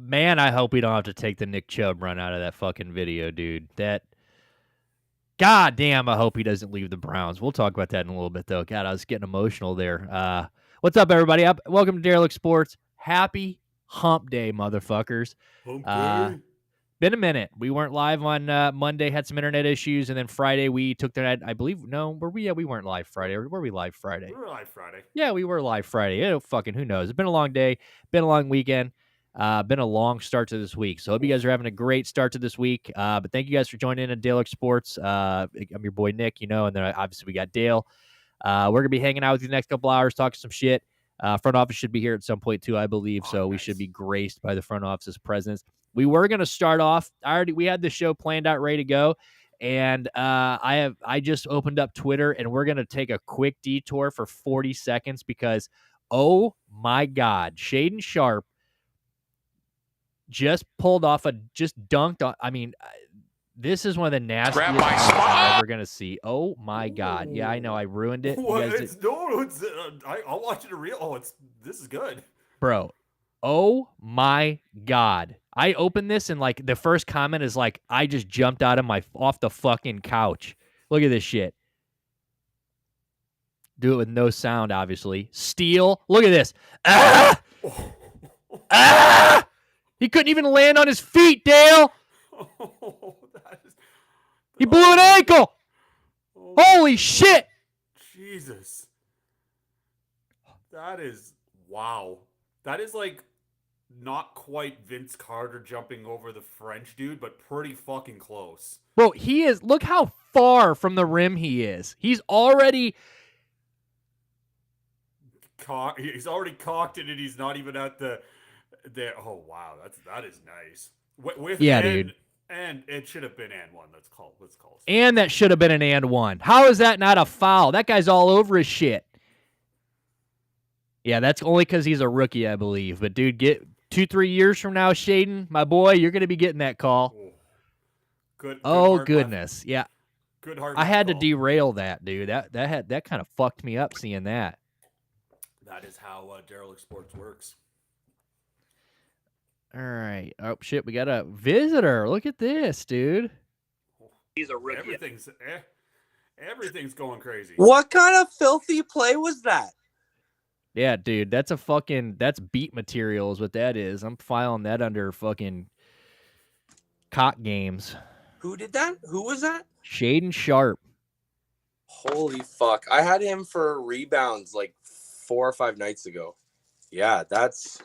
Man, I hope we don't have to take the Nick Chubb run out of that fucking video, dude. God damn, I hope he doesn't leave the Browns. We'll talk about that in a little bit, though. God, I was getting emotional there. What's up, everybody? Welcome to Derelict Sports. Happy Hump Day, motherfuckers. Hump Day. Been a minute. We weren't live on Monday, had some internet issues, and then Friday we took the night. I believe, no, were we? Yeah, we weren't live Friday. Or were we live Friday? We were live Friday. Yeah, we were live Friday. Who knows? It's been a long day, been a long weekend. Been a long start to this week. So hope you guys are having a great start to this week. But thank you guys for joining in at Derelict Sports. I'm your boy Nick, and then obviously we got Dale. We're going to be hanging out with you the next couple hours, talking some shit. Front office should be here at some point too, I believe. So we should be graced by the front office's presence. We were going to start off. We had the show planned out, ready to go. And I just opened up Twitter, and we're going to take a quick detour for 40 seconds because, oh my God, Shaden Sharp just dunked on. I mean, this is one of the nastiest things I'm ever gonna see. Oh my God! Yeah, I know I ruined it. I'll watch it in real. This is good, bro. Oh my God! I opened this and like the first comment is like, I just jumped off the fucking couch. Look at this shit. Do it with no sound, obviously. Steal. Look at this. Ah! Ah! He couldn't even land on his feet, Dale. He blew an ankle. Holy shit. Jesus. That is, wow. That is like not quite Vince Carter jumping over the French dude, but pretty fucking close. Bro, look how far from the rim he is. He's already cocked it, and he's not even at the oh wow, that is nice. Dude. And it should have been and one. Let's call. And that should have been an and one. How is that not a foul? That guy's all over his shit. Yeah, that's only because he's a rookie, I believe. But dude, get 2-3 years from now, Shaden, my boy, you're gonna be getting that call. Good. Oh goodness, left. Yeah. Good heart. I had to derail that, dude. That kind of fucked me up seeing that. That is how Derelict Sports works. All right. Oh, shit. We got a visitor. Look at this, dude. He's a rookie. Everything's going crazy. What kind of filthy play was that? Yeah, dude. That's beat material is what that is. I'm filing that under fucking cock games. Who did that? Who was that? Shaden Sharp. Holy fuck. I had him for rebounds like 4 or 5 nights ago. Yeah, that's...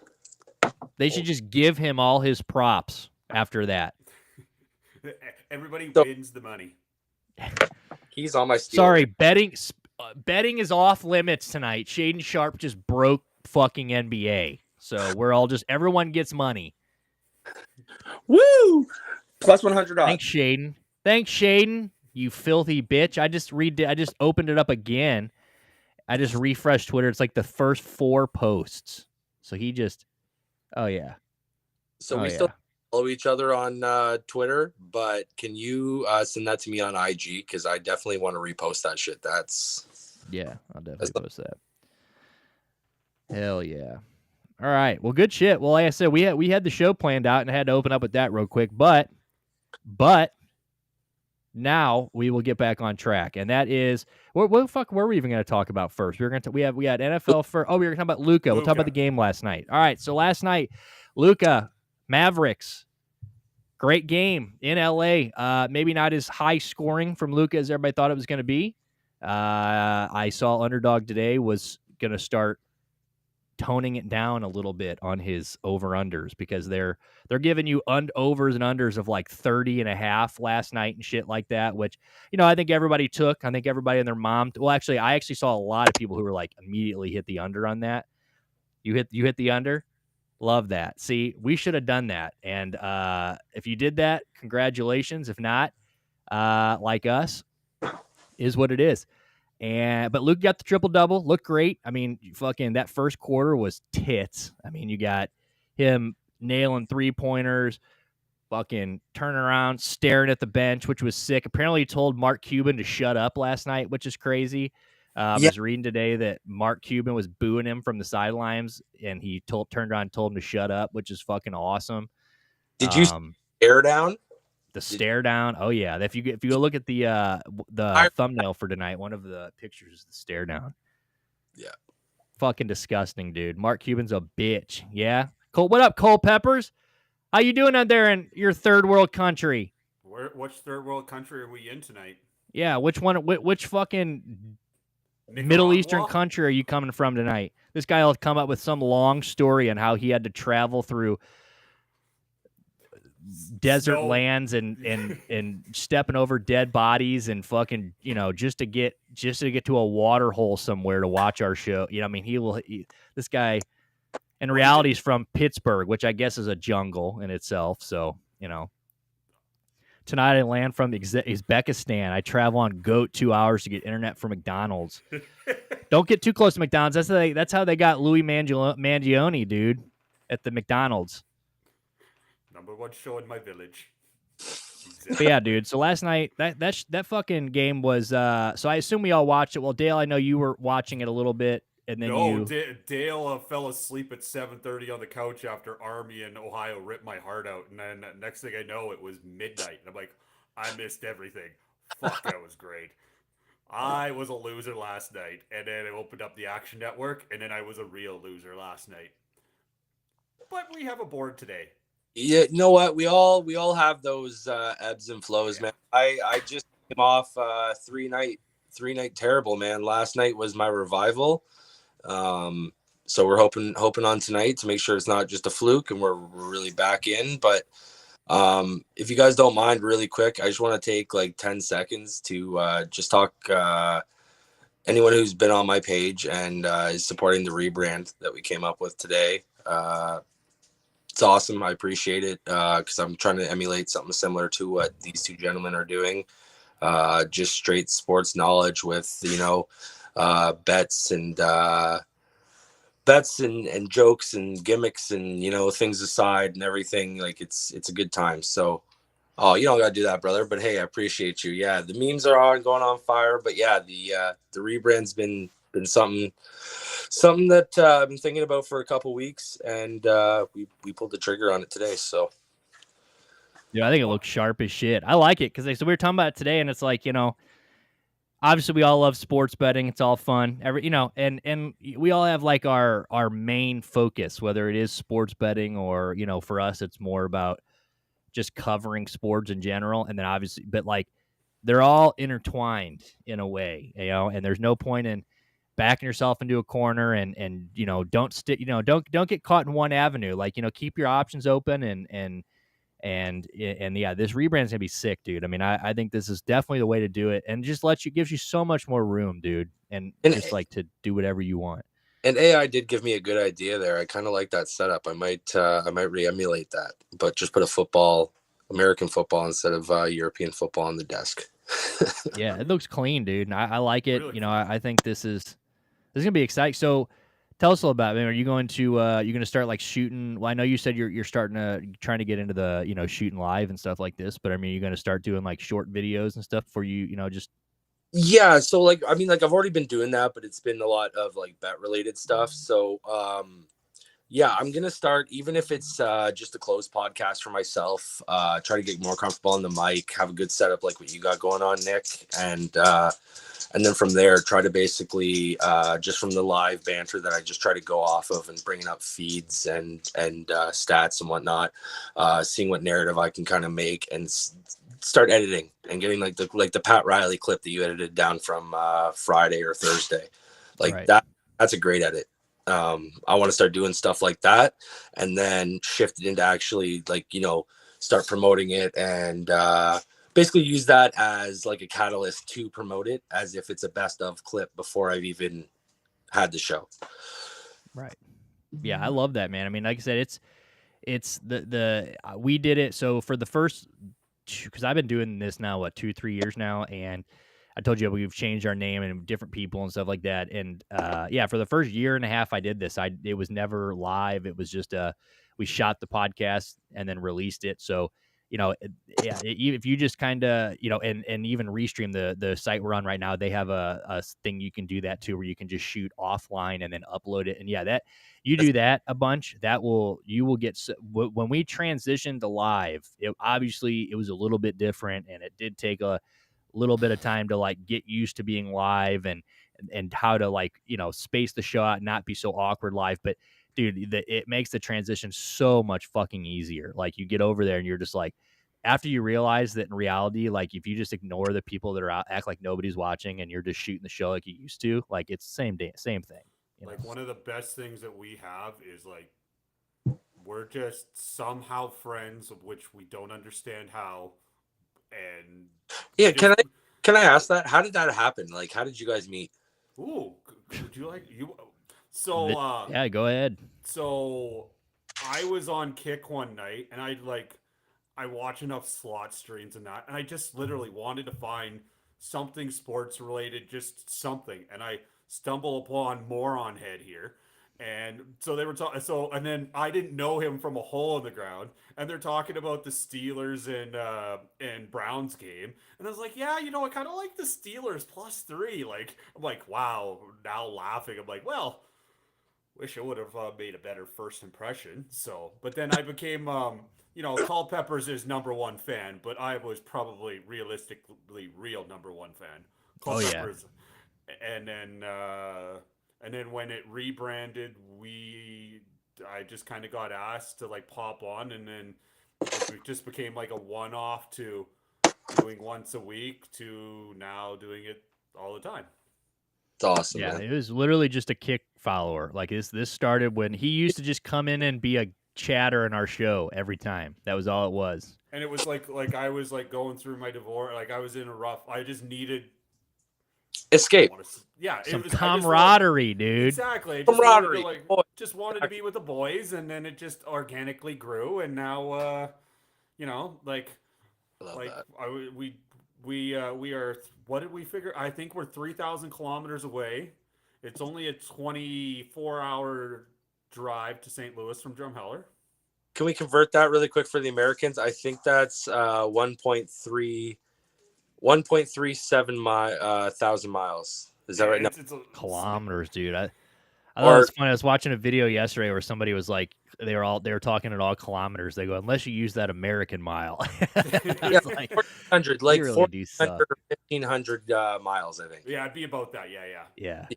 They should just give him all his props after that. Everybody wins the money. He's on my steal. Sorry, betting is off limits tonight. Shaden Sharp just broke fucking NBA. So we're all everyone gets money. Woo! Plus 100 odds. Thanks, Shaden. You filthy bitch. I just opened it up again. I just refreshed Twitter. It's like the first 4 posts. So he just... Oh, yeah. So we still follow each other on Twitter, but can you send that to me on IG? Because I definitely want to repost that shit. Yeah, I'll definitely post that. Hell yeah. All right. Well, good shit. Well, like I said, we had the show planned out and I had to open up with that real quick. But now we will get back on track. And that is... What the fuck were we even going to talk about first? We had NFL first. Oh, we were going to talk about Luka. We'll talk about the game last night. All right, so last night, Luka, Mavericks, great game in LA. Maybe not as high scoring from Luka as everybody thought it was going to be. I saw Underdog today was going to start toning it down a little bit on his over-unders because they're giving you overs and unders of like 30.5 last night and shit like that, which, I think everybody took. I think everybody and their mom. Well, actually, I actually saw a lot of people who were like immediately hit the under on that. You hit the under? Love that. See, we should have done that. And if you did that, congratulations. If not, like us, is what it is. But Luke got the triple-double. Looked great. I mean, fucking that first quarter was tits. I mean, you got him nailing 3-pointers, fucking turning around, staring at the bench, which was sick. Apparently he told Mark Cuban to shut up last night, which is crazy. I was reading today that Mark Cuban was booing him from the sidelines, and he turned around and told him to shut up, which is fucking awesome. Did you stare down? The stare down. Oh yeah. If you go look at the thumbnail for tonight, one of the pictures is the stare down. Yeah. Fucking disgusting, dude. Mark Cuban's a bitch. Yeah. Cole, what up, Cole Peppers? How you doing out there in your third world country? Which third world country are we in tonight? Yeah. Which one? Which fucking Nicaragua? Middle Eastern country are you coming from tonight? This guy will come up with some long story on how he had to travel through desert lands and stepping over dead bodies and fucking, just to get to a water hole somewhere to watch our show. I mean, this guy in reality is from Pittsburgh, which I guess is a jungle in itself. So, tonight I land from Uzbekistan. I travel on GOAT 2 hours to get internet from McDonald's. Don't get too close to McDonald's. That's how they got Louis Mangione, dude, at the McDonald's. Number one show in my village. But yeah, dude. So last night, that fucking game was. So I assume we all watched it. Well, Dale, I know you were watching it a little bit, and then Dale fell asleep at 7:30 on the couch after Army in Ohio ripped my heart out, and then next thing I know, it was midnight, and I'm like, I missed everything. Fuck, that was great. I was a loser last night, and then I opened up the Action Network, and then I was a real loser last night. But we have a board today. Yeah, you know what? We all have those ebbs and flows, man. I just came off three night terrible, man. Last night was my revival. So we're hoping on tonight to make sure it's not just a fluke and we're really back in. But if you guys don't mind, really quick, I just want to take like 10 seconds to just talk. Anyone who's been on my page and is supporting the rebrand that we came up with today. It's awesome. I appreciate it because I'm trying to emulate something similar to what these two gentlemen are doing. Just straight sports knowledge with, bets and jokes and gimmicks and, things aside and everything. Like it's a good time. So, you don't got to do that, brother. But hey, I appreciate you. Yeah, the memes are going on fire. But yeah, the rebrand's been something that I've been thinking about for a couple weeks, and we pulled the trigger on it today. So, yeah, I think it looks sharp as shit. I like it because we were talking about it today, and it's like, obviously we all love sports betting. It's all fun, and we all have like our main focus, whether it is sports betting or for us, it's more about just covering sports in general, and then obviously, but like they're all intertwined in a way, and there's no point in backing yourself into a corner and don't stick, don't get caught in one avenue. Like, keep your options open and yeah, this rebrand's gonna be sick, dude. I mean, I think this is definitely the way to do it, and just gives you so much more room, dude, and just like to do whatever you want. And AI did give me a good idea there. I kind of like that setup. I might re-emulate that, but just put American football instead of European football on the desk. Yeah, it looks clean, dude, and I like it. Really? I think this is gonna be exciting. So, tell us a little about it. Are you going to start like shooting? Well, I know you said you're trying to get into the shooting live and stuff like this, but I mean, you're going to start doing like short videos and stuff for just. Yeah, so like I've already been doing that, but it's been a lot of like bet related stuff. So yeah, I'm gonna start, even if it's just a closed podcast for myself. Try to get more comfortable on the mic, have a good setup like what you got going on, Nick, and then from there, try to basically just from the live banter that I just try to go off of and bringing up feeds and stats and whatnot, seeing what narrative I can kind of make and start editing and getting like the Pat Riley clip that you edited down from Friday or Thursday, like right. That's a great edit. I want to start doing stuff like that and then shift it into actually start promoting it and basically use that as like a catalyst to promote it as if it's a best of clip before I've even had the show. Right. Yeah, I love that, man. I mean, like I said, it's we did it. So for the first, because I've been doing this now, 2-3 years now, and I told you we've changed our name and different people and stuff like that. And yeah, for the first year and a half I did this, it was never live. It was just we shot the podcast and then released it. So if you just kind of, and even restream the site we're on right now, they have a thing you can do that too, where you can just shoot offline and then upload it. And yeah, that you do that a bunch, you will get, when we transitioned to live, obviously it was a little bit different, and it did take a little bit of time to like get used to being live and how to like, space the show out, not be so awkward live. But dude, it makes the transition so much fucking easier. Like you get over there and you're just like, after you realize that in reality, like if you just ignore the people that are out, act like nobody's watching, and you're just shooting the show like you used to, like it's the same thing. Like one of the best things that we have is like we're just somehow friends, of which we don't understand how. And yeah, can I ask that? How did that happen? Like, how did you guys meet? Ooh, would you like you? So yeah, go ahead. So I was on Kick one night, and I watch enough slot streams and that, and I just literally wanted to find something sports related, just something, and I stumble upon Moron Head here. And so they were talking. So and then I didn't know him from a hole in the ground, and they're talking about the Steelers and Browns game, and I was like, yeah, I kind of like the Steelers +3. Like I'm like, wow. Now laughing, I'm like, well, wish I would have made a better first impression. So, but then I became, Culpepper's his #1 fan, but I was probably realistically real #1 fan. Culpepper's, and then when it rebranded, I just kind of got asked to like pop on, and then it just became like a one-off to doing once a week to now doing it all the time. It's awesome. Yeah, man. It was literally just a Kick follower. Like this started when he used to just come in and be a chatter in our show every time. That was all it was. And it was like I was like going through my divorce. Like I was in a rough. I just needed escape. Some camaraderie, dude. Exactly. Camaraderie. Just wanted to be with the boys, and then it just organically grew, and now, we are. What did we figure? I think we're 3,000 kilometers away. It's only a 24-hour drive to St. Louis from Drumheller. Can we convert that really quick for the Americans? I think that's 1.37 thousand miles. Is that right? It's kilometers, dude. I thought it was funny. I was watching a video yesterday where somebody was like, they were talking at all kilometers. They go, unless you use that American mile. Yeah, like 400, like really 1,500 miles, I think. Yeah, it'd be about that. Yeah.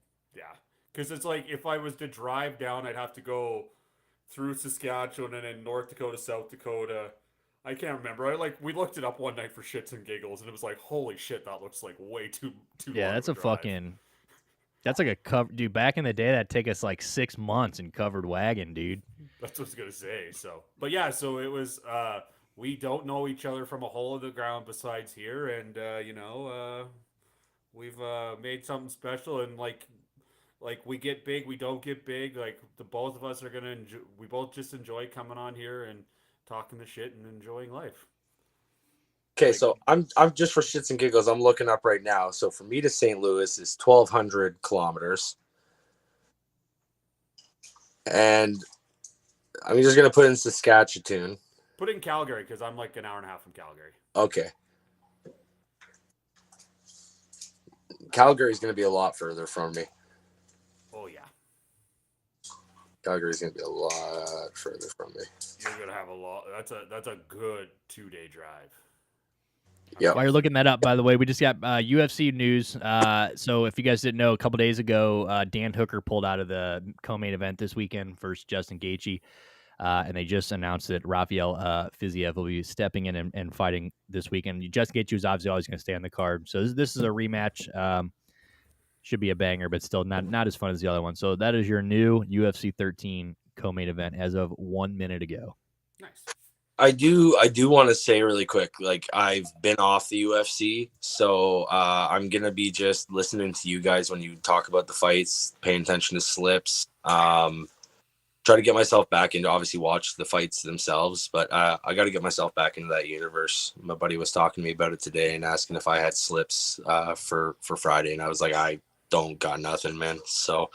Because it's like if I was to drive down, I'd have to go through Saskatchewan and then North Dakota, South Dakota. I can't remember. We looked it up one night for shits and giggles, and it was like, holy shit, that looks like way too. Yeah, that's a fucking. That's like a cover, dude. Back in the day, that'd take us like 6 months in covered wagon, dude. That's what I was gonna say. So, but yeah, so it was. We don't know each other from a hole in the ground besides here, and we've made something special, and like we get big, we don't get big. Like the both of us are gonna enjoy. We both just enjoy coming on here and talking the shit and enjoying life. Okay, so I'm just for shits and giggles, I'm looking up right now. So for me to St. Louis is 1,200 kilometers. And I'm just going to put in Saskatchewan. Put in Calgary because I'm like an hour and a half from Calgary. Okay. Calgary's going to be a lot further from me. Oh, yeah. Calgary's going to be a lot further from me. You're going to have a lot. That's a good 2-day drive. Yeah. While you're looking that up, by the way, we just got UFC news. So if you guys didn't know, a couple days ago, Dan Hooker pulled out of the co-main event this weekend versus Justin Gaethje, and they just announced that Rafael Fiziev will be stepping in and fighting this weekend. Justin Gaethje was obviously always going to stay on the card, so this is a rematch. Should be a banger, but still not as fun as the other one. So that is your new UFC 13 co-main event as of 1 minute ago. Nice. I do want to say really quick, like I've been off the UFC, so I'm gonna be just listening to you guys when you talk about the fights, paying attention to slips, try to get myself back into, obviously watch the fights themselves, but I got to get myself back into that universe. My buddy was talking to me about it today and asking if I had slips for Friday, and I was like, I don't got nothing, man. So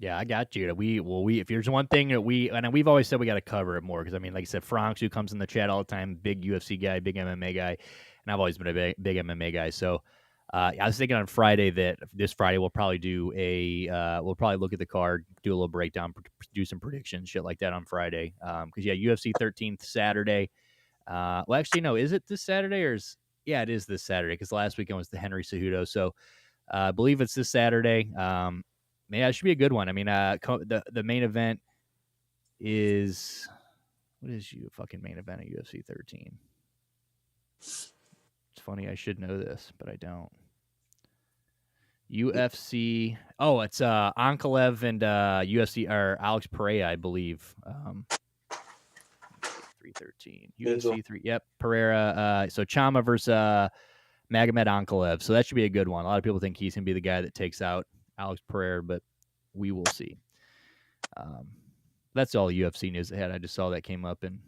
Yeah, I got you. If there's one thing that we've always said we got to cover it more because I mean, like I said, Franks, who comes in the chat all the time, big UFC guy, big MMA guy, and I've always been a big MMA guy. So I was thinking on Friday that this Friday we'll probably do we'll probably look at the card, do a little breakdown, do some predictions, shit like that on Friday. Because UFC 13th Saturday. Well, actually, no, is it this Saturday yeah, it is this Saturday because last weekend was the Henry Cejudo. So I believe it's this Saturday. Yeah, it should be a good one. I mean, the main event is what is you fucking main event at UFC 13? It's funny, I should know this, but I don't. UFC. Oh, it's Ankalev and UFC or Alex Pereira, I believe. 313 UFC 3. Yep, Pereira. So Chama versus Magomed Ankalev. So that should be a good one. A lot of people think he's gonna be the guy that takes out Alex Pereira, but we will see. That's all UFC news ahead. I just saw that came up and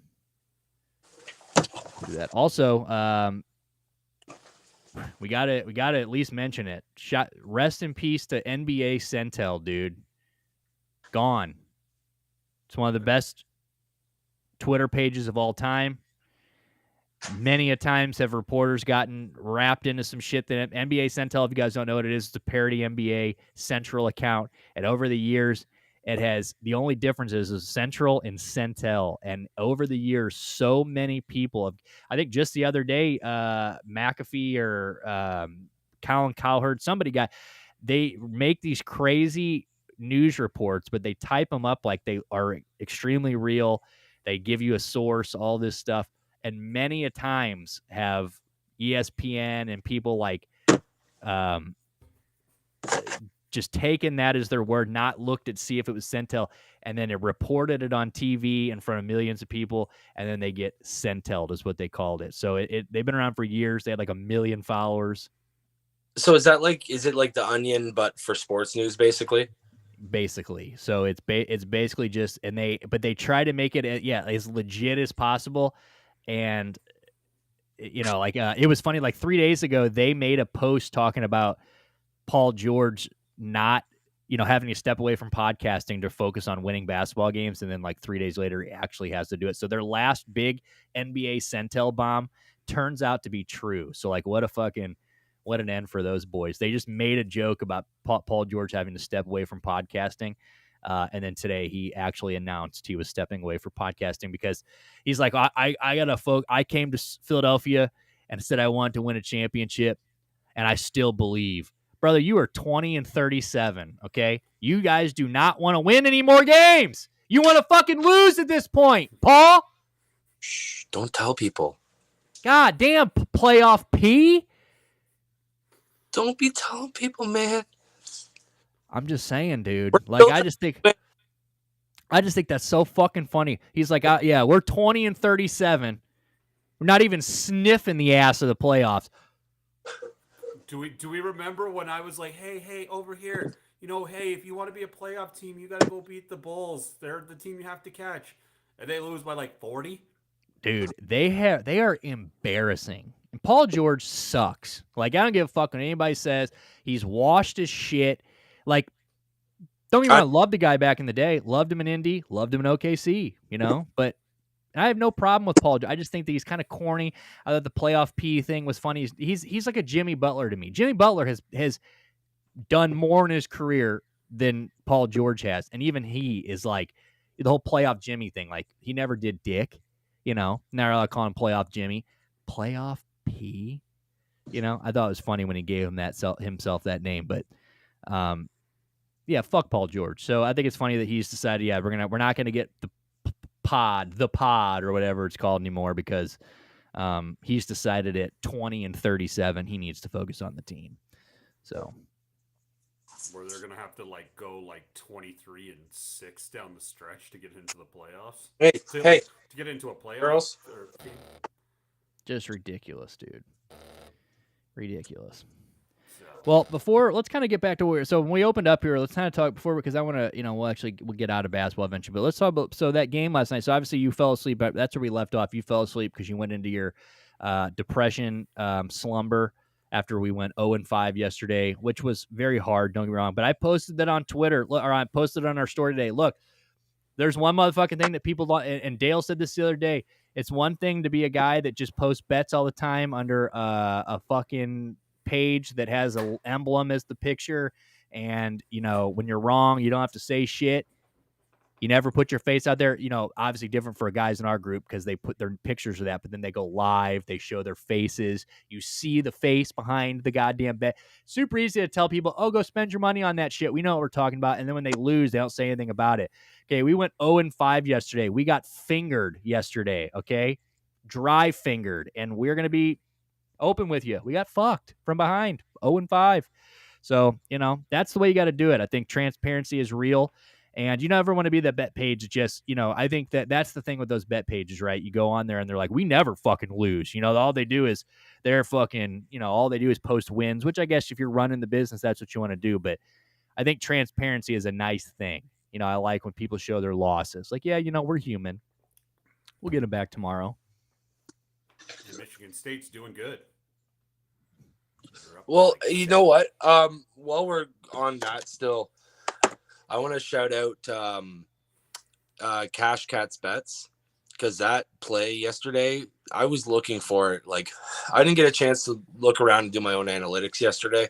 do that. Also, we gotta at least mention it. Rest in peace to NBA Centel, dude. Gone. It's one of the best Twitter pages of all time. Many a times have reporters gotten wrapped into some shit that NBA Centel, if you guys don't know what it is, it's a parody NBA Central account. And over the years, it has the only difference is Central and Centel. And over the years, so many people have, I think just the other day, McAfee or Colin Cowherd, they make these crazy news reports, but they type them up like they are extremely real. They give you a source, all this stuff. And many a times have ESPN and people like just taken that as their word, not looked at see if it was Centel, and then it reported it on TV in front of millions of people, and then they get Centelled is what they called it. So they've been around for years. They had like 1 million followers. So is it like the Onion but for sports news, basically? Basically, so it's basically just but they try to make it as legit as possible. And like it was funny, like 3 days ago they made a post talking about Paul George not having to step away from podcasting to focus on winning basketball games, and then like 3 days later he actually has to do it. So their last big NBA Centel bomb turns out to be true. So like what an end for those boys. They just made a joke about Paul George having to step away from podcasting. And then today he actually announced he was stepping away for podcasting because he's like, I came to Philadelphia and said I wanted to win a championship, and I still believe. Brother, you are 20-37, okay? You guys do not want to win any more games. You want to fucking lose at this point, Paul. Shh, don't tell people. God damn, playoff P. Don't be telling people, man. I'm just saying, dude. Like, I just think that's so fucking funny. He's like, yeah, we're 20-37. We're not even sniffing the ass of the playoffs. Do we remember when I was like, hey, over here, hey, if you want to be a playoff team, you got to go beat the Bulls. They're the team you have to catch. And they lose by like 40? Dude, they are embarrassing. And Paul George sucks. Like, I don't give a fuck what anybody says. He's washed his shit. Like, don't get me wrong, I loved the guy back in the day. Loved him in Indy. Loved him in OKC, But I have no problem with Paul George. I just think that he's kind of corny. I thought the playoff P thing was funny. He's like a Jimmy Butler to me. Jimmy Butler has done more in his career than Paul George has. And even he is like, the whole playoff Jimmy thing. Like, he never did dick. Now I call him playoff Jimmy. Playoff P. I thought it was funny when he gave him himself that name, but yeah, fuck Paul George. So I think it's funny that he's decided, yeah, we're not gonna get the pod or whatever it's called anymore because he's decided at 20-37 he needs to focus on the team. So where they're gonna have to go 23-6 down the stretch to get into the playoffs. To get into a playoff. Girls. Just ridiculous, dude. Ridiculous. Well, let's kind of get back to where. So when we opened up here, let's kind of talk before because I want to, we'll get out of basketball eventually. But let's talk about that game last night. So obviously you fell asleep. That's where we left off. You fell asleep because you went into your depression slumber after we went 0-5 yesterday, which was very hard, don't get me wrong. But I posted that on Twitter, or I posted on our story today. Look, there's one motherfucking thing that people don't, and Dale said this the other day. It's one thing to be a guy that just posts bets all the time under a fucking page that has an emblem as the picture. And, when you're wrong, you don't have to say shit. You never put your face out there. Obviously different for guys in our group because they put their pictures of that, but then they go live. They show their faces. You see the face behind the goddamn bet. Super easy to tell people, oh, go spend your money on that shit. We know what we're talking about. And then when they lose, they don't say anything about it. Okay, we went 0-5 yesterday. We got fingered yesterday, okay? Dry fingered. And we're going to be open with you. We got fucked from behind, 0-5. So, that's the way you got to do it. I think transparency is real. And you never want to be that bet page. Just, I think that's the thing with those bet pages, right? You go on there and they're like, we never fucking lose. All they do is they're fucking, all they do is post wins, which I guess if you're running the business, that's what you want to do. But I think transparency is a nice thing. I like when people show their losses. Like, yeah, we're human. We'll get them back tomorrow. Michigan State's doing good. Well, you know what? While we're on that still, I want to shout out Cash Cats Bets because that play yesterday, I was looking for it. Like, I didn't get a chance to look around and do my own analytics yesterday.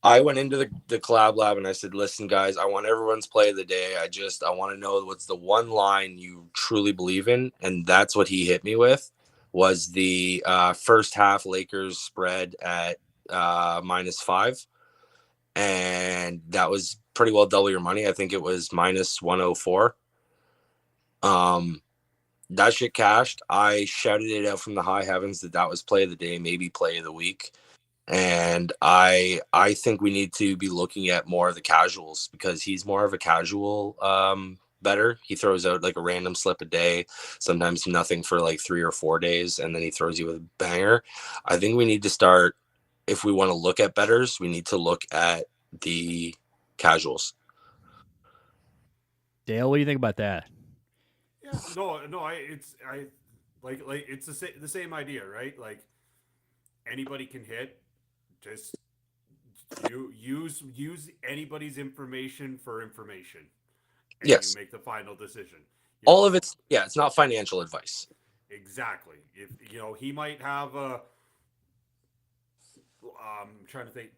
I went into the collab lab and I said, listen, guys, I want everyone's play of the day. I want to know what's the one line you truly believe in. And that's what he hit me with, was the first half Lakers spread at -5. And that was pretty well double your money. I think it was -104. That shit cashed. I shouted it out from the high heavens that was play of the day, maybe play of the week. And I think we need to be looking at more of the casuals because he's more of a casual better. He throws out like a random slip a day, sometimes nothing for like 3 or 4 days, and then he throws you with a banger. I think we need to start, if we want to look at bettors, we need to look at the casuals. Dale, what do you think about that? Yeah, no, it's the same idea, right? Like anybody can hit. Just you use anybody's information for information, and yes, you make the final decision. All of it's not financial advice. Exactly. If he might have a. I'm trying to think.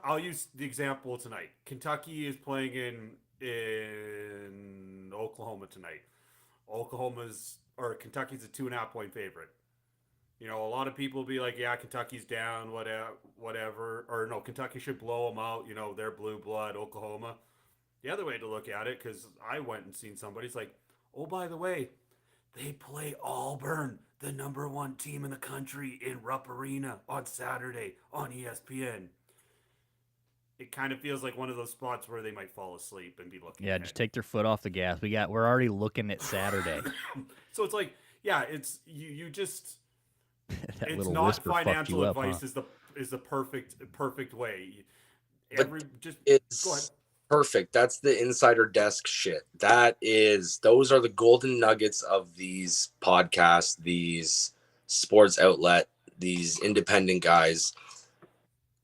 I'll use the example tonight. Kentucky is playing in Oklahoma tonight. Kentucky's a 2.5 point favorite. A lot of people will be like, yeah, Kentucky's down, whatever. Or no, Kentucky should blow them out. They're blue blood, Oklahoma. The other way to look at it, because I went and seen somebody's like, oh, by the way, they play Auburn, the #1 team in the country, in Rupp Arena on Saturday on ESPN. It kind of feels like one of those spots where they might fall asleep and be looking. Yeah, just take their foot off the gas. We're already looking at Saturday. So it's like, yeah, it's you just. That it's little not whisper financial fucked you advice. up, huh? Is the perfect way. It's perfect. That's the insider desk shit. Those are the golden nuggets of these podcasts, these sports outlet, these independent guys.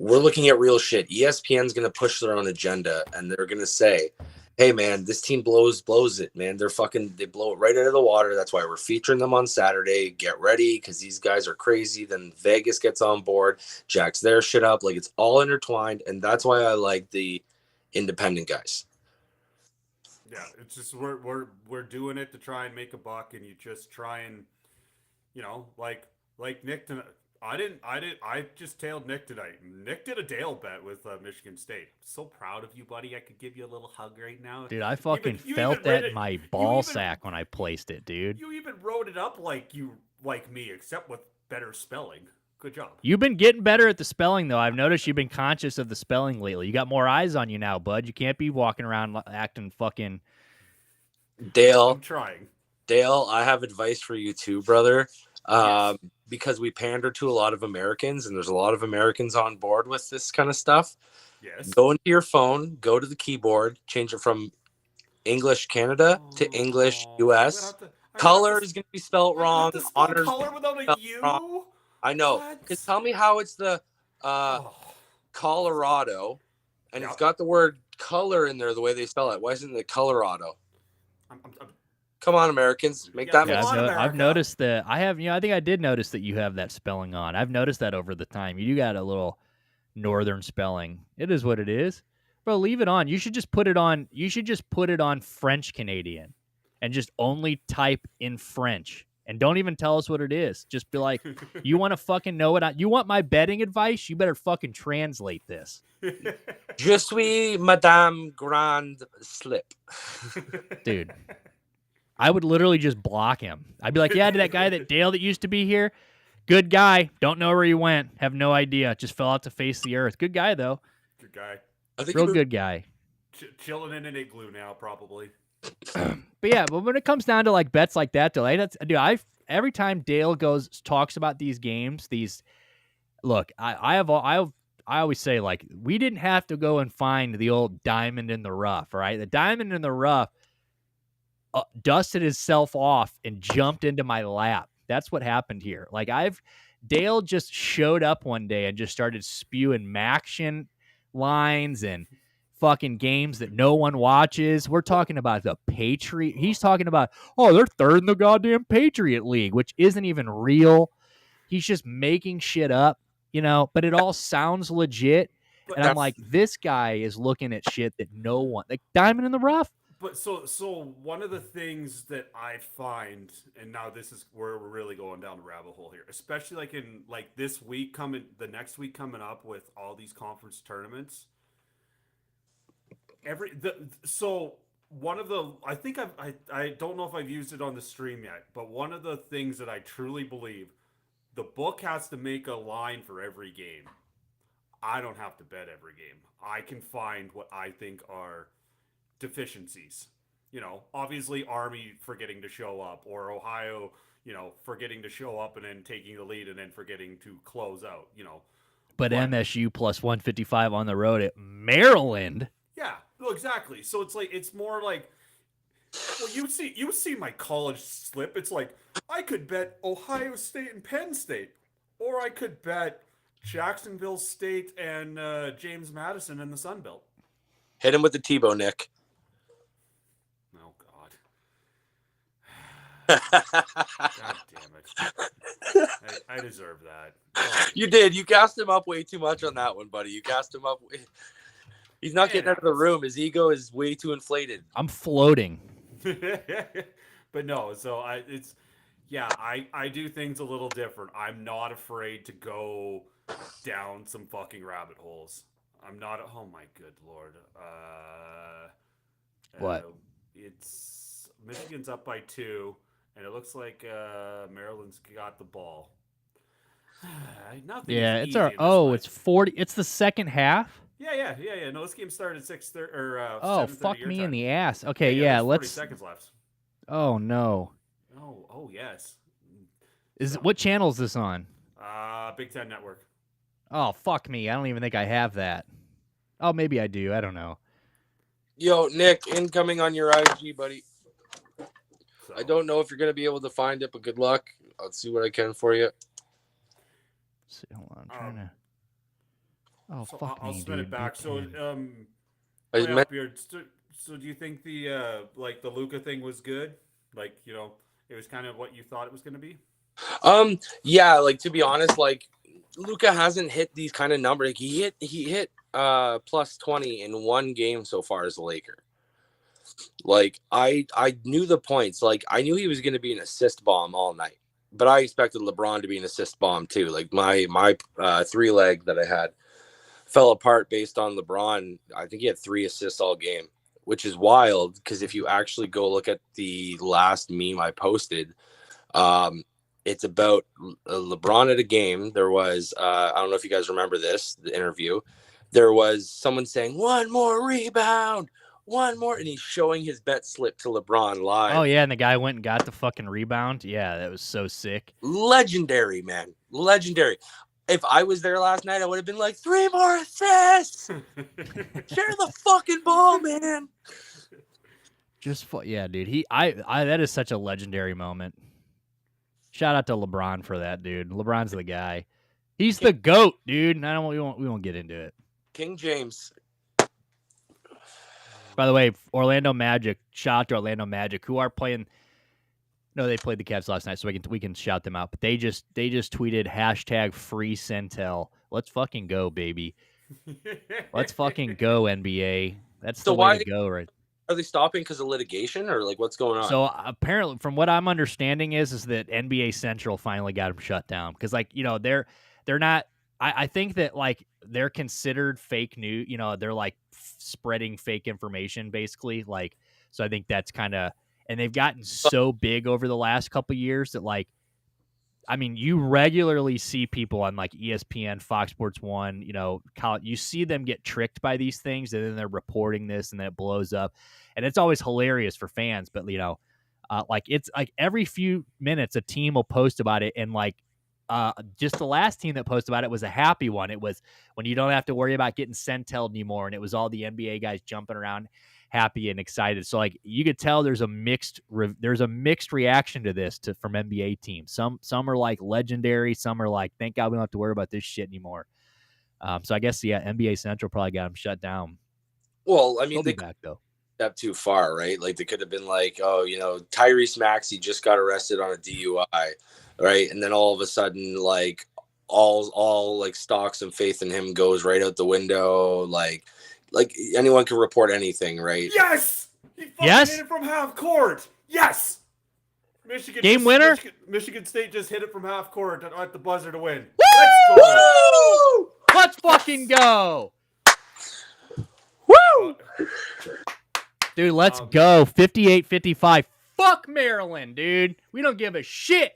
We're looking at real shit. ESPN's going to push their own agenda, and they're going to say, hey, man, this team blows it, man. They blow it right out of the water. That's why we're featuring them on Saturday. Get ready, because these guys are crazy. Then Vegas gets on board, jacks their shit up. Like, it's all intertwined, and that's why I like the independent guys. Yeah, it's just we're doing it to try and make a buck, and you just try and, like Nick tonight. I just tailed Nick tonight. Nick did a Dale bet with Michigan State. So proud of you, buddy. I could give you a little hug right now. Dude, I fucking felt that in my ball sack when I placed it, dude. You even wrote it up like me, except with better spelling. Good job. You've been getting better at the spelling, though. I've noticed you've been conscious of the spelling lately. You got more eyes on you now, bud. You can't be walking around acting fucking... Dale. I'm trying. Dale, I have advice for you too, brother. Yes. Because we pander to a lot of Americans, and there's a lot of Americans on board with this kind of stuff. Yes. Go into your phone, go to the keyboard, change it from English Canada to English US. Color is going to be spelled wrong. Honors color without a U. Wrong. I know. What? Because tell me how it's the Oh. Colorado, and Yep. it's got the word color in there the way they spell it. Why isn't it Colorado? I'm Come on, Americans, make Yeah, that come make on, sense. America. I've noticed that. I think I did notice that you have that spelling on. I've noticed that over the time. You got a little northern spelling. It is what it is. Bro, leave it on. You should just put it on. You should just put it on French Canadian and just only type in French and don't even tell us what it is. Just be like, you want to fucking know it? You want my betting advice? You better fucking translate this. Je suis Madame Grand Slip. Dude. I would literally just block him. I'd be like, yeah, to that guy that Dale that used to be here. Good guy. Don't know where he went. Have no idea. Just fell out to face the earth. Good guy, though. Good guy. I think Real good guy. Chilling in an igloo now, probably. But yeah, but when it comes down to like bets like that, dude, every time Dale talks about these games, I always say, like, we didn't have to go and find the old diamond in the rough, right? The diamond in the rough dusted himself off and jumped into my lap. That's what happened here. Like, Dale just showed up one day and just started spewing Maction lines and fucking games that no one watches. We're talking about the Patriot. He's talking about, oh, they're third in the goddamn Patriot League, which isn't even real. He's just making shit up, but it all sounds legit. And I'm like, this guy is looking at shit that no one, like diamond in the rough. But so one of the things that I find, and now this is where we're really going down the rabbit hole here, especially like in like the next week coming up with all these conference tournaments. So one of the, I think I don't know if I've used it on the stream yet, but one of the things that I truly believe, the book has to make a line for every game. I don't have to bet every game. I can find what I think are deficiencies. Obviously Army forgetting to show up, or Ohio, forgetting to show up and then taking the lead and then forgetting to close out, But MSU plus 155 on the road at Maryland. Yeah, no, exactly. So it's more like, well, you see my college slip. It's like, I could bet Ohio State and Penn State, or I could bet Jacksonville State and James Madison in the Sun Belt. Hit him with the Tebow, Nick. Oh, God. God damn it. I deserve that. Oh. You did. You gassed him up way too much on that one, buddy. You gassed him up. He's not getting out of the room. His ego is way too inflated. I'm floating. But no, so I do things a little different. I'm not afraid to go down some fucking rabbit holes. I'm not. Oh my good lord. What? It's Michigan's up by 2, and it looks like Maryland's got the ball. Nothing. Yeah, it's 40. It's the second half. Yeah. No, this game started at 6:30 or. Oh, 7:30 fuck your me time. in the ass. Okay, Yeah, let's. 40 seconds left. Oh no. Oh yes. What channel is this on? Big Ten Network. Oh, fuck me. I don't even think I have that. Oh, maybe I do. I don't know. Yo, Nick, incoming on your IG, buddy. So. I don't know if you're going to be able to find it, but good luck. I'll see what I can for you. See, hold on. I'm trying to. Oh, so fuck I'll me, spin dude. it back. So, I meant- so do you think the the Luka thing was good? Like, it was kind of what you thought it was going to be? Yeah, like, to be honest, like, Luka hasn't hit these kind of numbers. Like, he hit plus 20 in one game so far as a Laker. Like, I knew the points. Like, I knew he was going to be an assist bomb all night, but I expected LeBron to be an assist bomb too. Like, my 3-leg that I had fell apart based on LeBron. I think he had 3 assists all game, which is wild because if you actually go look at the last meme I posted, it's about LeBron at a game. There was, I don't know if you guys remember this, the interview. There was someone saying, one more rebound, one more. And he's showing his bet slip to LeBron live. Oh, yeah. And the guy went and got the fucking rebound. Yeah, that was so sick. Legendary, man. Legendary. If I was there last night, I would have been like, 3 more assists. Share the fucking ball, man. Yeah, dude. That is such a legendary moment. Shout out to LeBron for that, dude. LeBron's the guy. He's the GOAT, dude. And we won't get into it. King James. By the way, Orlando Magic. Shout out to Orlando Magic, who are playing. No, they played the Cavs last night, so we can shout them out. But they just tweeted #FreeCentel. Let's fucking go, baby. Let's fucking go, NBA. That's the way to go, right? Are they stopping because of litigation, or like what's going on? So apparently, from what I'm understanding, is that NBA Central finally got them shut down because, like, you know, they're not. I think that like they're considered fake news. You know, they're like spreading fake information, basically. Like, so I think that's kind of, and they've gotten so big over the last couple of years that, like, I mean, you regularly see people on like ESPN, Fox Sports 1, you know, you see them get tricked by these things, and then they're reporting this, and then it blows up, and it's always hilarious for fans. But you know, like it's like every few minutes a team will post about it, and like just the last team that posted about it was a happy one. It was when you don't have to worry about getting centelled anymore, and it was all the NBA guys jumping around, happy and excited. So like you could tell there's a mixed reaction to this from NBA teams. Some are like legendary, some are like, thank God we don't have to worry about this shit anymore. So I guess NBA Central probably got them shut down. Well, I mean, they back though. Step too far, right? Like they could have been like, oh, you know, Tyrese Maxey just got arrested on a DUI, right? And then all of a sudden, like all like stocks and faith in him goes right out the window. Like anyone can report anything, right? Yes! He fucking hit it from half court. Yes! Winner? Michigan State just hit it from half court at the buzzer to win. Woo! Let's go! Woo! Let's fucking go! Woo! Dude, let's go. 58-55. Fuck Maryland, dude. We don't give a shit.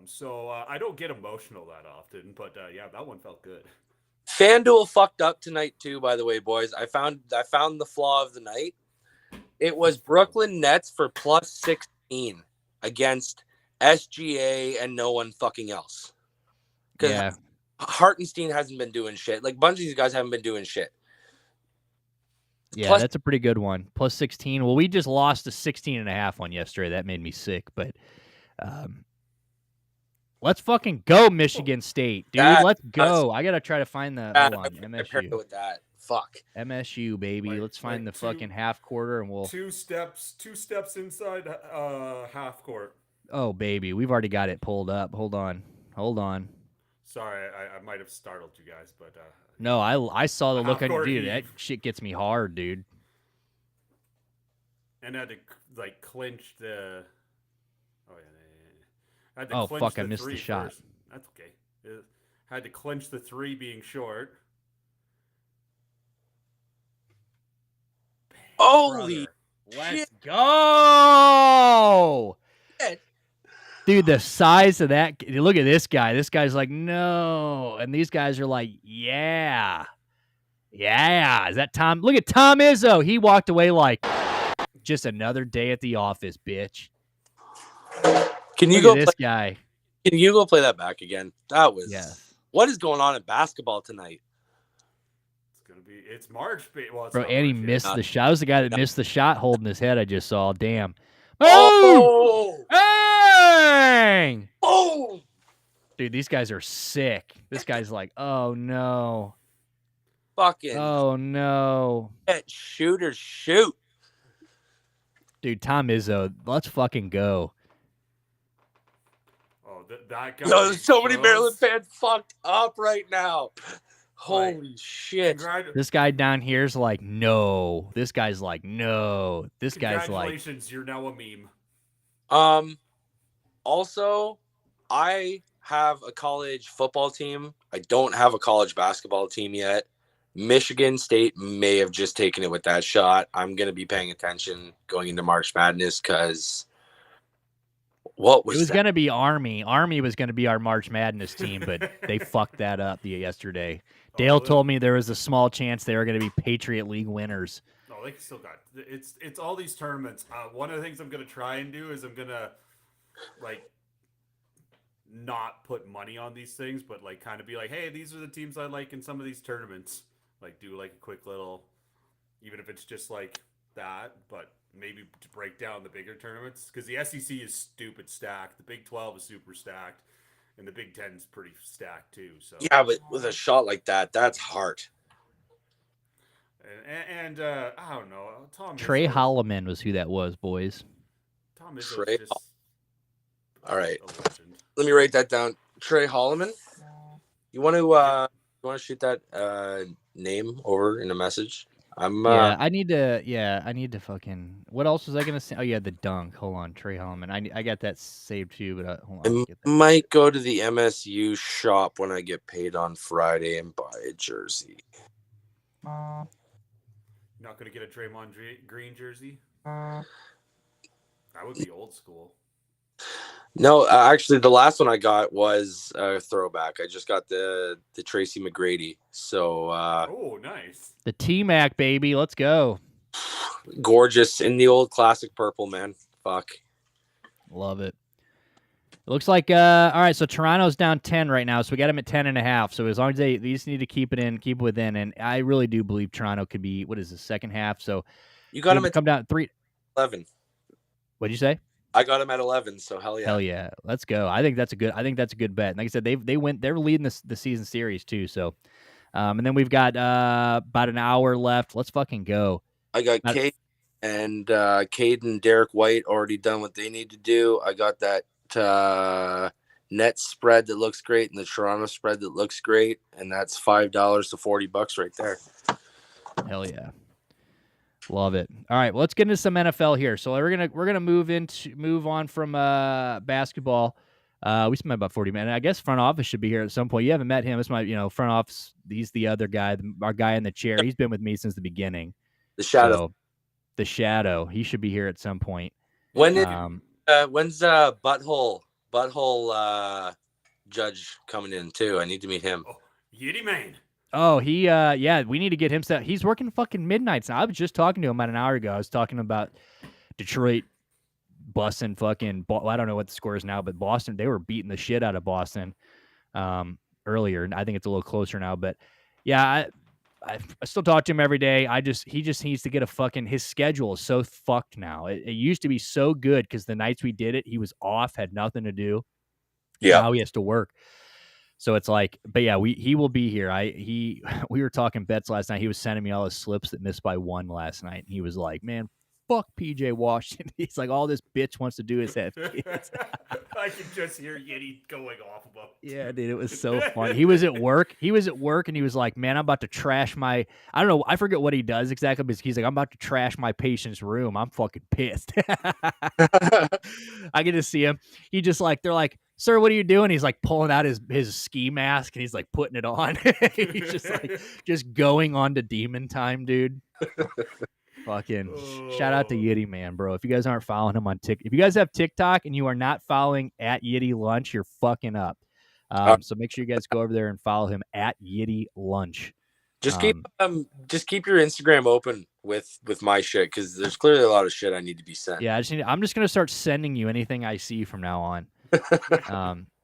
So I don't get emotional that often, but yeah, that one felt good. FanDuel fucked up tonight too, by the way, boys. I found the flaw of the night. It was Brooklyn Nets for +16 against SGA and no one fucking else. Yeah. Hartenstein hasn't been doing shit. Like, a bunch of these guys haven't been doing shit. Yeah, that's a pretty good one. +16. Well, we just lost a 16.5 one yesterday. That made me sick, but let's fucking go, Michigan State, dude. Let's go. I gotta try to find the hold on, MSU. With that, fuck MSU, baby. Let's find the fucking half quarter, and we'll two steps inside half court. Oh, baby, we've already got it pulled up. Hold on. Sorry, I might have startled you guys, but no, I saw the look on your dude. That shit gets me hard, dude. And I had to like clinch the. Oh fuck! I missed the shot. First. That's okay. Had to clinch the three being short. Holy! Let's go! Dude, the size of that. Look at this guy. This guy's like, no. And these guys are like, yeah. Yeah. Is that Tom? Look at Tom Izzo. He walked away like, just another day at the office, bitch. Can you go this guy? Can you go play that back again? That was. Yeah. What is going on in basketball tonight? It's March. Well, bro, and he missed the shot. That was the guy that missed the shot holding his head. I just saw. Damn. Oh! Bang! Oh! Dude, these guys are sick. This guy's like, oh no. Fucking. Oh no. Shooters shoot. Dude, Tom Izzo, let's fucking go. Oh, that guy. No, so many Maryland fans fucked up right now. Holy shit. This guy down here is like, no. This guy's like, no. This guy's like. Congratulations, you're now a meme. Also, I have a college football team. I don't have a college basketball team yet. Michigan State may have just taken it with that shot. I'm going to be paying attention going into March Madness because what was it was going to be Army. Army was going to be our March Madness team, but they fucked that up yesterday. Dale told me there was a small chance they were going to be Patriot League winners. No, they still got it's all these tournaments. One of the things I'm going to try and do is I'm going to like not put money on these things, but like kind of be like, hey, these are the teams I like in some of these tournaments. Like do like a quick little, even if it's just like that, but maybe to break down the bigger tournaments, because the SEC is stupid stacked, the Big 12 is super stacked, and the Big 10 is pretty stacked too. So Yeah, but with a shot like that, that's hard. and I don't know, Tom Trey Izzo. Holloman was who that was, boys. Tom Izzo's Trey. just All right, a legend. let me write that down. Trey Holloman. You want to shoot that name over in a message? I need to fucking. What else was I gonna say? Oh yeah, the dunk. Hold on, Trey Holloman. I got that saved too, but hold on. I might go to the MSU shop when I get paid on Friday and buy a jersey. Not gonna get a Draymond Green jersey. That would be old school. No, actually, the last one I got was a throwback. I just got the Tracy McGrady. So, oh, nice. The T-Mac, baby. Let's go. Gorgeous in the old classic purple, man. Fuck. Love it. It looks like, all right, so Toronto's down 10 right now, so we got them at 10.5. So as long as they just need to keep it within, and I really do believe Toronto could be, what is the second half? So you got them at come down 11. What'd you say? I got him at 11, so hell yeah. Hell yeah. Let's go. I think that's a good bet. And like I said, they're leading the season series too. So, and then we've got about an hour left. Let's fucking go. I got Cade and Derek White already done what they need to do. I got that net spread that looks great and the Toronto spread that looks great, and that's $5 to $40 right there. Hell yeah. Love it. All right, well, let's get into some NFL here. So we're gonna move on from basketball. We spent about 40 minutes. I guess front office should be here at some point. You haven't met him. It's my front office. He's the other guy, our guy in the chair. He's been with me since the beginning. The shadow. So, the shadow. He should be here at some point. When's butthole judge coming in too? I need to meet him. Oh, Yiddy man. Oh, he we need to get him set. He's working fucking midnights now. I was just talking to him about an hour ago. I was talking about Detroit busting fucking I don't know what the score is now, but Boston, they were beating the shit out of Boston earlier. I think it's a little closer now, but yeah, I still talk to him every day. He just needs to get his schedule is so fucked now. It used to be so good because the nights we did it, he was off, had nothing to do. Yeah. Now he has to work. So it's like, but yeah, he will be here. We were talking bets last night. He was sending me all his slips that missed by one last night. And he was like, man, fuck PJ Washington. He's like, all this bitch wants to do is have kids. I can just hear Yiddy going off about. Yeah, dude, it was so funny. He was at work. And he was like, man, I'm about to trash I don't know. I forget what he does exactly, but he's like, I'm about to trash my patient's room. I'm fucking pissed. I get to see him. He just like, they're like, sir, what are you doing? He's like pulling out his ski mask and he's like putting it on. He's just like going on to demon time, dude. Fucking shout out to Yiddy man, bro. If you guys aren't following him on TikTok, if you guys have TikTok and you are not following at Yiddy Lunch, you're fucking up. So make sure you guys go over there and follow him at Yiddy Lunch. Just keep your Instagram open with my shit because there's clearly a lot of shit I need to be sent. Yeah, I'm just gonna start sending you anything I see from now on.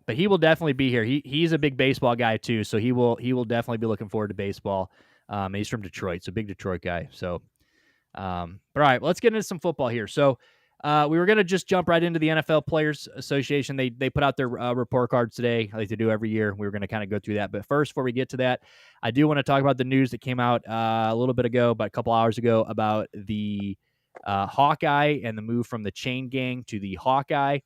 But he will definitely be here. He's a big baseball guy too, so he will definitely be looking forward to baseball. He's from Detroit, so big Detroit guy. So, but all right, let's get into some football here. So, we were gonna just jump right into the NFL Players Association. They put out their report cards today, like they do every year. We were gonna kind of go through that, but first, before we get to that, I do want to talk about the news that came out a little bit ago, about a couple hours ago, about the Hawkeye and the move from the chain gang to the Hawkeye.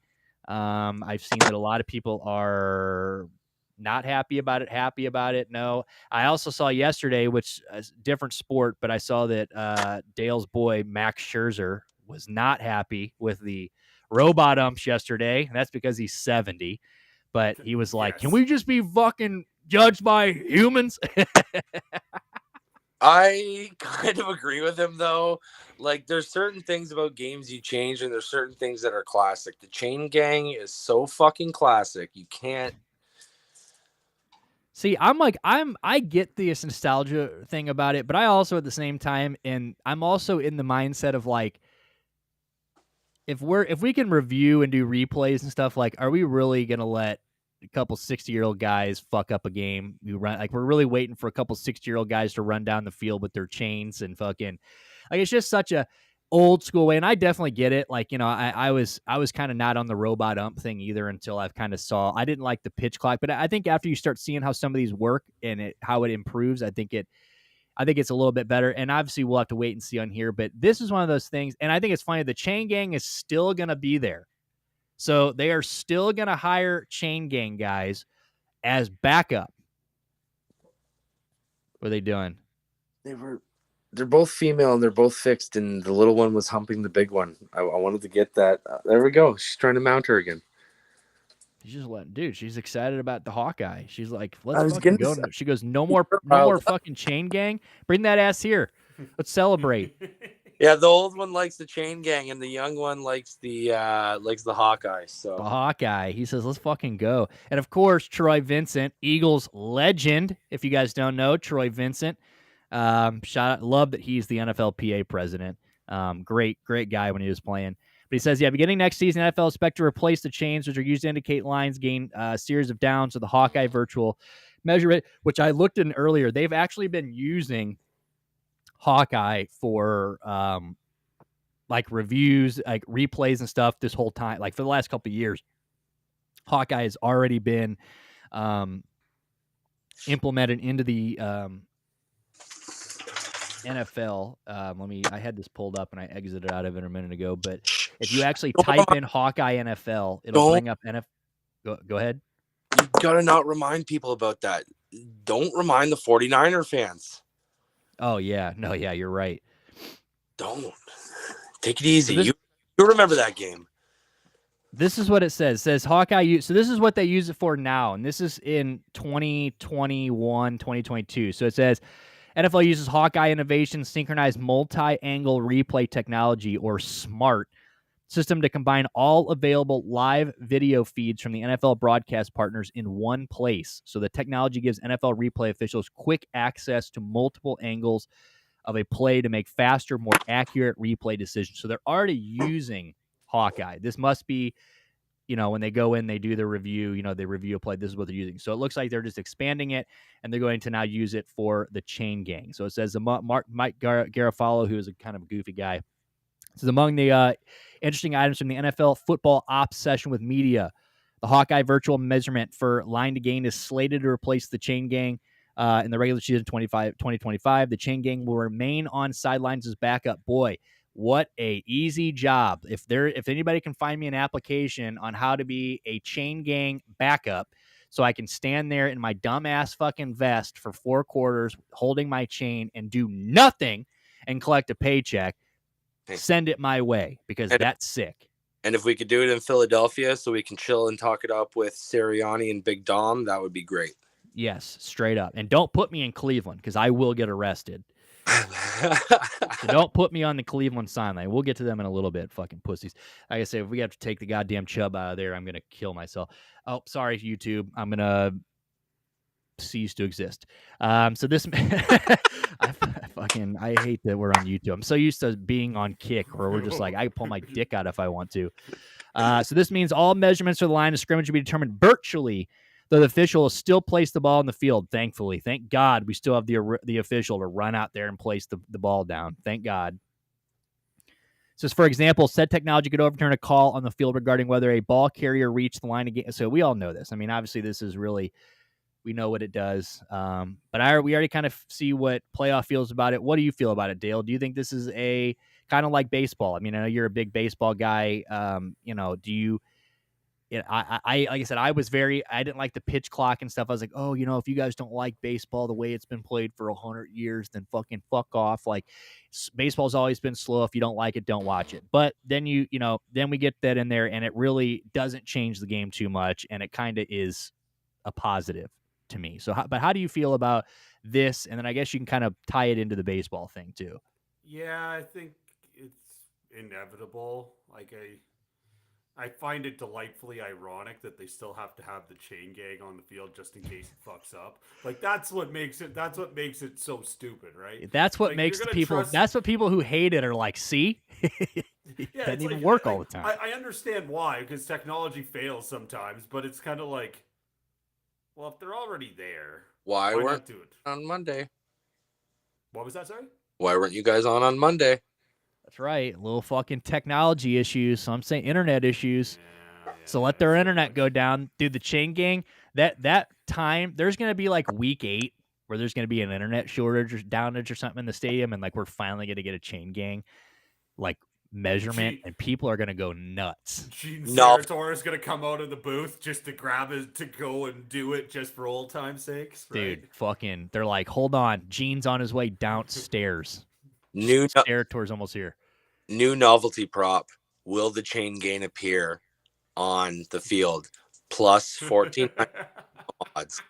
I've seen that a lot of people are not happy about it. No, I also saw yesterday, which is a different sport, but I saw that Dale's boy Max Scherzer was not happy with the robot umps yesterday. And that's because he's 70, but he was like, Can we just be fucking judged by humans? I kind of agree with him, though. Like, there's certain things about games you change, and there's certain things that are classic. The chain gang is so fucking classic. You can't. See, I get this nostalgia thing about it, but I also at the same time, and I'm also in the mindset of like, if we can review and do replays and stuff, like, are we really gonna let a couple 60-year-old guys fuck up a game? We're really waiting for a couple 60-year-old guys to run down the field with their chains and fucking, like, it's just such a, old school way. And I definitely get it. Like, I was kind of not on the robot ump thing either until I've kind of I didn't like the pitch clock, but I think after you start seeing how some of these work and how it improves, I think it's a little bit better. And obviously we'll have to wait and see on here, but this is one of those things. And I think it's funny. The chain gang is still going to be there. So they are still going to hire chain gang guys as backup. What are they doing? They're both female and they're both fixed, and the little one was humping the big one. I wanted to get that. There we go. She's trying to mount her again. She's just letting, dude. She's excited about the Hawkeye. She's like, let's fucking go. She goes, no more fucking chain gang. Bring that ass here. Let's celebrate. Yeah, the old one likes the chain gang, and the young one likes the Hawkeye. So the Hawkeye. He says, let's fucking go. And of course, Troy Vincent, Eagles legend. If you guys don't know, Troy Vincent. Shout out, love that he's the NFLPA president. Great guy when he was playing. But he says, beginning next season, NFL expect to replace the chains, which are used to indicate lines gain a series of downs, with the Hawkeye virtual measurement, which I looked in earlier. They've actually been using Hawkeye for like reviews, like replays and stuff this whole time, like for the last couple of years. Hawkeye has already been implemented into the NFL. I had this pulled up and I exited out of it a minute ago, but if you actually type in Hawkeye NFL, it'll bring up NFL. Go ahead. You gotta not remind people about that. Don't remind the 49er fans. Oh yeah. No, yeah, you're right. Don't. Take it easy. You remember that game. This is what it says. It says Hawkeye. So this is what they use it for now. And this is in 2021, 2022. So it says NFL uses Hawkeye Innovation Synchronized Multi-Angle Replay Technology, or SMART, system to combine all available live video feeds from the NFL broadcast partners in one place. So the technology gives NFL replay officials quick access to multiple angles of a play to make faster, more accurate replay decisions. So they're already using Hawkeye. This must be, when they go in, they do the review, they review a play. This is what they're using. So it looks like they're just expanding it, and they're going to now use it for the chain gang. So it says Mike Garafolo, who is a kind of a goofy guy, says among the interesting items from the NFL football ops session with media, the Hawkeye virtual measurement for line to gain is slated to replace the chain gang in the regular season 2025. The chain gang will remain on sidelines as backup. Boy, what a easy job. If anybody can find me an application on how to be a chain gang backup so I can stand there in my dumbass fucking vest for 4 quarters holding my chain and do nothing and collect a paycheck, send it my way, because that's sick. And if we could do it in Philadelphia so we can chill and talk it up with Sirianni and Big Dom, that would be great. Yes, straight up. And don't put me in Cleveland, because I will get arrested. So don't put me on the Cleveland sideline. We'll get to them in a little bit, fucking pussies. Like I say, if we have to take the goddamn Chubb out of there, I'm going to kill myself. Oh, sorry, YouTube. I'm going to cease to exist. So this, I hate that we're on YouTube. I'm so used to being on Kick, where we're just like, I can pull my dick out if I want to. So this means all measurements for the line of scrimmage will be determined virtually, though the official will still place the ball in the field, thankfully. Thank God we still have the official to run out there and place the ball down. Thank God. So, for example, said technology could overturn a call on the field regarding whether a ball carrier reached the line again. So we all know this. I mean, obviously, this is really, we know what it does. But we already kind of see what playoff feels about it. What do you feel about it, Dale? Do you think this is a kind of like baseball? I mean, I know you're a big baseball guy. Do you... like I said, I didn't like the pitch clock and stuff. I was like, oh, if you guys don't like baseball the way it's been played for 100 years, then fucking fuck off. Like, baseball's always been slow. If you don't like it, don't watch it. But then then we get that in there, and it really doesn't change the game too much, and it kind of is a positive to me. So, but how do you feel about this? And then I guess you can kind of tie it into the baseball thing too. Yeah, I think it's inevitable. Like, I find it delightfully ironic that they still have to have the chain gang on the field just in case it fucks up. Like, that's what makes it so stupid, right? That's what makes the people. That's what people who hate it are like. See, it doesn't even work all the time. I understand why, because technology fails sometimes, but it's kind of like, well, if they're already there, why weren't not do it on Monday? What was that? Sorry. Why weren't you guys on Monday? That's right. Little fucking technology issues. So I'm saying internet issues. So let yeah, their so, internet like, go down. Dude, the chain gang, that time, there's going to be like week 8 where there's going to be an internet shortage or downage or something in the stadium. And like, we're finally going to get a chain gang like measurement and people are going to go nuts. Gene No, Sarator is gonna come out of the booth just to grab it to go and do it just for old time's sakes, right? Dude, fucking, they're like, hold on. Gene's on his way downstairs. new Sarator's almost here. new novelty prop. Will the chain gang appear on the field? Plus 14 odds.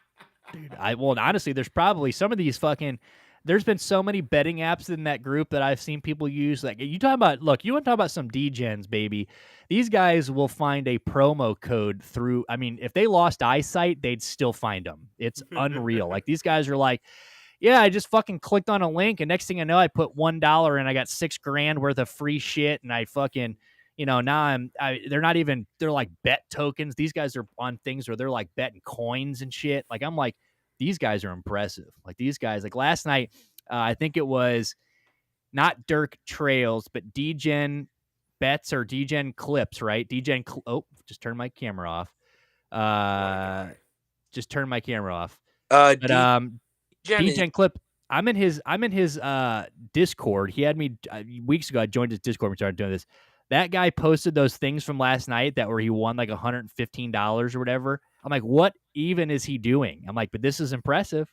Dude, honestly, there's probably some of these fucking. There's been so many betting apps in that group that I've seen people use. Like you talking about, look, you want to talk about some degens, baby. These guys will find a promo code through. I mean, if they lost eyesight, they'd still find them. It's unreal. Like these guys are like, yeah, I just fucking clicked on a link, and next thing I know, I put $1 and I got $6,000 worth of free shit, and I fucking. Now they're not even, they're like bet tokens. These guys are on things where they're like betting coins and shit. Like, I'm like, these guys are impressive. Like these guys, like last night, I think it was not Dirk Trails, but DGen bets or DGen clips, right? Just turn my camera off. Just turn my camera off. But DGen clip. I'm in his Discord. He had me weeks ago. I joined his Discord. We started doing this. That guy posted those things from last night that where he won like $115 or whatever. I'm like, what even is he doing? I'm like, but this is impressive.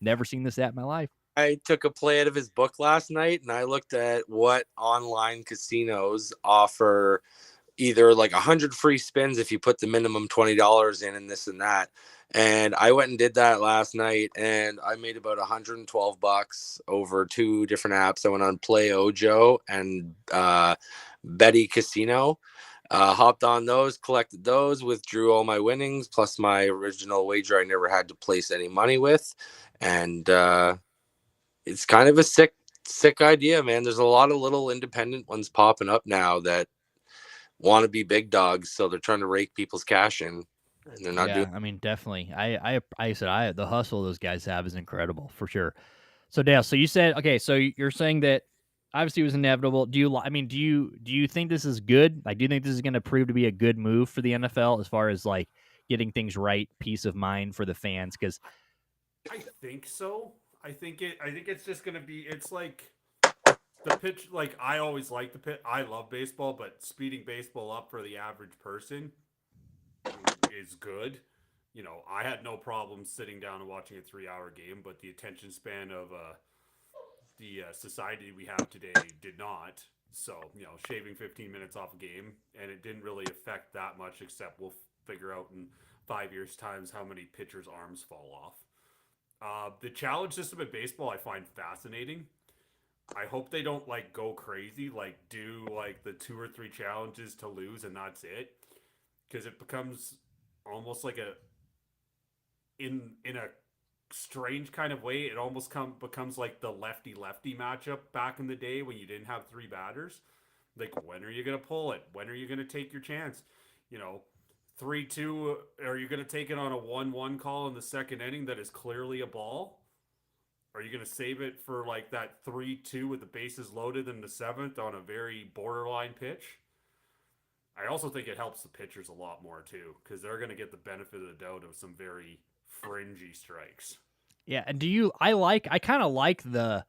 Never seen this in my life. I took a play out of his book last night, and I looked at what online casinos offer either like 100 free spins if you put the minimum $20 in and this and that. And I went and did that last night, and I made about $112 over 2 different apps. I went on Play Ojo and Betty Casino. Hopped on those, collected those, withdrew all my winnings plus my original wager I never had to place any money with. And it's kind of a sick idea, man. There's a lot of little independent ones popping up now that want to be big dogs, so they're trying to rake people's cash in, and they're not doing. I mean, definitely. I said the hustle those guys have is incredible for sure. So Dale, so you said, okay, so you're saying that obviously it was inevitable. Do you think this is good? Like, do you think this is going to prove to be a good move for the NFL as far as like getting things right, peace of mind for the fans? Because I think so. I think it's just gonna be. It's like the pitch. Like I always like the pitch. I love baseball, but speeding baseball up for the average person is good. I had no problem sitting down and watching a 3-hour game, but the attention span of the society we have today did not. So, shaving 15 minutes off a game, and it didn't really affect that much, except we'll figure out in 5 years' times how many pitchers' arms fall off. The challenge system in baseball I find fascinating. I hope they don't like go crazy, like do like the 2 or 3 challenges to lose and that's it, because it becomes almost like in a strange kind of way. It almost becomes like the lefty matchup back in the day when you didn't have 3 batters. Like, when are you gonna pull it? When are you gonna take your chance? 3-2. Are you gonna take it on a 1-1 call in the second inning that is clearly a ball? Are you gonna save it for like that 3-2 with the bases loaded in the 7th on a very borderline pitch? I also think it helps the pitchers a lot more too, because they're gonna get the benefit of the doubt of some very fringy strikes. yeah, and I kind of like the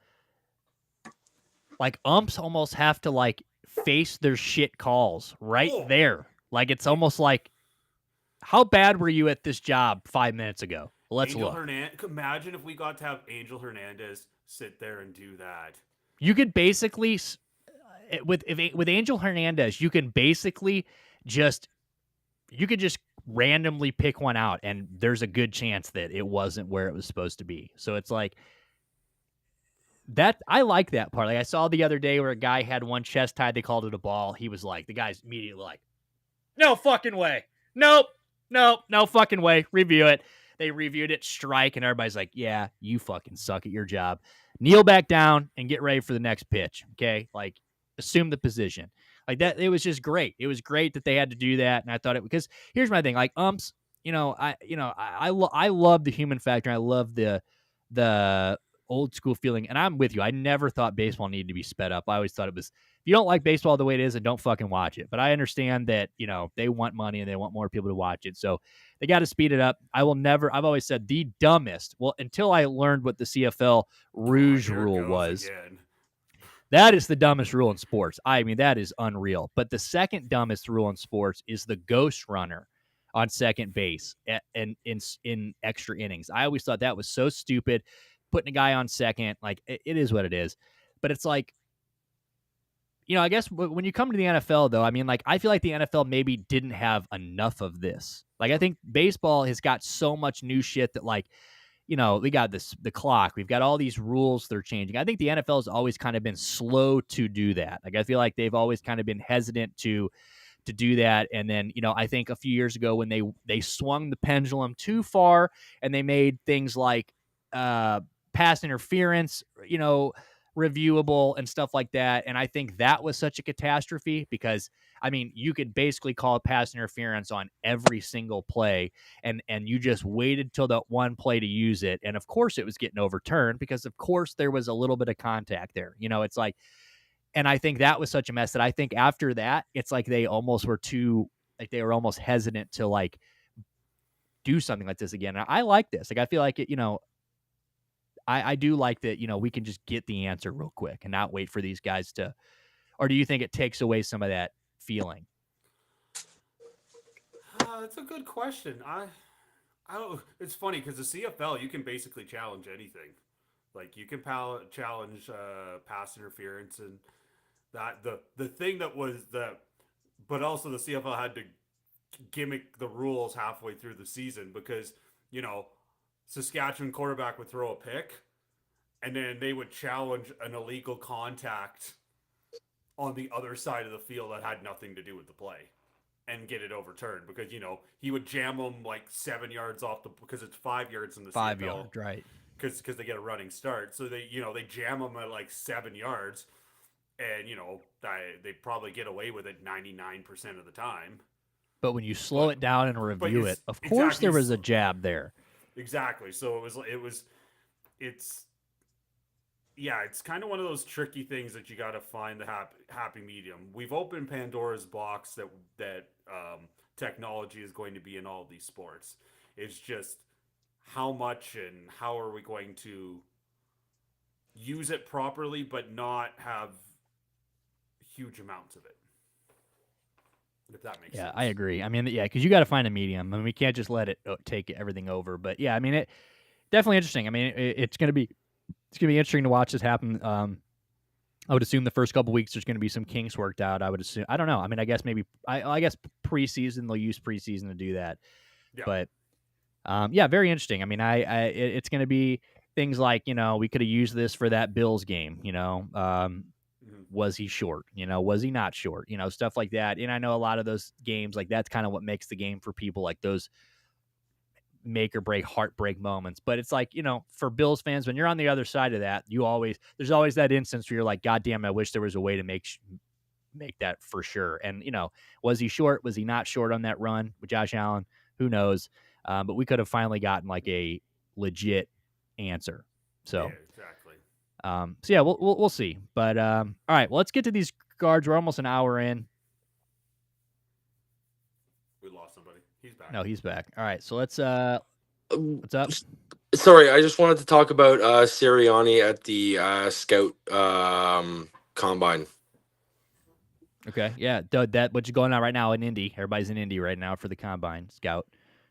like umps almost have to like face their shit calls right there. Like it's almost like, how bad were you at this job 5 minutes ago? Let's look. Imagine if we got to have Angel Hernandez sit there and do that. You could basically with Angel Hernandez, you can basically just randomly pick one out, and there's a good chance that it wasn't where it was supposed to be. So it's like that. I like that part. Like I saw the other day where a guy had one chest tied. They called it a ball. He was like, the guy's immediately like, no fucking way. Nope. No fucking way. Review it. They reviewed it, strike, and everybody's like, yeah, you fucking suck at your job. Kneel back down and get ready for the next pitch. Okay. Like, assume the position. Like that, it was just great. It was great that they had to do that, and I thought it, because here's my thing. Like umps, I love the human factor. I love the old school feeling, and I'm with you. I never thought baseball needed to be sped up. I always thought it was you don't like baseball the way it is, and don't fucking watch it. But I understand that, they want money and they want more people to watch it. So they got to speed it up. I've always said the dumbest. Well, until I learned what the CFL Rouge rule was. Again. That is the dumbest rule in sports. I mean, that is unreal. But the second dumbest rule in sports is the ghost runner on second base and in extra innings. I always thought that was so stupid, putting a guy on second. Like, it is what it is. But it's like, I guess when you come to the NFL, though, I mean, like, I feel like the NFL maybe didn't have enough of this. Like, I think baseball has got so much new shit that, like, we got the clock. We've got all these rules they're changing. I think the NFL has always kind of been slow to do that. Like, I feel like they've always kind of been hesitant to do that. And then, I think a few years ago when they swung the pendulum too far and they made things like pass interference, reviewable and stuff like that. And I think that was such a catastrophe because, I mean, you could basically call it pass interference on every single play, and you just waited till that one play to use it. And of course it was getting overturned because of course there was a little bit of contact there. It's like, and I think that was such a mess that I think after that, it's like they almost were they were almost hesitant to like do something like this again. And I like this. Like, I feel like it, I do like that, we can just get the answer real quick and not wait for these guys to, or do you think it takes away some of that feeling? That's a good question. I don't. It's funny because the CFL, you can basically challenge anything. Like, you can challenge pass interference, and that the thing that was that, but also the CFL had to gimmick the rules halfway through the season because Saskatchewan quarterback would throw a pick, and then they would challenge an illegal contact on the other side of the field that had nothing to do with the play, and get it overturned because he would jam them like 7 yards off because it's 5 yards in the 5 CFL, yard, right? Because they get a running start, so they they jam them at like 7 yards, and they probably get away with it 99% of the time. But when you slow it down and review it, of course there was a jab there. Exactly. So it's kind of one of those tricky things that you got to find the happy medium. We've opened Pandora's box that technology is going to be in all of these sports. It's just how much and how are we going to use it properly, but not have huge amounts of it. If that makes sense. Yeah, I agree. I mean, because you got to find a medium. I mean, we can't just let it take everything over. But yeah, I mean, it definitely interesting. I mean, it's gonna be interesting to watch this happen. I would assume the first couple weeks there's going to be some kinks worked out. I would assume. I don't know. I mean, I guess maybe I guess preseason they'll use preseason to do that. Yeah. But very interesting. I mean, it's going to be things like we could have used this for that Bills game. Was he short? Was he not short? Stuff like that. And I know a lot of those games, like that's kind of what makes the game for people, like those make or break heartbreak moments. But it's like, for Bills fans, when you're on the other side of that, there's always that instance where you're like, God damn, I wish there was a way to make that for sure. And, was he short? Was he not short on that run with Josh Allen? Who knows? But we could have finally gotten like a legit answer. So, yeah, exactly. So yeah, we'll see. But all right, well, let's get to these guards. We're almost an hour in. We lost somebody. He's back. No, he's back. All right, so let's. What's up? Sorry, I just wanted to talk about Sirianni at the scout combine. Okay, yeah, that what's going on right now in Indy. Everybody's in Indy right now for the combine scout.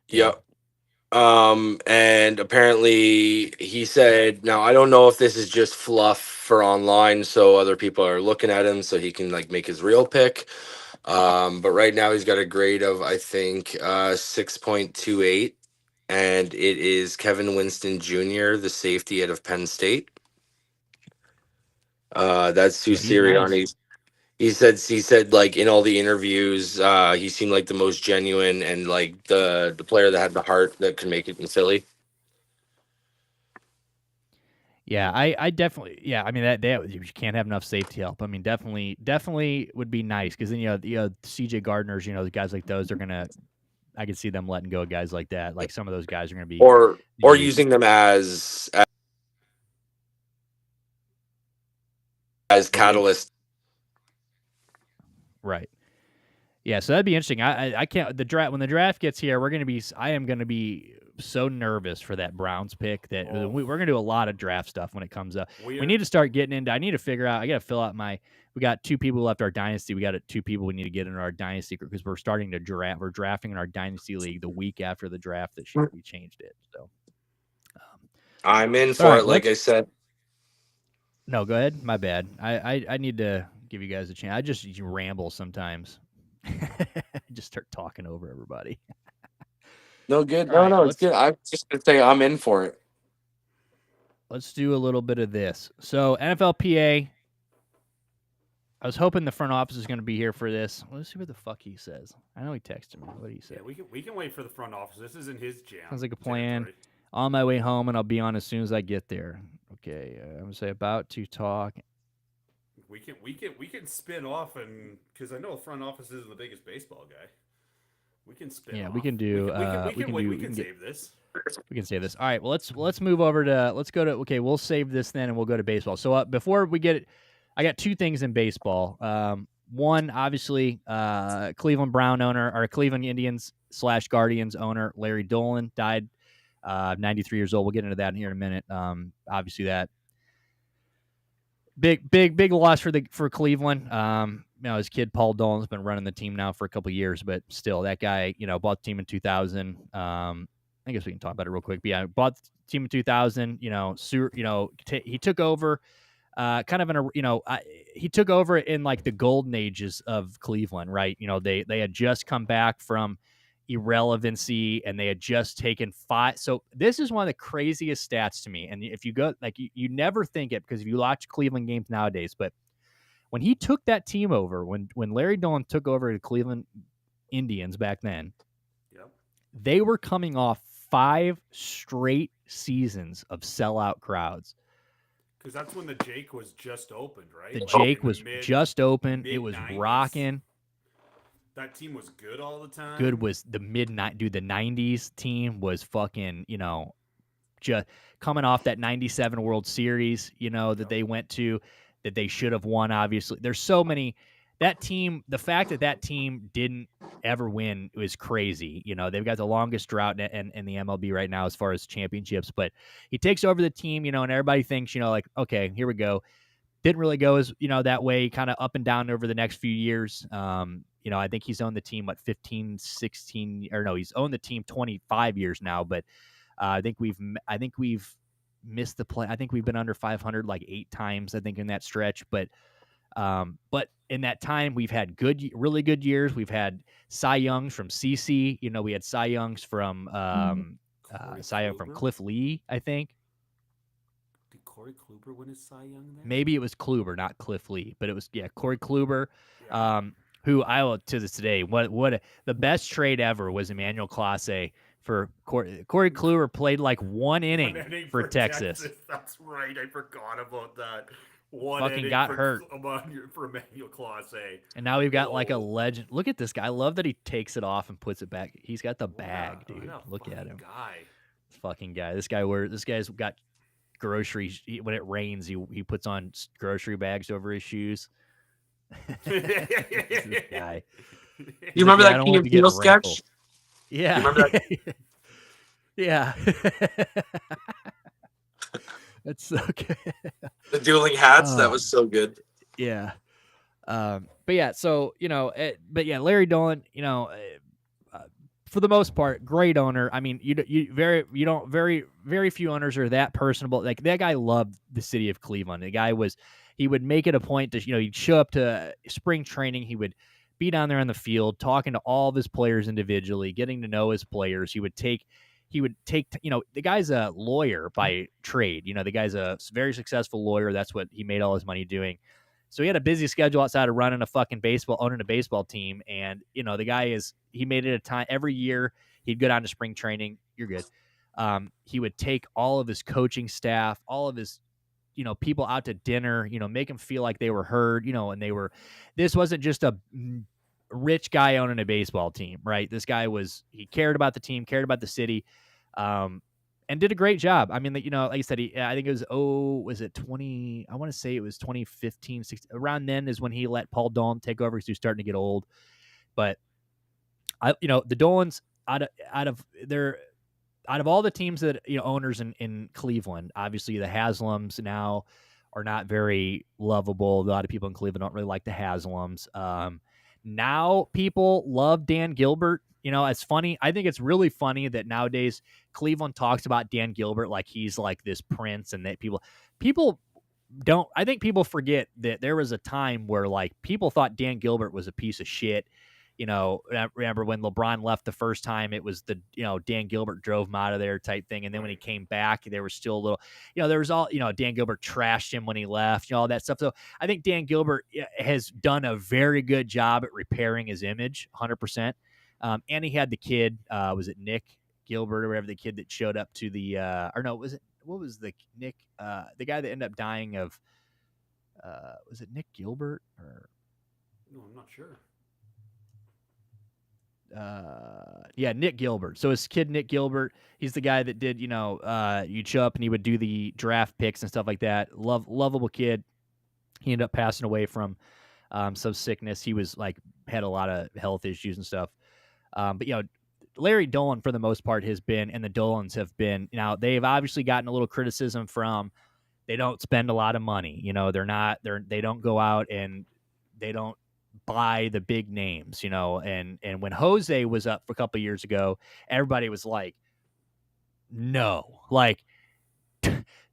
Yep. And apparently he said, now I don't know if this is just fluff for online so other people are looking at him so he can like make his real pick. But right now he's got a grade of, I think, 6.28, and it is Kevin Winston Jr., the safety out of Penn State. That's who Sirianni. Nice. He said like in all the interviews, he seemed like the most genuine and like the player that had the heart that could make it in Philly. Yeah, I definitely, yeah. I mean that you can't have enough safety help. I mean, definitely would be nice because then CJ Gardner's, the guys like those are gonna. I could see them letting go of guys like that. Like some of those guys are gonna be or using them as catalyst. Right. Yeah, so that'd be interesting. I can't the draft when the draft gets here. I am gonna be so nervous for that Browns pick that we're gonna do a lot of draft stuff when it comes up. We need to start getting into. I need to figure out. I gotta fill out my. We got 2 people left our dynasty. We got 2 people we need to get in our dynasty because we're starting to draft. We're drafting in our dynasty league the week after the draft this year. We changed it. So I'm in for it. Like I said. No, go ahead. My bad. I need to give you guys a chance. I just ramble sometimes. Just start talking over everybody. No, good. No, it's good. I'm just going to say I'm in for it. Let's do a little bit of this. So, NFLPA, I was hoping the front office is going to be here for this. Let's see what the fuck he says. I know he texted me. What did he say? Yeah, we can wait for the front office. This isn't his jam. Sounds like a plan. On my way home, and I'll be on as soon as I get there. Okay, I'm going to say about to talk. We can spin off, and because I know the front office isn't the biggest baseball guy, we can spin. Yeah, off. we can do. We can save this. We can save this. All right. Well, let's move over to. Let's go to. Okay, we'll save this then, and we'll go to baseball. So before we get it, I got 2 things in baseball. One, obviously, Cleveland Brown owner or Cleveland Indians / Guardians owner Larry Dolan died, 93 years old. We'll get into that here in a minute. Obviously that. Big loss for Cleveland. His kid Paul Dolan's been running the team now for a couple of years, but still, that guy, bought the team in 2000. I guess we can talk about it real quick. But yeah, bought the team in 2000. He took over, he took over in like the golden ages of Cleveland, right? They had just come back from irrelevancy and they had just taken 5. So this is one of the craziest stats to me. And if you go, like, you never think it because if you watch Cleveland games nowadays, but when he took that team over, when Larry Dolan took over the Cleveland Indians back then, they were coming off 5 straight seasons of sellout crowds. Because that's when the Jake was just opened, right? The Jake was just open. It was rocking. That team was good all the time. Good was the dude. The 90s team was fucking, just coming off that 97 World Series, that they went to, that they should have won, obviously. There's so many. That team, the fact that team didn't ever win was crazy. They've got the longest drought in the MLB right now as far as championships. But he takes over the team, and everybody thinks, like, okay, here we go. Didn't really go as, that way, kind of up and down over the next few years. I think he's owned the team, 15, 16, or no, he's owned the team 25 years now. But I think we've missed the play. I think we've been under 500 like 8 times, I think, in that stretch. But in that time, we've had really good years. We've had Cy Youngs from CC. We had Cy Youngs from Cliff Lee, I think. Did Corey Kluber win his Cy Young there? Maybe it was Kluber, not Cliff Lee, but it was Corey Kluber. Yeah. Who I will to this day. The best trade ever was Emmanuel Clase for Corey Kluber. Played like one inning for Texas. That's right. I forgot about that. Fucking got hurt for Emmanuel Clase. And now we've got like a legend. Look at this guy. I love that he takes it off and puts it back. He's got the bag, dude. Look at him. Fucking guy. This guy's got groceries. When it rains, he puts on grocery bags over his shoes. This guy. You remember that King of Steel sketch? Yeah. You remember that? Yeah. That's so good. The dueling hats, that was so good. Yeah. But yeah, so, Larry Dolan, for the most part, great owner. I mean, very few owners are that personable. Like, that guy loved the city of Cleveland. The guy he would make it a point to, he'd show up to spring training. He would be down there on the field, talking to all of his players individually, getting to know his players. He would take, the guy's a lawyer by trade. The guy's a very successful lawyer. That's what he made all his money doing. So he had a busy schedule outside of owning a baseball team. And, the guy he made it a time every year. He'd go down to spring training. You're good. He would take all of his coaching staff, all of his, people out to dinner, make them feel like they were heard, and this wasn't just a rich guy owning a baseball team, right? This guy he cared about the team, cared about the city. and did a great job. I mean, like I said, I think it was it 20? I want to say it was 2015, 16. Around then is when he let Paul Dolan take over because he was starting to get old. But the Dolans out of all the teams that owners in Cleveland, obviously the Haslams now are not very lovable. A lot of people in Cleveland don't really like the Haslams. Now people love Dan Gilbert. It's funny. I think it's really funny that nowadays Cleveland talks about Dan Gilbert like he's like this prince, and that people don't. I think people forget that there was a time where like people thought Dan Gilbert was a piece of shit. I remember when LeBron left the first time, it was Dan Gilbert drove him out of there type thing. And then when he came back, there was still a little, there was all, Dan Gilbert trashed him when he left, all that stuff. So I think Dan Gilbert has done a very good job at repairing his image, 100%. And he had the kid, was it Nick Gilbert or whatever, the kid that showed up to the, what was the Nick, the guy that ended up dying of, was it Nick Gilbert or? No, I'm not sure. Nick Gilbert. So his kid, Nick Gilbert, he's the guy that did, you'd show up and he would do the draft picks and stuff like that. Lovable kid. He ended up passing away from some sickness. He was had a lot of health issues and stuff. But Larry Dolan, for the most part, has been, and the Dolans have been, they've obviously gotten a little criticism from, they don't spend a lot of money. They don't go out and they don't buy the big names, and when Jose was up for a couple of years ago, everybody was like, no,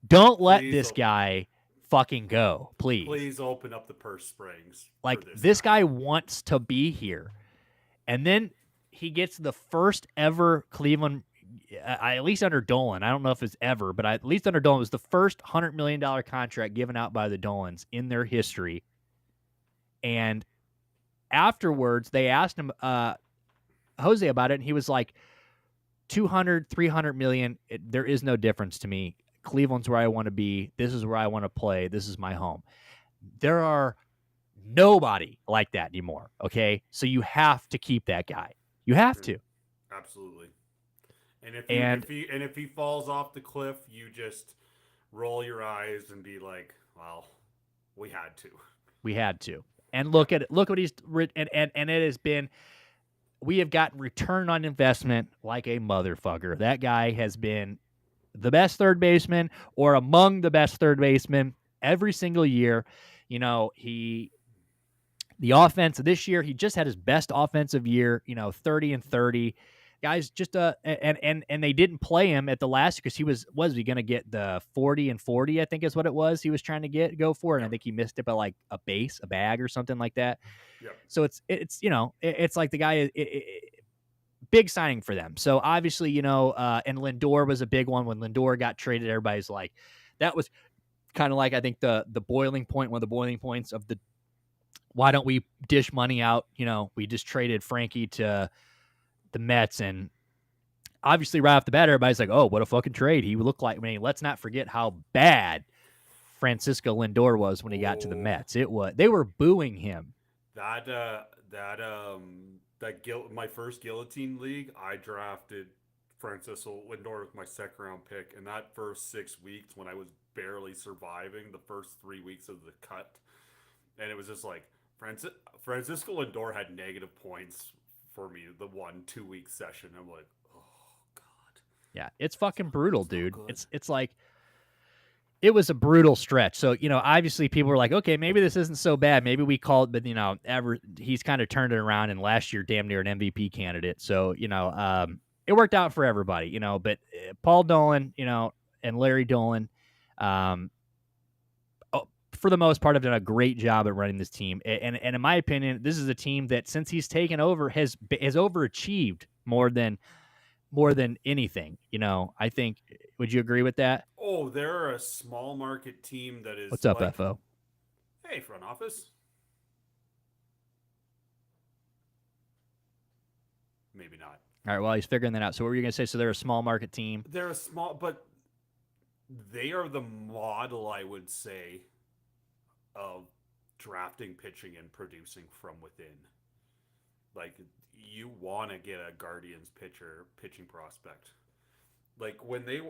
don't let this guy fucking go, please open up the purse strings. This guy wants to be here. And then he gets the first ever Cleveland, at least under Dolan, I don't know if it's ever, but at least under Dolan, it was the first $100 million contract given out by the Dolans in their history. And afterwards, they asked him, Jose, about it, and he was like, 200, 300 million, there is no difference to me. Cleveland's where I want to be. This is where I want to play. This is my home. There are nobody like that anymore, okay? So you have to keep that guy. You have to. Absolutely. And if he falls off the cliff, you just roll your eyes and be like, well, we had to. We had to. And look what he's and it has been, we have gotten return on investment like a motherfucker. That guy has been the best third baseman or among the best third basemen every single year. The offense this year, he just had his best offensive year, 30 and 30. Guys, just and they didn't play him at the last because he was he going to get the 40 and 40, I think is what it was he was trying to go for, and I think he missed it by like a bag or something like that. Yep. So it's like the guy big signing for them. So obviously, and Lindor was a big one. When Lindor got traded, everybody's like, that was kind of like, I think one of the boiling points of the, why don't we dish money out? We just traded Frankie to the Mets, and obviously right off the bat, everybody's like, oh, what a fucking trade. He looked like, let's not forget how bad Francisco Lindor was when he got to the Mets. They were booing him. My first guillotine league, I drafted Francisco Lindor with my second round pick, and that first 6 weeks when I was barely surviving the first 3 weeks of the cut, and it was just like Francisco Lindor had negative points for me the 1-2 week session. I'm like, oh god. Yeah, it's fucking brutal, dude. It's like, it was a brutal stretch. So, obviously people were like, okay, maybe this isn't so bad. Maybe we called, but he's kind of turned it around, and last year damn near an MVP candidate. So, it worked out for everybody, but Paul Dolan, and Larry Dolan, for the most part, have done a great job at running this team. And in my opinion, this is a team that since he's taken over has overachieved more than anything. I think, would you agree with that? Oh, they're a small market team that is. What's up, FO? Hey, front office. Maybe not. All right, well, he's figuring that out. So what were you going to say? So they're a small market team. They're a small, but they are the model, I would say, of drafting, pitching, and producing from within. Like, you want to get a Guardians pitching prospect. like when they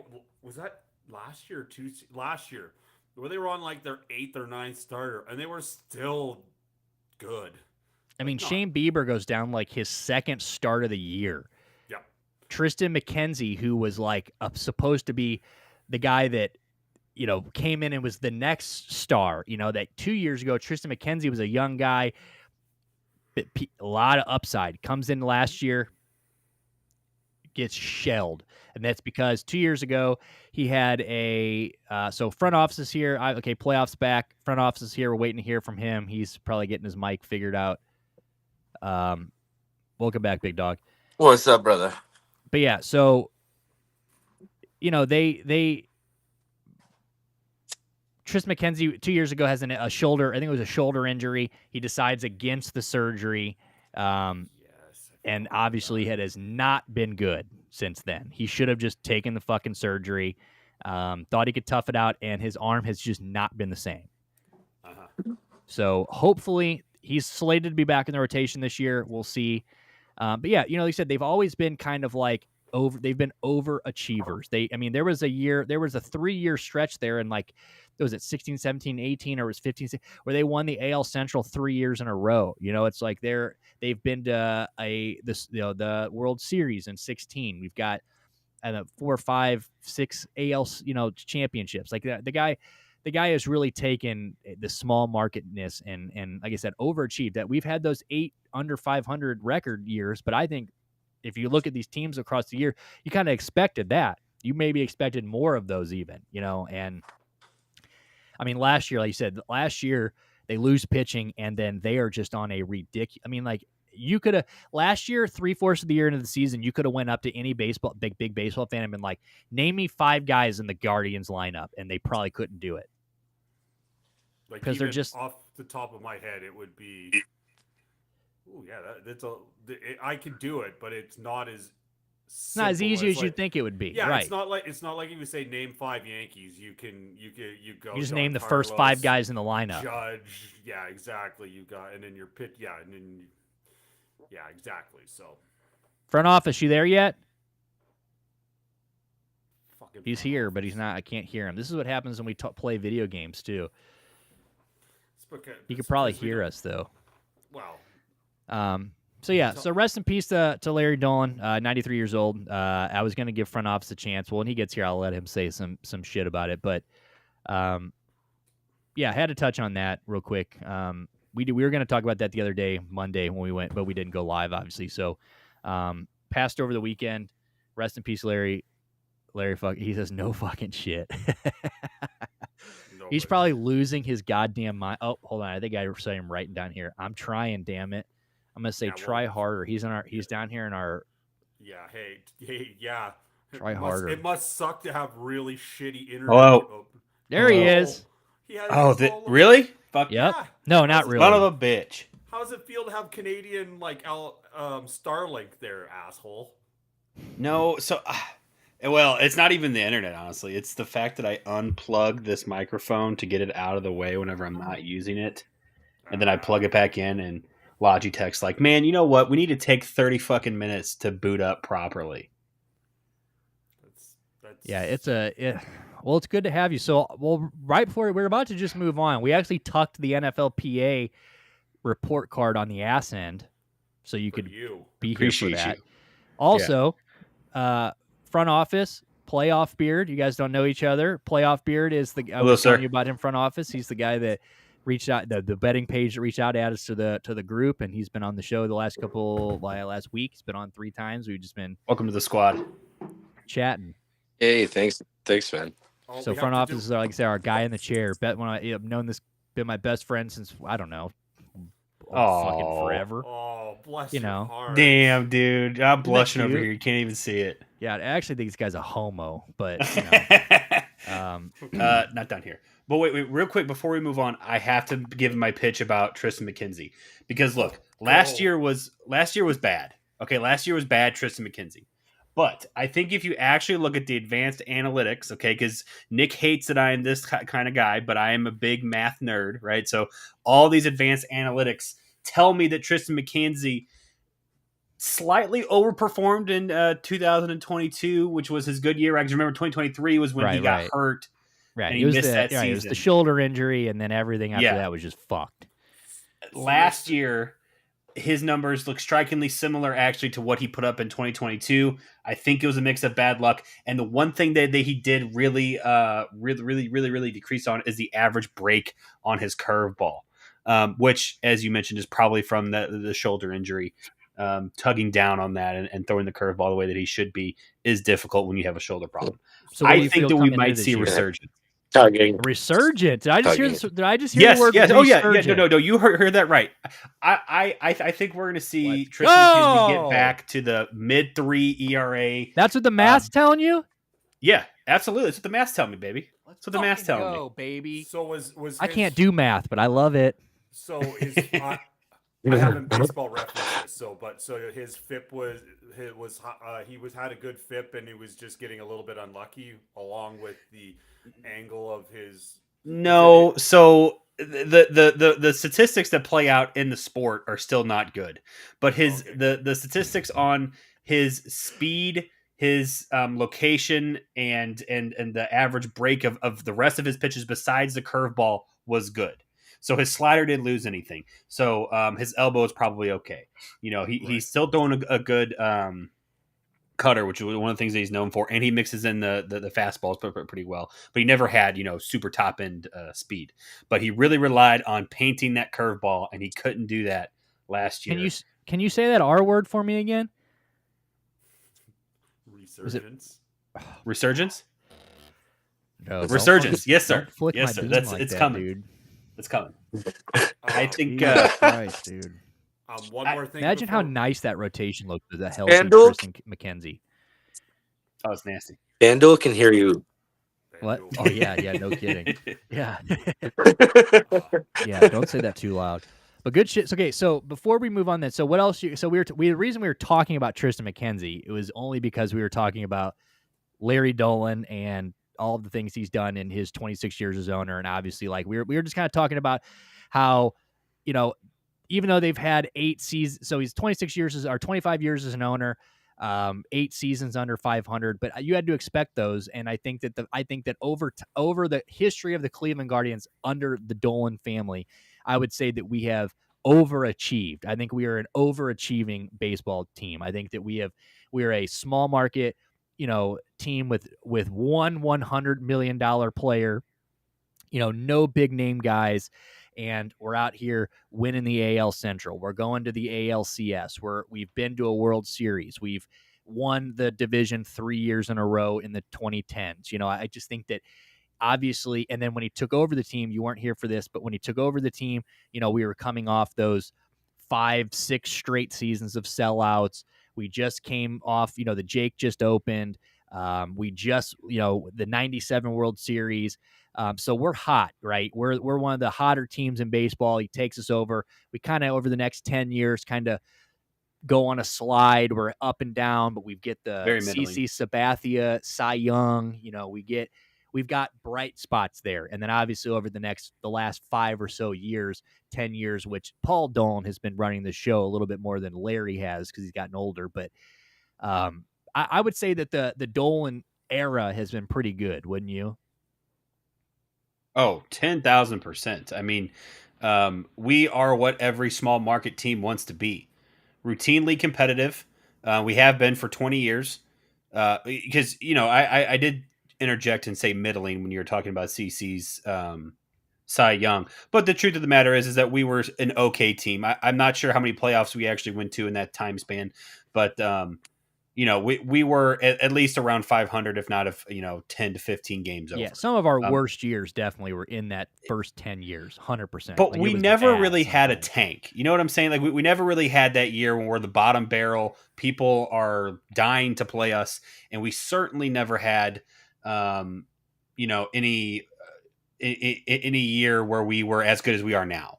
was that last year or last year where they were on like their 8th or 9th starter and they were still good. I Like, mean, not, Shane Bieber goes down like his second start of the year. yeah. Tristan McKenzie, who was like supposed to be the guy that, came in and was the next star, that 2 years ago, Tristan McKenzie was a young guy, a lot of upside, comes in last year, gets shelled. And that's because 2 years ago he had so front office is here. Playoffs back. Front office is here. We're waiting to hear from him. He's probably getting his mic figured out. Welcome back, big dog. What's up, brother? But yeah, so they Tristan McKenzie 2 years ago has a shoulder. I think it was a shoulder injury. He decides against the surgery. And obviously it has not been good since then. He should have just taken the fucking surgery, thought he could tough it out, and his arm has just not been the same. So hopefully he's slated to be back in the rotation this year. We'll see. But yeah, like I said, they've always been kind of like they've been overachievers. There was a 3-year stretch there, and like, was it 16, 17, 18, or it was 15, where they won the AL Central 3 years in a row. It's like they've been to the World Series in 16. We've got 4, 5, 6 AL championships. Like the guy has really taken the small marketness and like I said, overachieved. That we've had those 8 under 500 record years, but I think if you look at these teams across the year, you kind of expected that. You maybe expected more of those even, and last year, like you said, they lose pitching and then they are just on a ridiculous. You could have last year, 3/4 of the year into the season, you could have went up to any big baseball fan and been like, name me 5 guys in the Guardians lineup, and they probably couldn't do it. Like, because they're just off the top of my head, it would be, I could do it, but it's not as not as easy as you'd think it would be. Yeah, right. It's not like if you say name 5 Yankees, you go. You just name the first 5 guys in the lineup. Judge, yeah, exactly. You got, and then your pit, yeah, and then, yeah, exactly. So, front office, you there yet? Fucking he's here, but he's not. I can't hear him. This is what happens when we play video games too. He could probably hear us though. Wow. So yeah, so rest in peace to Larry Dolan, 93 years old. I was going to give front office a chance. Well, when he gets here, I'll let him say some shit about it. But yeah, I had to touch on that real quick. We were going to talk about that the other day, Monday, when we went, but we didn't go live, obviously. So passed over the weekend. Rest in peace, Larry. Larry, he says no fucking shit. He's probably losing his goddamn mind. Oh, hold on. I think I saw him writing down here. I'm trying, damn it. I'm gonna say try harder. He's down here in our. Yeah. Hey. Yeah. Try harder. It must suck to have really shitty internet. Hello. There he is. Really? Fuck. Yep. Yeah. No, not really. Son of a bitch. How does it feel to have Canadian Starlink there, asshole? No. So. Well, it's not even the internet, honestly. It's the fact that I unplug this microphone to get it out of the way whenever I'm not using it. And then I plug it back in, and Logitech's like, man, you know what? We need to take 30 fucking minutes to boot up properly. Well, it's good to have you. So, right before we're about to just move on, we actually tucked the NFLPA report card on the ass end so you could be here for that. Also, front office, Playoff Beard. You guys don't know each other. Playoff Beard is I was telling you about him. Front office. He's the guy that reached out, the betting page that reached out at us to the group, and he's been on the show the last week. He's been on 3 times. We've just been welcome to the squad, chatting. Hey, thanks, man. So front office is like I say, our guy in the chair. I've known this, been my best friend since I don't know. Fucking forever. Oh, bless your heart. Damn, dude. I'm blushing over here. You can't even see it. Yeah, I actually think this guy's a homo, but not down here. But wait, real quick before we move on, I have to give my pitch about Tristan McKenzie. Because look, last year was bad. Okay, last year was bad, Tristan McKenzie. But I think if you actually look at the advanced analytics, okay, because Nick hates that I am this kind of guy, but I am a big math nerd, right? So all these advanced analytics tell me that Tristan McKenzie slightly overperformed in 2022, which was his good year. I remember 2023 was when he got hurt. Right. And he missed that season. It was the shoulder injury, and then everything after that was just fucked. Last year, his numbers look strikingly similar actually to what he put up in 2022. I think it was a mix of bad luck. And the one thing that he did really decrease on is the average break on his curveball, which, as you mentioned, is probably from the shoulder injury. Tugging down on that and throwing the curveball the way that he should be is difficult when you have a shoulder problem. So I think that we might see a resurgence. Resurgent? Did I just hear? Did I just hear the word? Yes. Resurgent? No. You heard that right. I think we're going to see Tristan McKenzie get back to the mid 3 ERA. That's what the math's telling you. Yeah, absolutely. That's what the math's telling me, baby. That's what the math's telling me, baby. So was I can't do math, but I love it. So I haven't baseball references, so his FIP had a good FIP, and he was just getting a little bit unlucky along with the angle of his. No, so the statistics that play out in the sport are still not good, but the statistics on his speed, his location, and the average break of the rest of his pitches besides the curveball was good. So his slider didn't lose anything. So his elbow is probably okay. He's still throwing a good cutter, which is one of the things that he's known for, and he mixes in the fastballs pretty well. But he never had super top end speed. But he really relied on painting that curveball, and he couldn't do that last year. Can you say that R word for me again? Resurgence. Resurgence? No, resurgence. Yes, sir. Yes, sir. It's that, coming. Dude. It's coming. I think. Christ, dude. One more thing. Imagine how nice that rotation looks with a healthy Tristan McKenzie. Oh, it's nasty. FanDuel can hear you. What? Oh yeah, no kidding. Yeah. Yeah, don't say that too loud. But good shit. Okay, so before we move on, then, so what else? The reason we were talking about Tristan McKenzie, it was only because we were talking about Larry Dolan and all of the things he's done in his 26 years as owner, and obviously, like we were just kind of talking about how, even though they've had 8 seasons, so he's 26 years or 25 years as an owner, 8 seasons under 500, but you had to expect those. And I think that over the history of the Cleveland Guardians under the Dolan family, I would say that we have overachieved. I think we are an overachieving baseball team. I think that we're a small market, team with one $100 million player, no big name guys. And we're out here winning the AL Central. We're going to the ALCS. We've been to a World Series. We've won the division 3 years in a row in the 2010s. I just think that obviously, and then when he took over the team, you weren't here for this, but when he took over the team, we were coming off those 5-6 straight seasons of sellouts. We just came off, the Jake just opened. We just, the 97 World Series. So we're hot, right? We're one of the hotter teams in baseball. He takes us over. We kind of, over the next 10 years, kind of go on a slide. We're up and down, but we get the CC Sabathia, Cy Young. We've got bright spots there. And then obviously over the last 5 or so years, 10 years, which Paul Dolan has been running the show a little bit more than Larry has because he's gotten older. But I would say that the Dolan era has been pretty good, wouldn't you? Oh, 10,000%. I mean, we are what every small market team wants to be. Routinely competitive. We have been for 20 years. Because, I did interject and say middling when you were talking about CC's Cy Young. But the truth of the matter is that we were an okay team. I'm not sure how many playoffs we actually went to in that time span. But, we were at least around 500, if not 10 to 15 games over. Yeah, some of our worst years definitely were in that first 10 years, 100%. But we never really had a tank. You know what I'm saying? Like we never really had that year when we're the bottom barrel. People are dying to play us, and we certainly never had, any year where we were as good as we are now.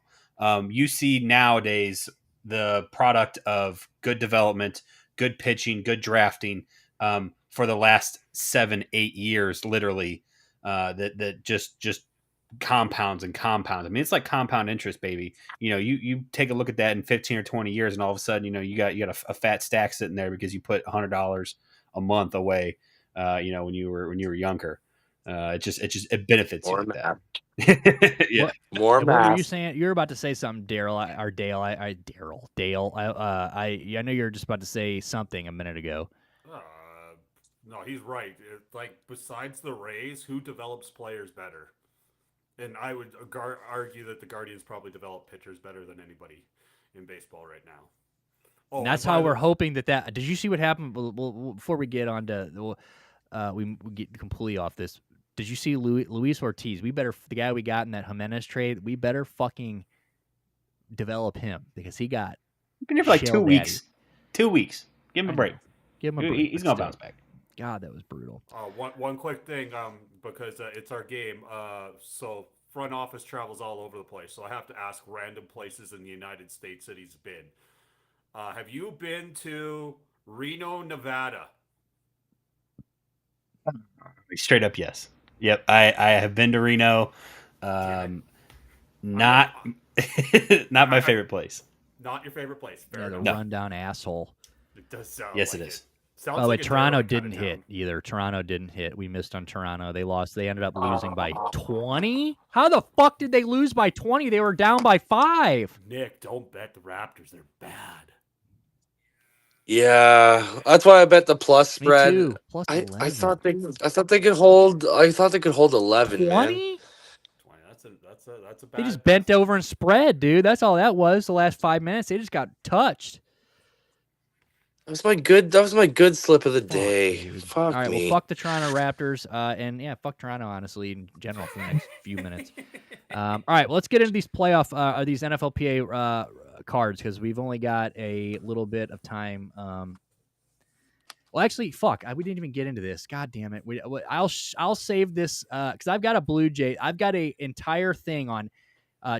You see nowadays the product of good development, good pitching, good drafting for the last 7-8 years, literally, that just compounds and compounds. I mean, it's like compound interest, baby. You take a look at that in 15 or 20 years, and all of a sudden, you got a fat stack sitting there because you put $100 a month away. When you were younger, it benefits you like that. Yeah. More What were you math. saying? You were about to say something, Daryl, or Dale. Dale. I know you were just about to say something a minute ago. No, he's right. Like, besides the Rays, who develops players better? And I would argue that the Guardians probably develop pitchers better than anybody in baseball right now. Oh, And that's how we're hoping that. Did you see what happened? Well, before we get on to, we get completely off this. Did you see Luis Ortiz? The guy we got in that Jimenez trade. We better fucking develop him because he got. He's been here for like 2 weeks. 2 weeks. Give him a break. Give him a break. He's gonna bounce back. God, that was brutal. One quick thing, because it's our game. So front office travels all over the place. So I have to ask random places in the United States that he's been. Have you been to Reno, Nevada? Straight up, yes. Yep, I have been to Reno. Not my favorite place. Not your favorite place. Fair enough. Rundown asshole. It does sound. Yes, like it is. Sounds by the way, like Toronto didn't hit either. Toronto didn't hit. We missed on Toronto. They lost. They ended up losing by 20. How the fuck did they lose by 20? They were down by 5. Nick, don't bet the Raptors. They're bad. Yeah, that's why I bet the plus spread. Me too. Plus I thought they could hold. I thought they could hold 11. 20? That's a bad. They just bent over and spread, dude. That's all that was. The last 5 minutes, they just got touched. That was my good slip of the day. Fuck all right, me. well, fuck the Toronto Raptors, and yeah, fuck Toronto, honestly, in general for the next few minutes. All right, well, let's get into these these NFLPA cards because we've only got a little bit of time. Well, actually, fuck, we didn't even get into this. God damn it. I'll save this because I've got a Blue Jay. I've got a entire thing on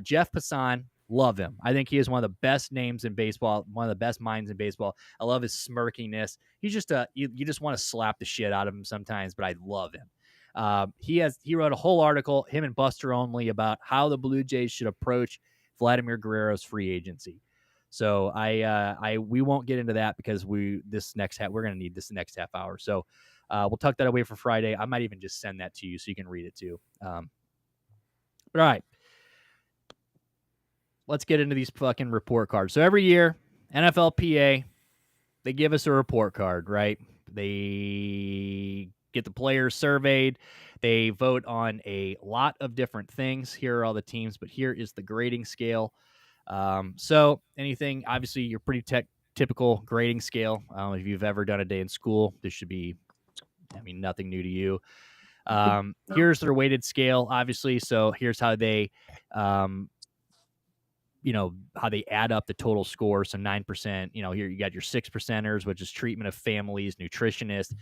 Jeff Passan. Love him. I think he is one of the best names in baseball, one of the best minds in baseball. I love his smirkiness. He's just you just want to slap the shit out of him sometimes, but I love him. He wrote a whole article, him and Buster Only, about how the Blue Jays should approach Vladimir Guerrero's free agency. So we won't get into that because we're going to need this next half hour. So we'll tuck that away for Friday. I might even just send that to you so you can read it too. All right. Let's get into these fucking report cards. So every year, NFLPA, they give us a report card, right? They get the players surveyed. They vote on a lot of different things. Here are all the teams, but here is the grading scale. So anything, obviously, your pretty typical grading scale. If you've ever done a day in school, this should be, nothing new to you. Here's their weighted scale, obviously. So here's how they, how they add up the total score. So 9%, here you got your 6%ers, which is treatment of families, nutritionist,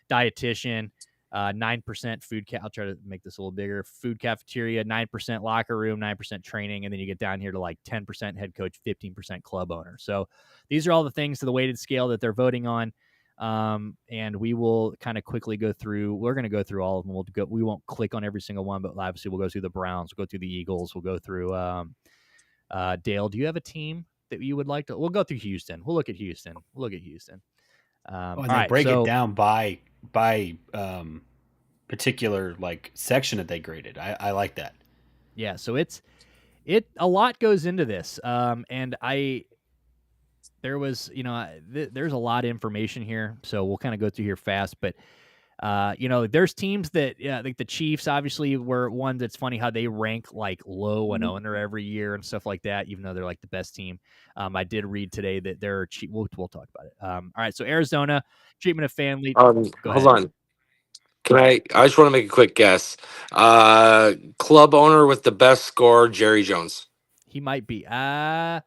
dietitian, 9% food. I'll try to make this a little bigger. Food cafeteria, 9% locker room, 9% training. And then you get down here to like 10% head coach, 15% club owner. So these are all the things to the weighted scale that they're voting on. And we will kind of quickly go through. We're going to go through all of them. We won't click on every single one, but obviously we'll go through the Browns. We'll go through the Eagles. We'll go through, Dale, do you have a team that you would like to? We'll go through Houston. We'll look at Houston. And then break it down by particular like section that they graded. I like that. Yeah, so a lot goes into this. And there was, there's a lot of information here, so we'll kind of go through here fast, but there's teams that, like the Chiefs obviously were one that's funny how they rank like low and owner every year and stuff like that, even though they're like the best team. I did read today that they're cheap. We'll talk about it. All right. So Arizona, treatment of family. Hold on. I just want to make a quick guess. Club owner with the best score, Jerry Jones. He might be. Come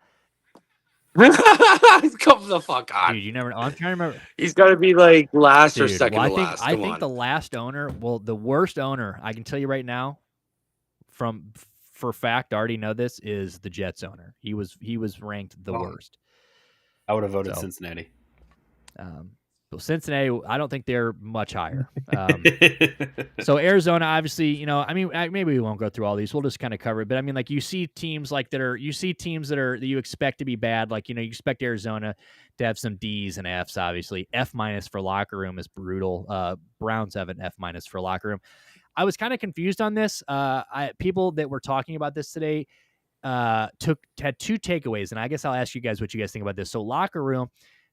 the fuck on. Dude, you never know. I'm trying to remember. He's got to be like last or second to last. I think the last owner, the worst owner, I can tell you right now, for fact, I already know this, is the Jets owner. He was ranked the worst. I would have voted Cincinnati. But Cincinnati, I don't think they're much higher. So Arizona, obviously, I mean, maybe we won't go through all these. We'll just kind of cover it. But I mean, like you see teams that you expect to be bad. Like, you expect Arizona to have some D's and F's, obviously. F- for locker room is brutal. Browns have an F- for locker room. I was kind of confused on this. People that were talking about this today had two takeaways, and I guess I'll ask you guys what you guys think about this. So locker room,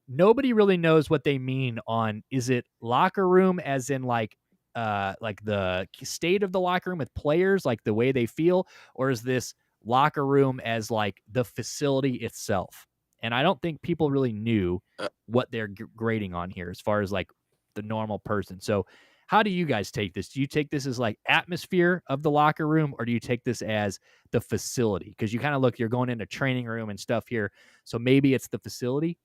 nobody really knows what they mean on, is it locker room as in like the state of the locker room with players, like the way they feel, or is this locker room as like the facility itself? And I don't think people really knew what they're grading on here as far as like the normal person. So how do you guys take this? Do you take this as like atmosphere of the locker room, or do you take this as the facility? Because you kind of you're going into training room and stuff here. So maybe it's the facility.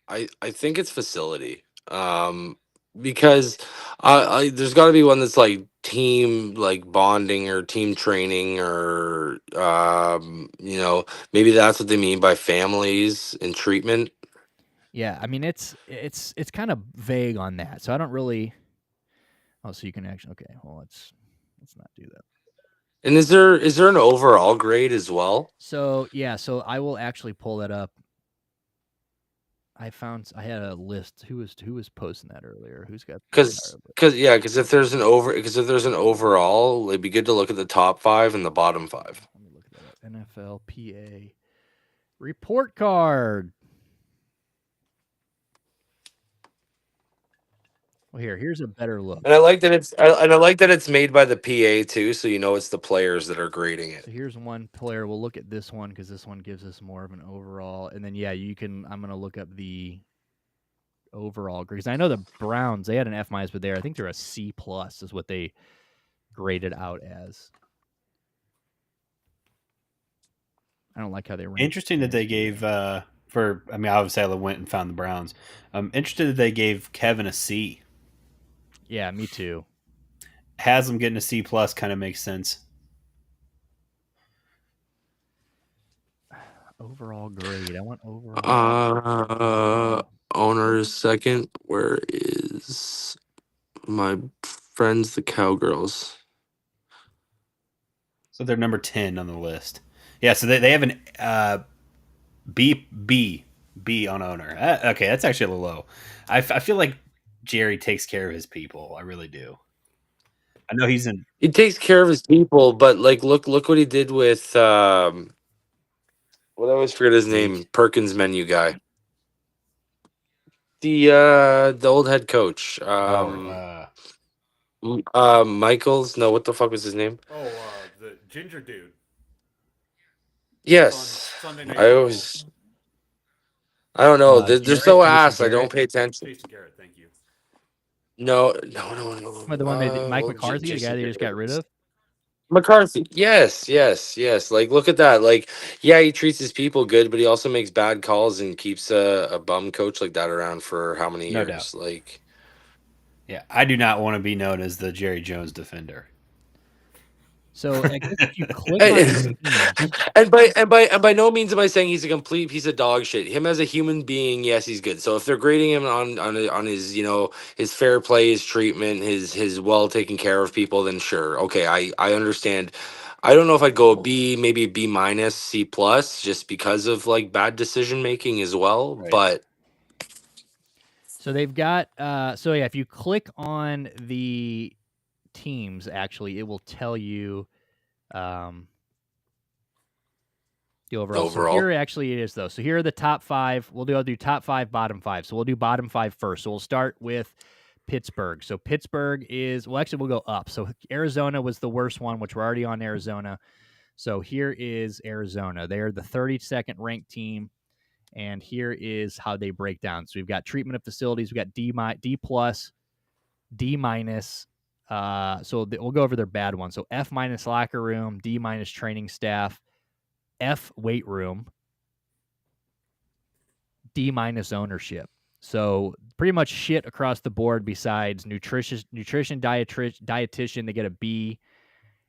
I think it's facility. Because there's got to be one that's like team like bonding or team training or maybe that's what they mean by families and treatment. Yeah, I mean it's kind of vague on that, so I don't really. Oh, so you can actually Well, let's not do that. And is there an overall grade as well? So yeah, so I will actually pull that up. I had a list. Who was posting that earlier? Who's got? Because if there's an overall, it'd be good to look at the top 5 and the bottom 5. Let me look that up. NFLPA report card. Well, here's a better look. And I like that it's made by the PA too, so it's the players that are grading it. So here's one player. We'll look at this one because this one gives us more of an overall. And then I'm gonna look up the overall grade. Because I know the Browns, they had an F-, but I think they're a C+ is what they graded out as. I don't like how they ranked. Interesting that they gave obviously I went and found the Browns. I'm interested that they gave Kevin a C. Yeah, me too. Haslam getting a C+ kind of makes sense. Overall grade. I want overall. Owner's second. Where is my friends, the Cowgirls? So they're number 10 on the list. Yeah, so they have an B on owner. Okay, that's actually a little low. I feel like Jerry takes care of his people. I really do. I know he takes care of his people, but like look what he did with I always forget his name, Perkins menu guy. The old head coach. Michaels. No, what the fuck was his name? Oh, the ginger dude. Yes. Sunday Night I don't know. They're Garrett, so ass. Garrett? I don't pay attention. Jason Garrett, thank you. No. The one Mike McCarthy, the guy they just got rid of? McCarthy. Yes. Like, look at that. Like, yeah, he treats his people good, but he also makes bad calls and keeps a bum coach like that around for how many years? Doubt. Like, yeah, I do not want to be known as the Jerry Jones defender. So I guess if you click on his team, and by no means am I saying he's a complete piece of dog shit. Him as a human being, yes, he's good. So if they're grading him on his his fair play, his treatment, his well taking care of people, then sure, okay, I understand. I don't know if I'd go a B, maybe a B-, C+, just because of like bad decision making as well. Right. But so they've got if you click on the teams, actually it will tell you the overall. So here actually it is though. So here are the top 5. I'll do top 5, bottom 5. So we'll do bottom 5 first. So we'll start with Pittsburgh. So Pittsburgh we'll go up. So Arizona was the worst one, which we're already on Arizona. So here is Arizona. They're the 32nd ranked team. And here is how they break down. So we've got treatment of facilities. We've got D+, D-. So we'll go over their bad ones. So F- locker room, D- training staff, F weight room, D- ownership. So pretty much shit across the board besides nutrition, dietitian, they get a B.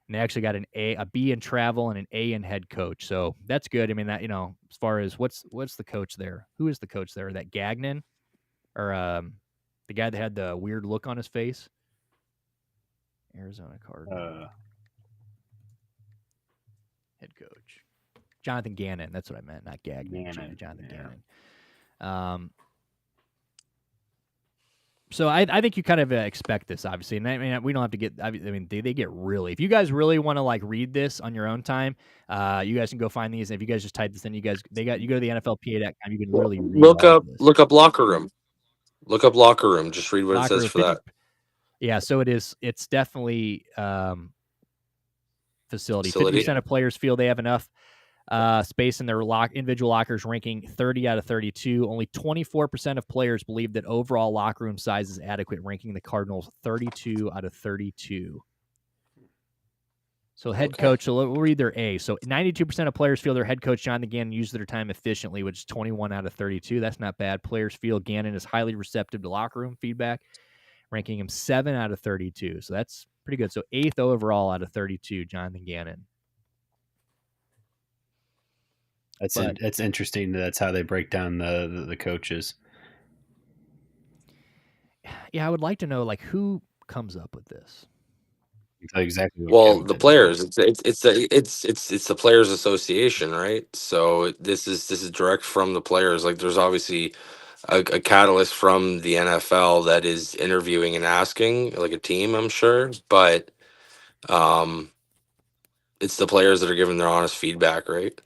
And they actually got a B in travel and an A in head coach. So that's good. I mean, that, as far as what's the coach there? Who is the coach there? That Gagnon? or the guy that had the weird look on his face. Arizona Cardinals head coach Jonathan Gannon. That's what I meant, not Gagnon. Jonathan Gannon. So I think you kind of expect this, obviously, and I mean we don't have to get. I mean they get really. If you guys really want to like read this on your own time, you guys can go find these. And if you guys just type this in, you go to the NFLPA.com. You can really read look all up of this. look up locker room. Look up locker room. Just read what Locker it says room, for that. Yeah, so it is. It's definitely facility. 50% of players feel they have enough space in their individual lockers, ranking 30 out of 32. Only 24% of players believe that overall locker room size is adequate, ranking the Cardinals 32 out of 32. So head coach, so we'll read their A. So 92% of players feel their head coach, Jonathan Gannon, used their time efficiently, which is 21 out of 32. That's not bad. Players feel Gannon is highly receptive to locker room feedback, ranking him 7 out of 32. So that's pretty good. So 8th overall out of 32, Jonathan Gannon. That's interesting. That's how they break down the coaches. Yeah, I would like to know like who comes up with this. Exactly. Well, the players. It's the Players Association, right? So this is direct from the players. Like, there's obviously a catalyst from the NFL that is interviewing and asking, like a team, I'm sure, but it's the players that are giving their honest feedback, right?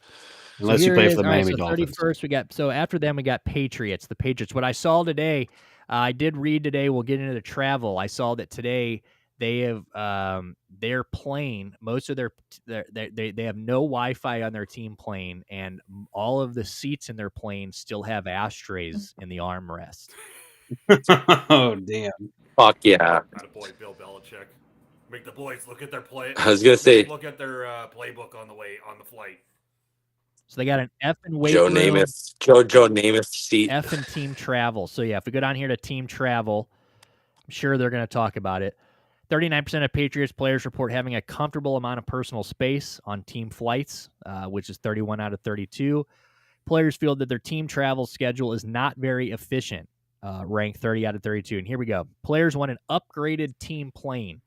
Unless you play for the Miami Dolphins. 31st, after them we got Patriots. The Patriots. What I saw today, I did read today. We'll get into the travel. I saw that today they have their plane. Most of they have no Wi-Fi on their team plane, and all of the seats in their plane still have ashtrays in the armrest. Oh damn! Fuck yeah! Attaboy, Bill Belichick. Make the boys look at their play. I was gonna say, look at their playbook on the flight. So they got an F and weight Joe room. Namath, Joe Namath seat. F and team travel. So yeah, if we go down here to team travel, I'm sure they're going to talk about it. 39% of Patriots players report having a comfortable amount of personal space on team flights, which is 31 out of 32. Players feel that their team travel schedule is not very efficient, ranked 30 out of 32. And here we go. Players want an upgraded team plane.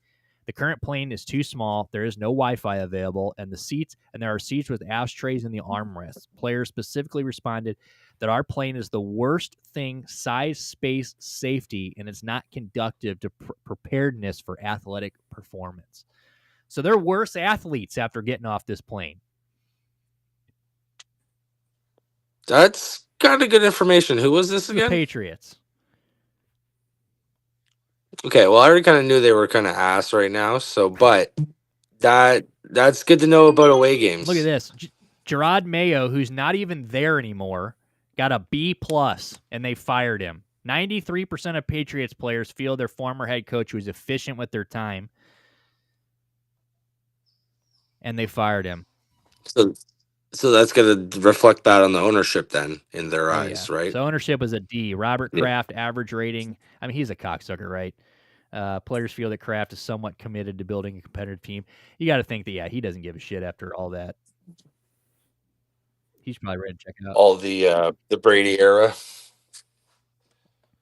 The current plane is too small. There is no Wi-Fi available, and there are seats with ashtrays in the armrests. Players specifically responded that our plane is the worst thing, size, space, safety, and it's not conducive to preparedness for athletic performance. So they're worse athletes after getting off this plane. That's kind of good information. Who was this again? The Patriots. Okay, well, I already kind of knew they were kind of ass right now. So, but that's good to know about away games. Look at this. Gerard Mayo, who's not even there anymore, got a B+, and they fired him. 93% of Patriots players feel their former head coach was efficient with their time, and they fired him. So that's going to reflect that on the ownership then in their eyes, right? So ownership was a D. Robert Kraft, average rating. I mean, he's a cocksucker, right? Players feel that Kraft is somewhat committed to building a competitive team. You got to think that, he doesn't give a shit after all that. He's probably ready to check it out. All the Brady era.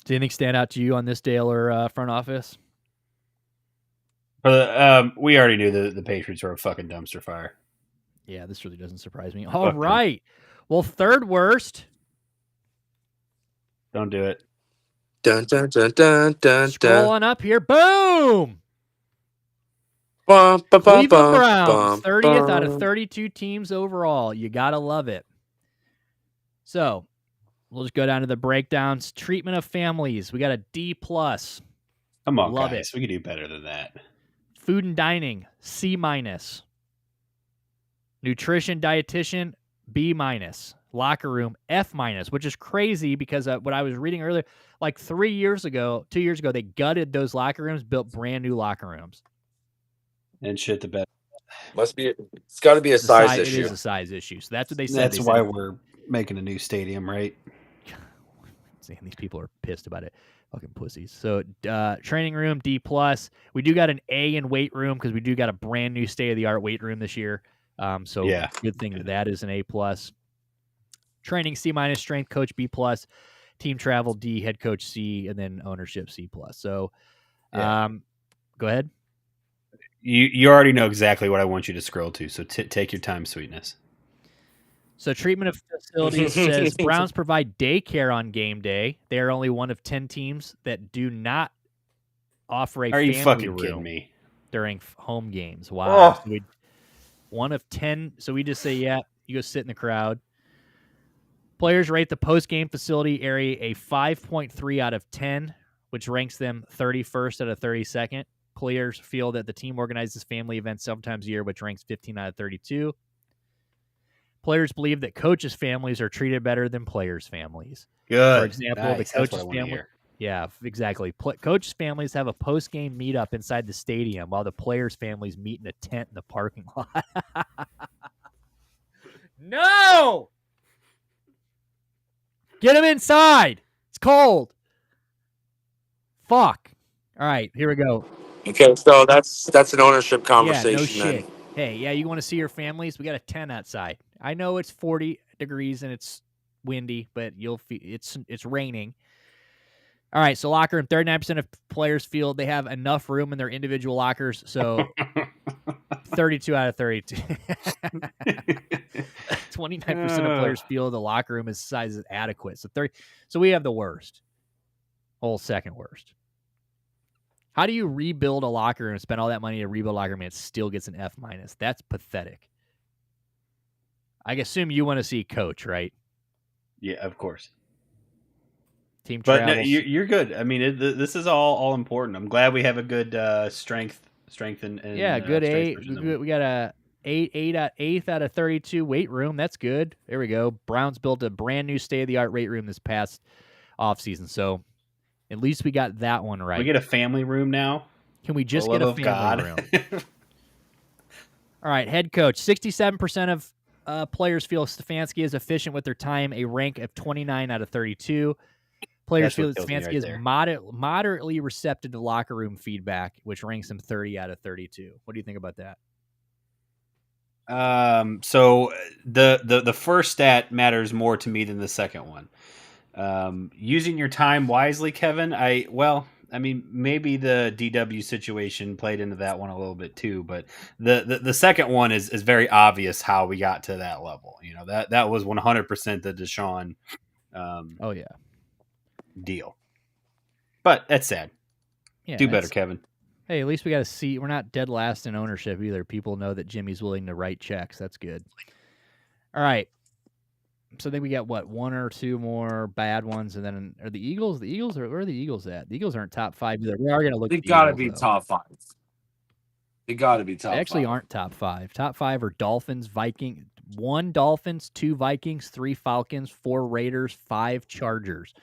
Does anything stand out to you on this Dale or front office? We already knew the Patriots were a fucking dumpster fire. Yeah, this really doesn't surprise me. All right. Well, third worst. Don't do it. Dun, dun, dun, dun, dun, Scrolling up here. Boom! Bum, bum, Cleveland bum, Browns, bum, 30th out of bum. 32 teams overall. You got to love it. So, we'll just go down to the breakdowns. Treatment of families. We got a D+. Come on, love guys. it. We can do better than that. Food and dining, C-. Nutrition, dietitian, B-. Locker room, F-, which is crazy because what I was reading earlier, like 2 years ago, they gutted those locker rooms, built brand new locker rooms. And shit the bed. It's got to be a size issue. It is a size issue. So that's what they said. That's why we're making a new stadium, right? And these people are pissed about it. Fucking pussies. So training room, D+. We do got an A in weight room because we do got a brand new state-of-the-art weight room this year. So good thing that is an A+. Training, C-. Strength coach, B+. team travel D, head coach C, and then ownership C+. So, Yeah. Go ahead. You already know exactly what I want you to scroll to, so take your time, sweetness. So treatment of facilities says Browns provide daycare on game day. They are only one of 10 teams that do not offer a Are you family fucking room kidding me? during home games. Wow. Oh. So one of 10. So we just say, yeah, you go sit in the crowd. Players rate the post-game facility area a 5.3 out of 10, which ranks them 31st out of 32nd. Players feel that the team organizes family events several times a year, which ranks 15 out of 32. Players believe that coaches' families are treated better than players' families. Good. For example, Nice. the coach's family. Yeah, exactly. Coaches' families have a post-game meetup inside the stadium, while the players' families meet in a tent in the parking lot. No! Get them inside. It's cold. Fuck. All right, here we go. Okay, so that's an ownership conversation. Yeah, no shit. Then. Hey, yeah, you want to see your families? We got a 10 outside. I know it's 40 degrees and it's windy, but it's raining. All right, so locker room, 39% of players feel they have enough room in their individual lockers, so 32 out of 32. 29% of players feel the locker room size is adequate. So we have the worst. Whole second worst. How do you rebuild a locker room and spend all that money to rebuild a locker room and it still gets an F-? That's pathetic. I assume you want to see coach, right? Yeah, of course. Team but travels. No, you're good. I mean, this is all important. I'm glad we have a good strength and yeah, good strength 8. We got a 8th out of 32 weight room. That's good. There we go. Browns built a brand new state-of-the-art weight room this past offseason. So at least we got that one right. We get a family room now. Can we just get a family room? All right, head coach. 67% of players feel Stefanski is efficient with their time, a rank of 29 out of 32. Players feel that Stefanski is moderately receptive to locker room feedback, which ranks him 30 out of 32. What do you think about that? So the first stat matters more to me than the second one. Using your time wisely, Kevin. I mean, maybe the DW situation played into that one a little bit too, but the second one is very obvious how we got to that level. You know, that was 100% the Deshaun deal. But that's sad. Yeah, do better, Kevin. Hey, at least we got a seat. We're not dead last in ownership either. People know that Jimmy's willing to write checks. That's good. All right. So then we got one or two more bad ones, and then are the Eagles? Where are the Eagles at? The Eagles aren't top 5 either. We are going to look. They got to be top 5. They got to be top 5. They actually aren't top 5. Top 5 are Dolphins, Vikings, 1 Dolphins, 2 Vikings, 3 Falcons, 4 Raiders, 5 Chargers.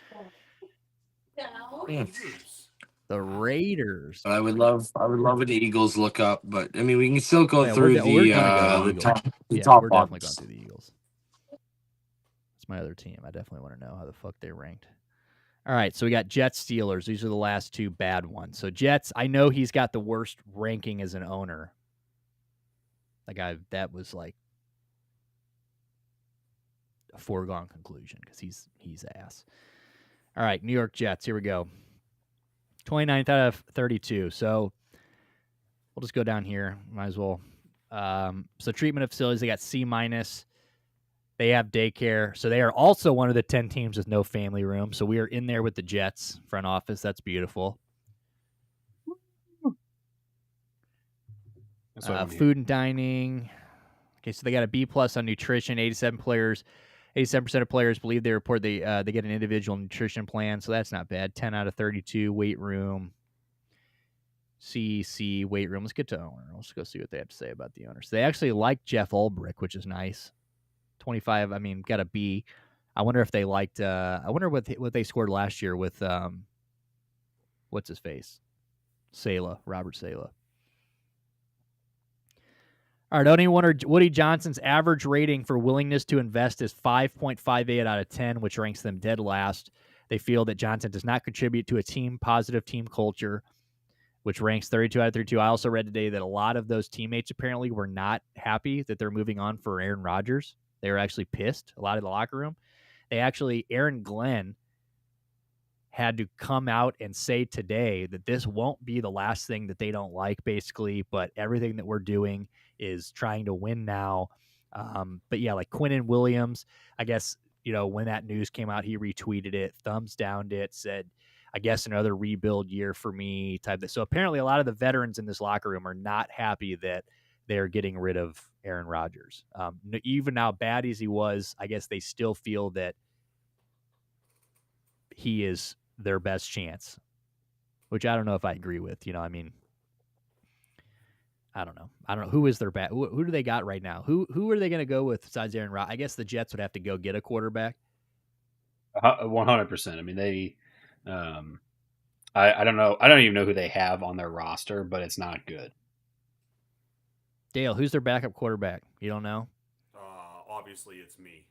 The Raiders. I would love an Eagles look up, but I mean we can still go through we're the top. We're definitely going through the Eagles. That's my other team. I definitely want to know how the fuck they ranked. All right, so we got Jets, Steelers. These are the last 2 bad ones. So Jets, I know he's got the worst ranking as an owner. That was like a foregone conclusion because he's ass. All right, New York Jets. Here we go. 29th out of 32. So we'll just go down here. Might as well. So treatment of facilities, they got C-. They have daycare. So they are also one of the 10 teams with no family room. So we are in there with the Jets front office. That's beautiful. Food and dining. Okay, so they got a B+ on nutrition. 87% of players believe they report they get an individual nutrition plan, so that's not bad. 10 out of 32. Weight room. C weight room. Let's get to owner. Let's go see what they have to say about the owner. So they actually like Jeff Ulbrich, which is nice. 25. I mean, got a B. I wonder if they liked. I wonder what they scored last year with what's his face, Robert Saleh. All right, Odie Woody Johnson's average rating for willingness to invest is 5.58 out of 10, which ranks them dead last. They feel that Johnson does not contribute to a positive team culture, which ranks 32 out of 32. I also read today that a lot of those teammates apparently were not happy that they're moving on for Aaron Rodgers. They were actually pissed, a lot of the locker room. Aaron Glenn had to come out and say today that this won't be the last thing that they don't like, basically, but everything that we're doing is trying to win now. But yeah, like Quinnen Williams, I guess, when that news came out, he retweeted it, thumbs downed it, said, I guess another rebuild year for me type of. So apparently a lot of the veterans in this locker room are not happy that they're getting rid of Aaron Rodgers. Even how bad as he was, I guess they still feel that he is their best chance, which I don't know if I agree with. I mean, I don't know. Who is their bad? Who do they got right now? Who are they going to go with besides Aaron Rodgers? I guess the Jets would have to go get a quarterback. 100%. I mean, they, I don't know. I don't even know who they have on their roster, but it's not good. Dale, who's their backup quarterback? You don't know? Obviously, it's me.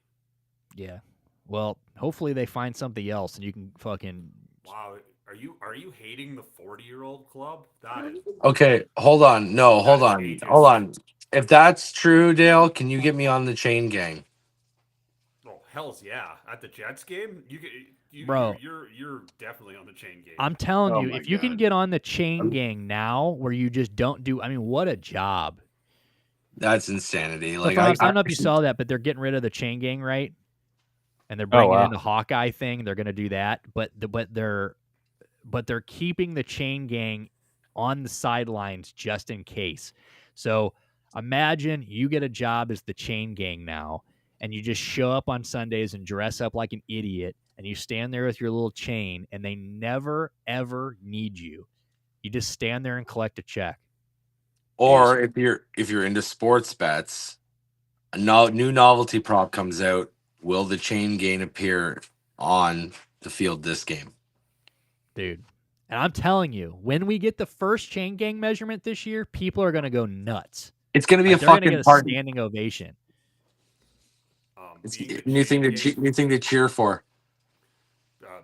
Yeah. Well, hopefully they find something else, and you can fucking. Wow, are you hating the 40-year-old club? That is Okay, hold on. No, hold That is on. ageist. Hold on. If that's true, Dale, can you get me on the chain gang? Oh, hell's yeah! At the Jets game, Bro. you're definitely on the chain game. I'm telling Oh you, my if you can God. get on the chain gang now, where you just don't do. I mean, what a job! That's insanity. So Like I don't know if you saw that, but they're getting rid of the chain gang, right? And they're bringing in the Hawkeye thing. They're going to do that, but they're keeping the chain gang on the sidelines just in case. So imagine you get a job as the chain gang now, and you just show up on Sundays and dress up like an idiot, and you stand there with your little chain, and they never ever need you. You just stand there and collect a check. Or if you're into sports bets, a new novelty prop comes out. Will the chain gang appear on the field this game? Dude. And I'm telling you, when we get the first chain gang measurement this year, people are going to go nuts. It's going to be a They're going to fucking get a party. standing ovation. It's a new thing to cheer for.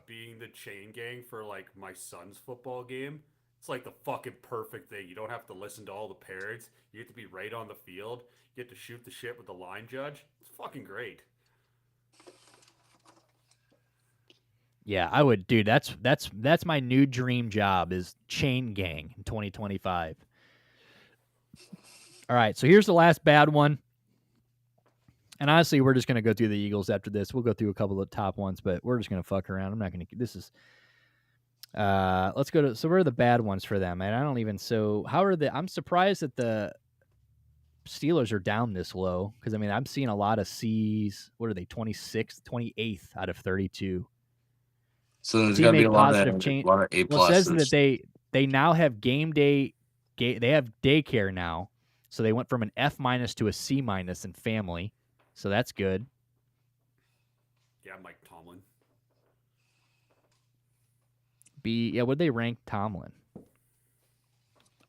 Being the chain gang for like my son's football game, it's like the fucking perfect thing. You don't have to listen to all the parents. You get to be right on the field. You get to shoot the shit with the line judge. It's fucking great. Yeah, I would, dude. That's my new dream job is chain gang in 2025. All right, so here's the last bad one. And honestly, we're just gonna go through the Eagles after this. We'll go through a couple of the top ones, but we're just gonna fuck around. I'm not gonna. This is. Let's go to. So where are the bad ones for them? And I don't even. So how are the? I'm surprised that the Steelers are down this low because I mean I'm seeing a lot of C's. What are they? 26th, 28th out of 32. So there's got to be a lot of A+. Well, it says that they now have game day. They have daycare now, so they went from an F- to a C- in family, so that's good. Yeah, Mike Tomlin. B. Yeah, would they rank Tomlin?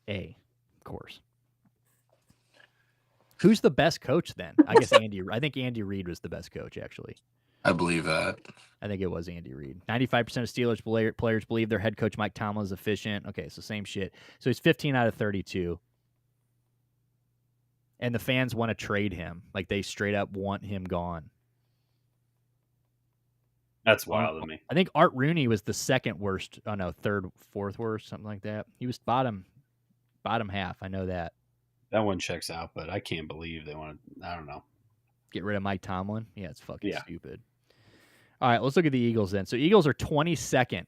A, of course. Who's the best coach then? I guess Andy. I think Andy Reid was the best coach, actually. I believe that. I think it was Andy Reid. 95% of Steelers players believe their head coach Mike Tomlin is efficient. Okay, so same shit. So he's 15 out of 32. And the fans want to trade him. Like, they straight up want him gone. That's wild to me. I think Art Rooney was the second worst. Oh, no, third, fourth worst, something like that. He was bottom half. I know that. That one checks out, but I can't believe they want to. I don't know. Get rid of Mike Tomlin? Yeah, it's fucking stupid. All right, let's look at the Eagles then. So Eagles are 22nd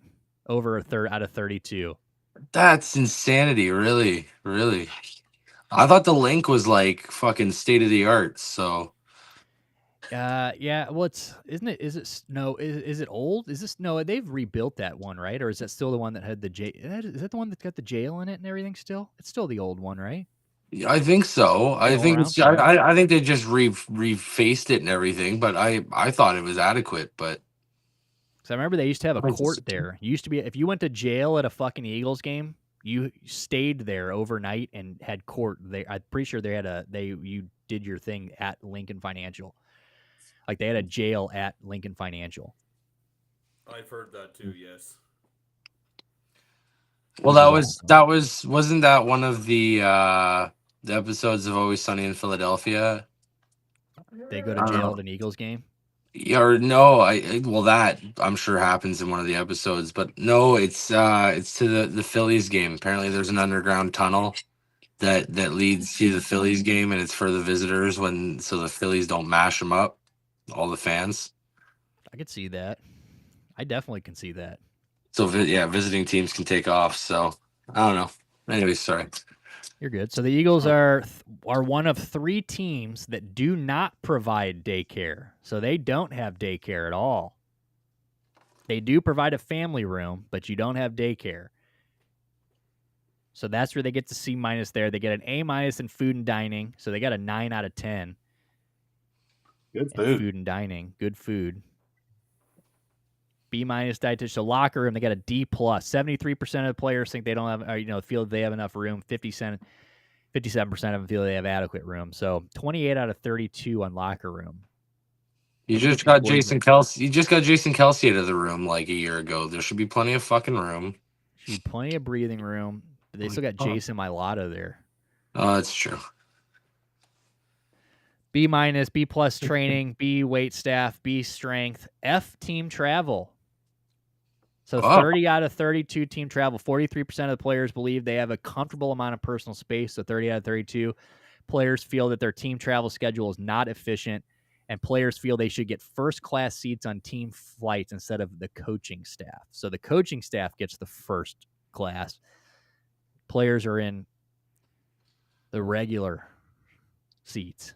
over a third out of 32. That's insanity, really, really. I thought the link was like fucking state of the art. So, yeah. Well, is it old? Is this no? They've rebuilt that one, right? Or is that still the one that had the jail? Is that the one that's got the jail in it and everything? Still, it's still the old one, right? I think so. I think they just refaced it and everything, but I thought it was adequate. But because I remember they used to have a court there. You used to be if you went to jail at a fucking Eagles game, you stayed there overnight and had court. I'm pretty sure you did your thing at Lincoln Financial. Like they had a jail at Lincoln Financial. I've heard that too. Yes. Well, wasn't that one of the episodes of Always Sunny in Philadelphia? They go to jail at an Eagles game. Or no, well that I'm sure happens in one of the episodes, but no, it's to the Phillies game. Apparently, there's an underground tunnel that leads to the Phillies game, and it's for the visitors so the Phillies don't mash them up, all the fans. I could see that. I definitely can see that. So visiting teams can take off. So I don't know. Anyway, sorry. You're good. So the Eagles are one of 3 teams that do not provide daycare. So they don't have daycare at all. They do provide a family room, but you don't have daycare. So that's where they get the C- there. They get an A- in food and dining. So they got a 9 out of 10. Good food. Food and dining. Good food. B- dietitian. So locker room, they got a D+. 73% of the players think they don't have, feel they have enough room. 57% of them feel they have adequate room. So 28 out of 32 on locker room. You just got Jason Kelce. You just got Jason Kelce out of the room like a year ago. There should be plenty of fucking room. Should be plenty of breathing room. But they still got Jason Mailata there. Oh, that's true. B-, B+ training, B wait staff, B strength, F team travel. So 30 out of 32 team travel. 43% of the players believe they have a comfortable amount of personal space. So 30 out of 32 players feel that their team travel schedule is not efficient, and players feel they should get first-class seats on team flights instead of the coaching staff. So the coaching staff gets the first class. Players are in the regular seats.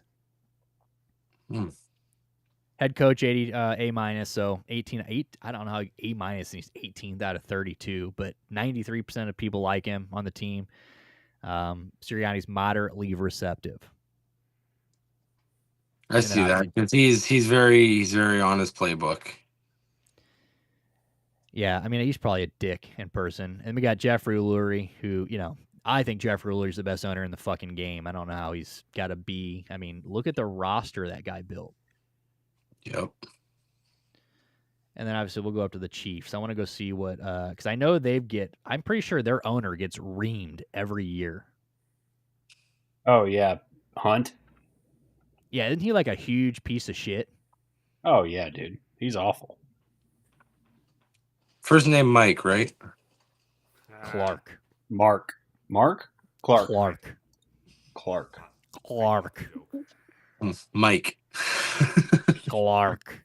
Head coach 80 A-, so 18 8. I don't know how A-, he's 18th out of 32, but 93% of people like him on the team. Sirianni's moderately receptive. I see that because he's very on his playbook. Yeah, I mean he's probably a dick in person. And we got Jeffrey Lurie, who I think Jeffrey Lurie's the best owner in the fucking game. I don't know how he's got to be. I mean, look at the roster that guy built. Yep. And then obviously we'll go up to the Chiefs. I want to go see what because I know I'm pretty sure their owner gets reamed every year. Oh yeah, Hunt. Yeah, isn't he like a huge piece of shit? Oh yeah, dude, he's awful. First name Mike, right? Clark. Mark. Clark. Mike. Clark.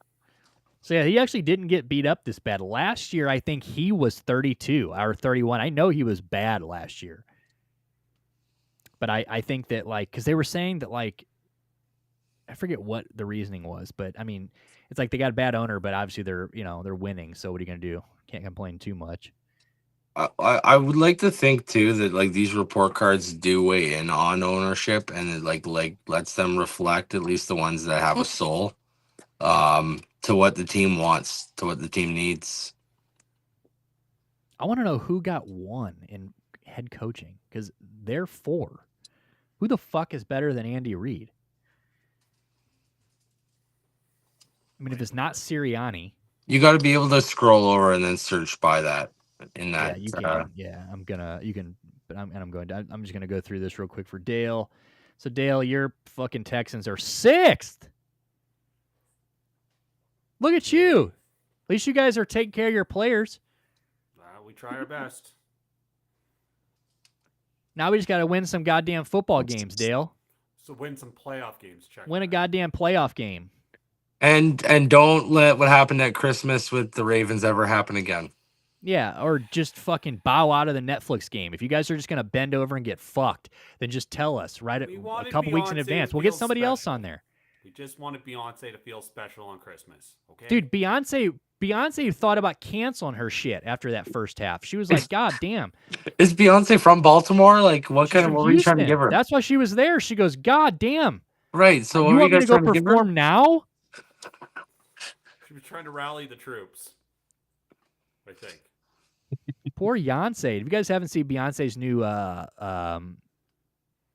So yeah, he actually didn't get beat up this bad. Last year, I think he was 32 or 31. I know he was bad last year. But I think that because they were saying that I forget what the reasoning was, but I mean, it's like they got a bad owner, but obviously they're winning. So what are you gonna do? Can't complain too much. I would like to think too that these report cards do weigh in on ownership, and it lets them reflect, at least the ones that have a soul, to what the team wants, to what the team needs. I want to know who got 1 in head coaching because they're 4. Who the fuck is better than Andy Reid? I mean, if it's not Sirianni, you got to be able to scroll over and then search by that. Yeah, you can. Yeah, you can. But I'm just gonna go through this real quick for Dale. So Dale, your fucking Texans are 6th. Look at you. At least you guys are taking care of your players. We try our best. Now we just got to win some goddamn football games, Dale. So win some playoff games. Win a goddamn playoff game. And don't let what happened at Christmas with the Ravens ever happen again. Yeah, or just fucking bow out of the Netflix game. If you guys are just going to bend over and get fucked, then just tell us right a couple weeks in advance. We'll get somebody else on there. We just wanted Beyonce to feel special on Christmas, okay? Dude, Beyonce thought about canceling her shit after that first half. She was like, God damn. Is Beyonce from Baltimore? What were you trying to give her? That's why she was there. She goes, God damn. Right, so you want me to go perform now? She was trying to rally the troops, I think. Poor Beyonce. If you guys haven't seen Beyonce's new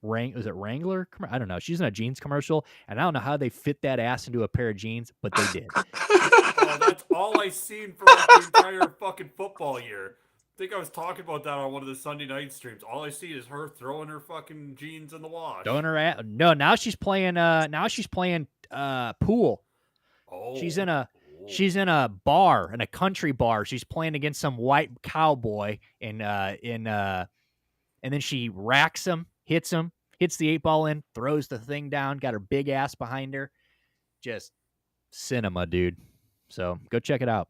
was it Wrangler? I don't know. She's in a jeans commercial, and I don't know how they fit that ass into a pair of jeans, but they did. Oh, that's all I seen for the entire fucking football year. I think I was talking about that on one of the Sunday night streams. All I see is her throwing her fucking jeans in the wash. Throwing her ass. No, now she's playing. Pool. Oh. She's in a bar, in a country bar. She's playing against some white cowboy, and then she racks him, hits the 8-ball in, throws the thing down, got her big ass behind her. Just cinema, dude. So go check it out.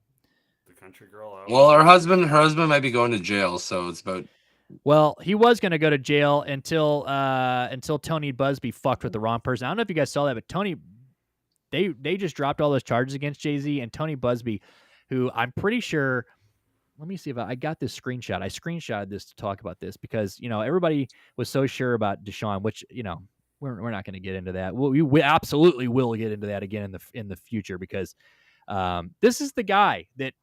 The country girl out. Well, her husband might be going to jail, so it's about. Well, he was going to go to jail until Tony Busby fucked with the wrong person. I don't know if you guys saw that, but Tony, they just dropped all those charges against Jay-Z, and Tony Busby, who I'm pretty sure. Let me see if I got this screenshot. I screenshotted this to talk about this because, everybody was so sure about Deshaun, which, we're not going to get into that. We absolutely will get into that again in the future because this is the guy that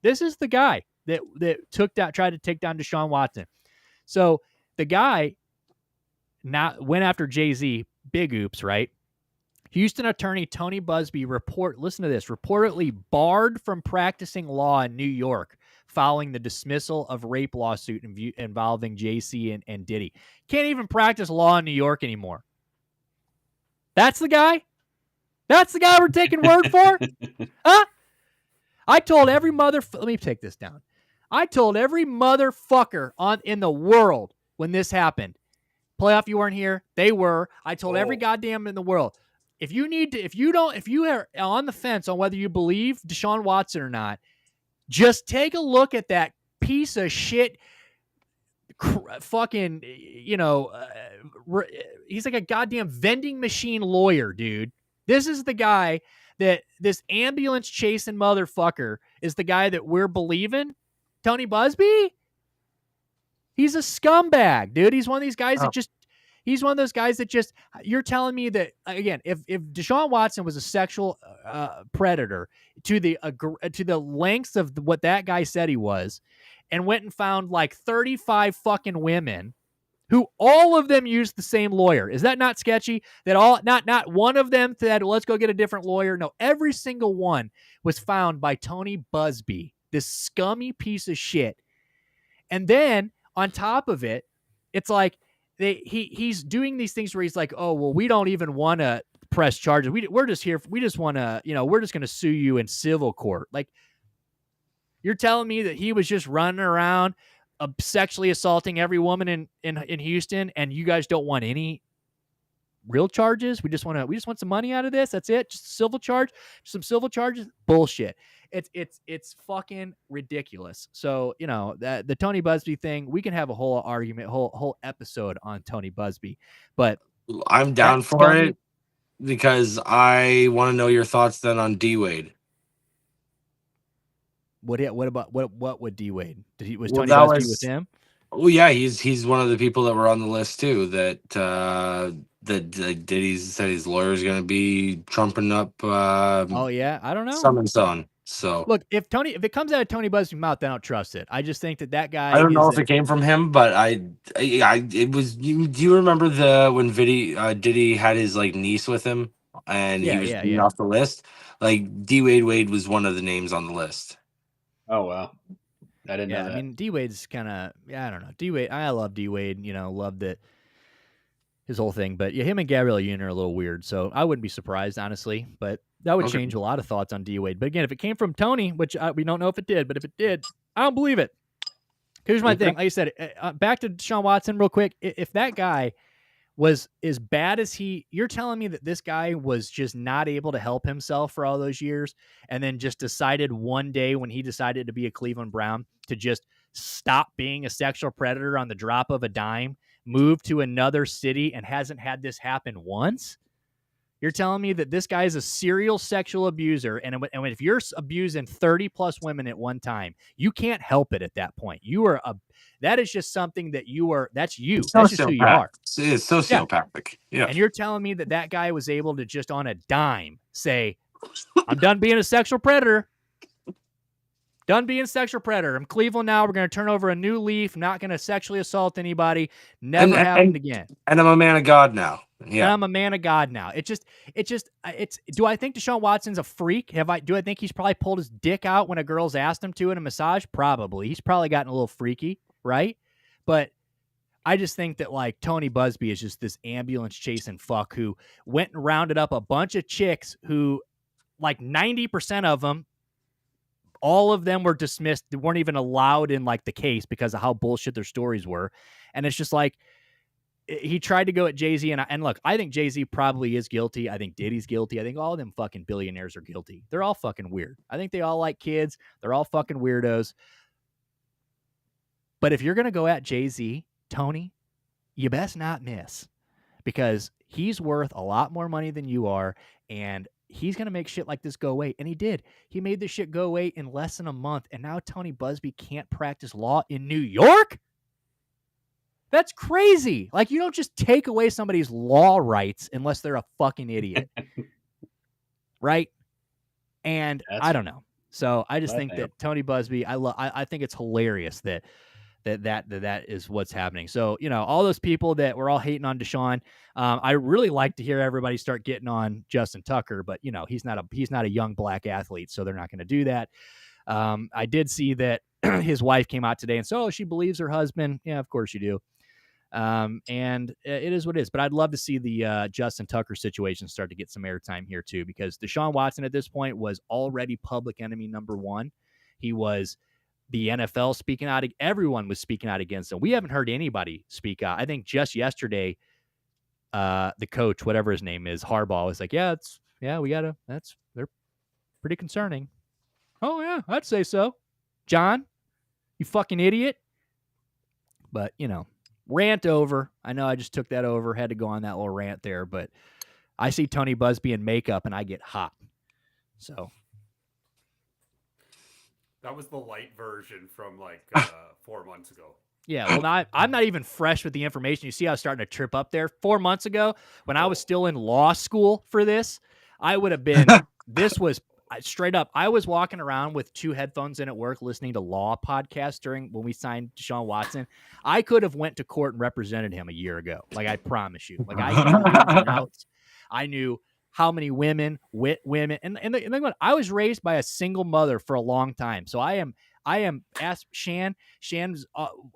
tried to take down Deshaun Watson. So the guy went after Jay-Z, big oops, right? Houston attorney Tony Busby listen to this, reportedly barred from practicing law in New York following the dismissal of rape lawsuit involving JC and Diddy. Can't even practice law in New York anymore. That's the guy? That's the guy we're taking word for? Huh? I told every let me take this down. I told every motherfucker in the world when this happened. Playoff, you weren't here. They were. I told every goddamn in the world. If you are on the fence on whether you believe Deshaun Watson or not, just take a look at that piece of shit. Fucking, he's like a goddamn vending machine lawyer, dude. This is the guy this ambulance chasing motherfucker is the guy that we're believing. Tony Busby? He's a scumbag, dude. He's one of these guys he's one of those guys that just, you're telling me that, again, if Deshaun Watson was a sexual predator to the lengths of what that guy said he was, and went and found like 35 fucking women who all of them used the same lawyer. Is that not sketchy? That not one of them said, let's go get a different lawyer. No, every single one was found by Tony Busby, this scummy piece of shit. And then on top of it, it's like he's doing these things where he's like, oh, well, we don't even want to press charges. We're just here. We just want to, we're just going to sue you in civil court. Like, you're telling me that he was just running around sexually assaulting every woman in Houston, and you guys don't want any real charges? We just want some money out of this. That's it. Just some civil charges. Bullshit. It's fucking ridiculous. So, the Tony Busby thing, we can have a whole argument, whole episode on Tony Busby, but I'm down for it because I want to know your thoughts then on D-Wade. What would D Wade? Was Tony Busby with him? Oh yeah, he's one of the people that were on the list too. That Diddy's said his lawyer is going to be trumping up. Oh yeah, I don't know. Someone's son. So look, if it comes out of Tony Busby's mouth, then I don't trust it. I just think that guy. I don't know if it came from him, but it was. Do you remember when Diddy had his like niece with him, and he was off the list? Like D-Wade was one of the names on the list. Oh wow, I didn't know that. I mean, D-Wade's kind of, I don't know. D-Wade, I love D-Wade. Loved it, his whole thing. But yeah, him and Gabrielle Union are a little weird, so I wouldn't be surprised, honestly. But that would change a lot of thoughts on D-Wade. But again, if it came from Tony, which we don't know if it did, but if it did, I don't believe it. Here's my thing. Like I said, back to Deshaun Watson real quick. If that guy was as bad as you're telling me that this guy was just not able to help himself for all those years, and then just decided one day when he decided to be a Cleveland Brown to just stop being a sexual predator on the drop of a dime, move to another city, and hasn't had this happen once? You're telling me that this guy is a serial sexual abuser, and if you're abusing 30 plus women at one time, you can't help it at that point. That is just something that that's you. That's just who you are. It's sociopathic. Yeah. And you're telling me that guy was able to just on a dime say, I'm done being a sexual predator. Done being a sexual predator. I'm Cleveland now. We're going to turn over a new leaf. I'm not going to sexually assault anybody. Never happened again. And I'm a man of God now. Yeah. And I'm a man of God now. Do I think Deshaun Watson's a freak? Do I think he's probably pulled his dick out when a girl's asked him to in a massage? Probably. He's probably gotten a little freaky, right? But I just think that like Tony Busby is just this ambulance chasing fuck who went and rounded up a bunch of chicks who like 90% of them, all of them were dismissed. They weren't even allowed in like the case because of how bullshit their stories were. And it's just like, he tried to go at Jay-Z, and look, I think Jay-Z probably is guilty. I think Diddy's guilty. I think all of them fucking billionaires are guilty. They're all fucking weird. I think they all like kids. They're all fucking weirdos. But if you're going to go at Jay-Z, Tony, you best not miss, because he's worth a lot more money than you are, and he's going to make shit like this go away. And he did. He made this shit go away in less than a month, and now Tony Busby can't practice law in New York? That's crazy. Like, you don't just take away somebody's law rights unless they're a fucking idiot. Right? And I don't know. So I just think that Tony Busby, I think it's hilarious that is what's happening. So, you know, all those people that were all hating on Deshaun, I really like to hear everybody start getting on Justin Tucker, but you know, he's not a young black athlete, so they're not going to do that. I did see that his wife came out today and said, oh, she believes her husband. Yeah, of course you do. And it is what it is. But I'd love to see the Justin Tucker situation start to get some airtime here too, because Deshaun Watson at this point was already public enemy number one. He was the NFL speaking out. Everyone was speaking out against him. We haven't heard anybody speak out. I think just yesterday, the coach, whatever his name is, Harbaugh, was like, they're pretty concerning. Oh yeah, I'd say so. John, you fucking idiot. But, you know, rant over. I know I just took that over, had to go on that little rant there, but I see Tony Busby in makeup and I get hot. So that was the light version from like 4 months ago. Yeah, well, I'm not even fresh with the information. You see, I was starting to trip up there 4 months ago when I was still in law school for this. I would have been. This was straight up. I was walking around with 2 headphones in at work, listening to law podcasts when we signed Deshaun Watson. I could have went to court and represented him a year ago. Like, I promise you. Like, I knew the ins and outs. I knew how many women, women, and I was raised by a single mother for a long time, so I am. Ask Shan. Shan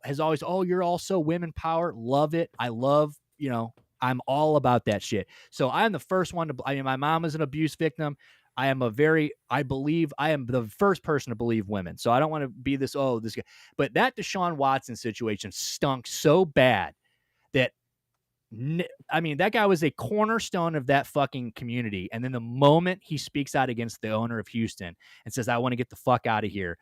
has always, oh, you're also women power. Love it. I love, you know, I'm all about that shit. So I am the first one to. I mean, my mom is an abuse victim. I am the first person to believe women. So I don't want to be this guy. But that Deshaun Watson situation stunk so bad that, I mean, that guy was a cornerstone of that fucking community. And then the moment he speaks out against the owner of Houston and says, I want to get the fuck out of here,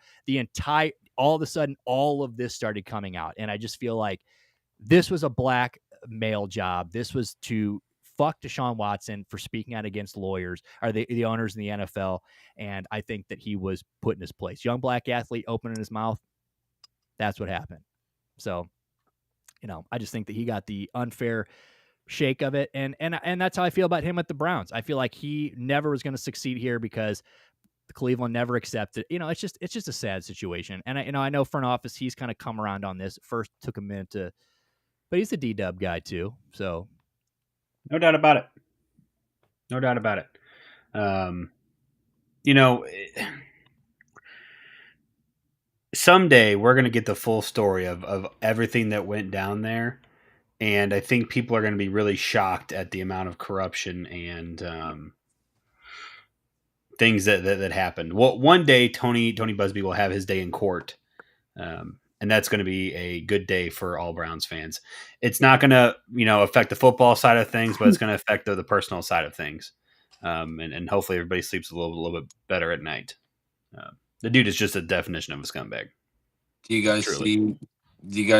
all of a sudden, all of this started coming out. And I just feel like this was a black male job. This was to fuck Deshaun Watson for speaking out against lawyers or the owners in the NFL. And I think that he was put in his place. Young black athlete opening his mouth. That's what happened. So, you know, I just think that he got the unfair shake of it. And that's how I feel about him at the Browns. I feel like he never was going to succeed here because Cleveland never accepted. You know, it's just a sad situation. And I know front office, he's kind of come around on this. First took a minute but he's a D-dub guy too. So no doubt about it. No doubt about it. You know, someday we're going to get the full story of everything that went down there. And I think people are going to be really shocked at the amount of corruption and things that happened. Well, one day Tony Busby will have his day in court, and that's going to be a good day for all Browns fans. It's not going to, you know, affect the football side of things, but it's going to affect the personal side of things, and hopefully everybody sleeps a little bit better at night. The dude is just a definition of a scumbag. Do you guys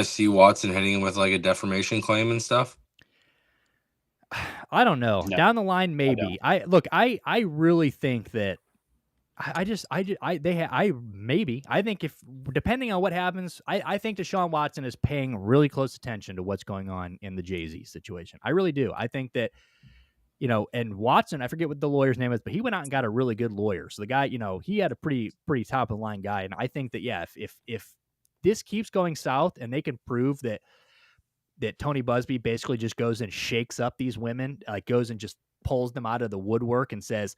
see Watson hitting him with like a defamation claim and stuff? I don't know. No. Down the line, maybe. I really think that I think if, depending on what happens, I think Deshaun Watson is paying really close attention to what's going on in the Jay-Z situation. I really do. I think that, you know, and Watson, I forget what the lawyer's name is, but he went out and got a really good lawyer. So the guy, you know, he had a pretty top of the line guy. And I think that, yeah, if this keeps going south and they can prove that Tony Busby basically just goes and shakes up these women, like goes and just pulls them out of the woodwork and says,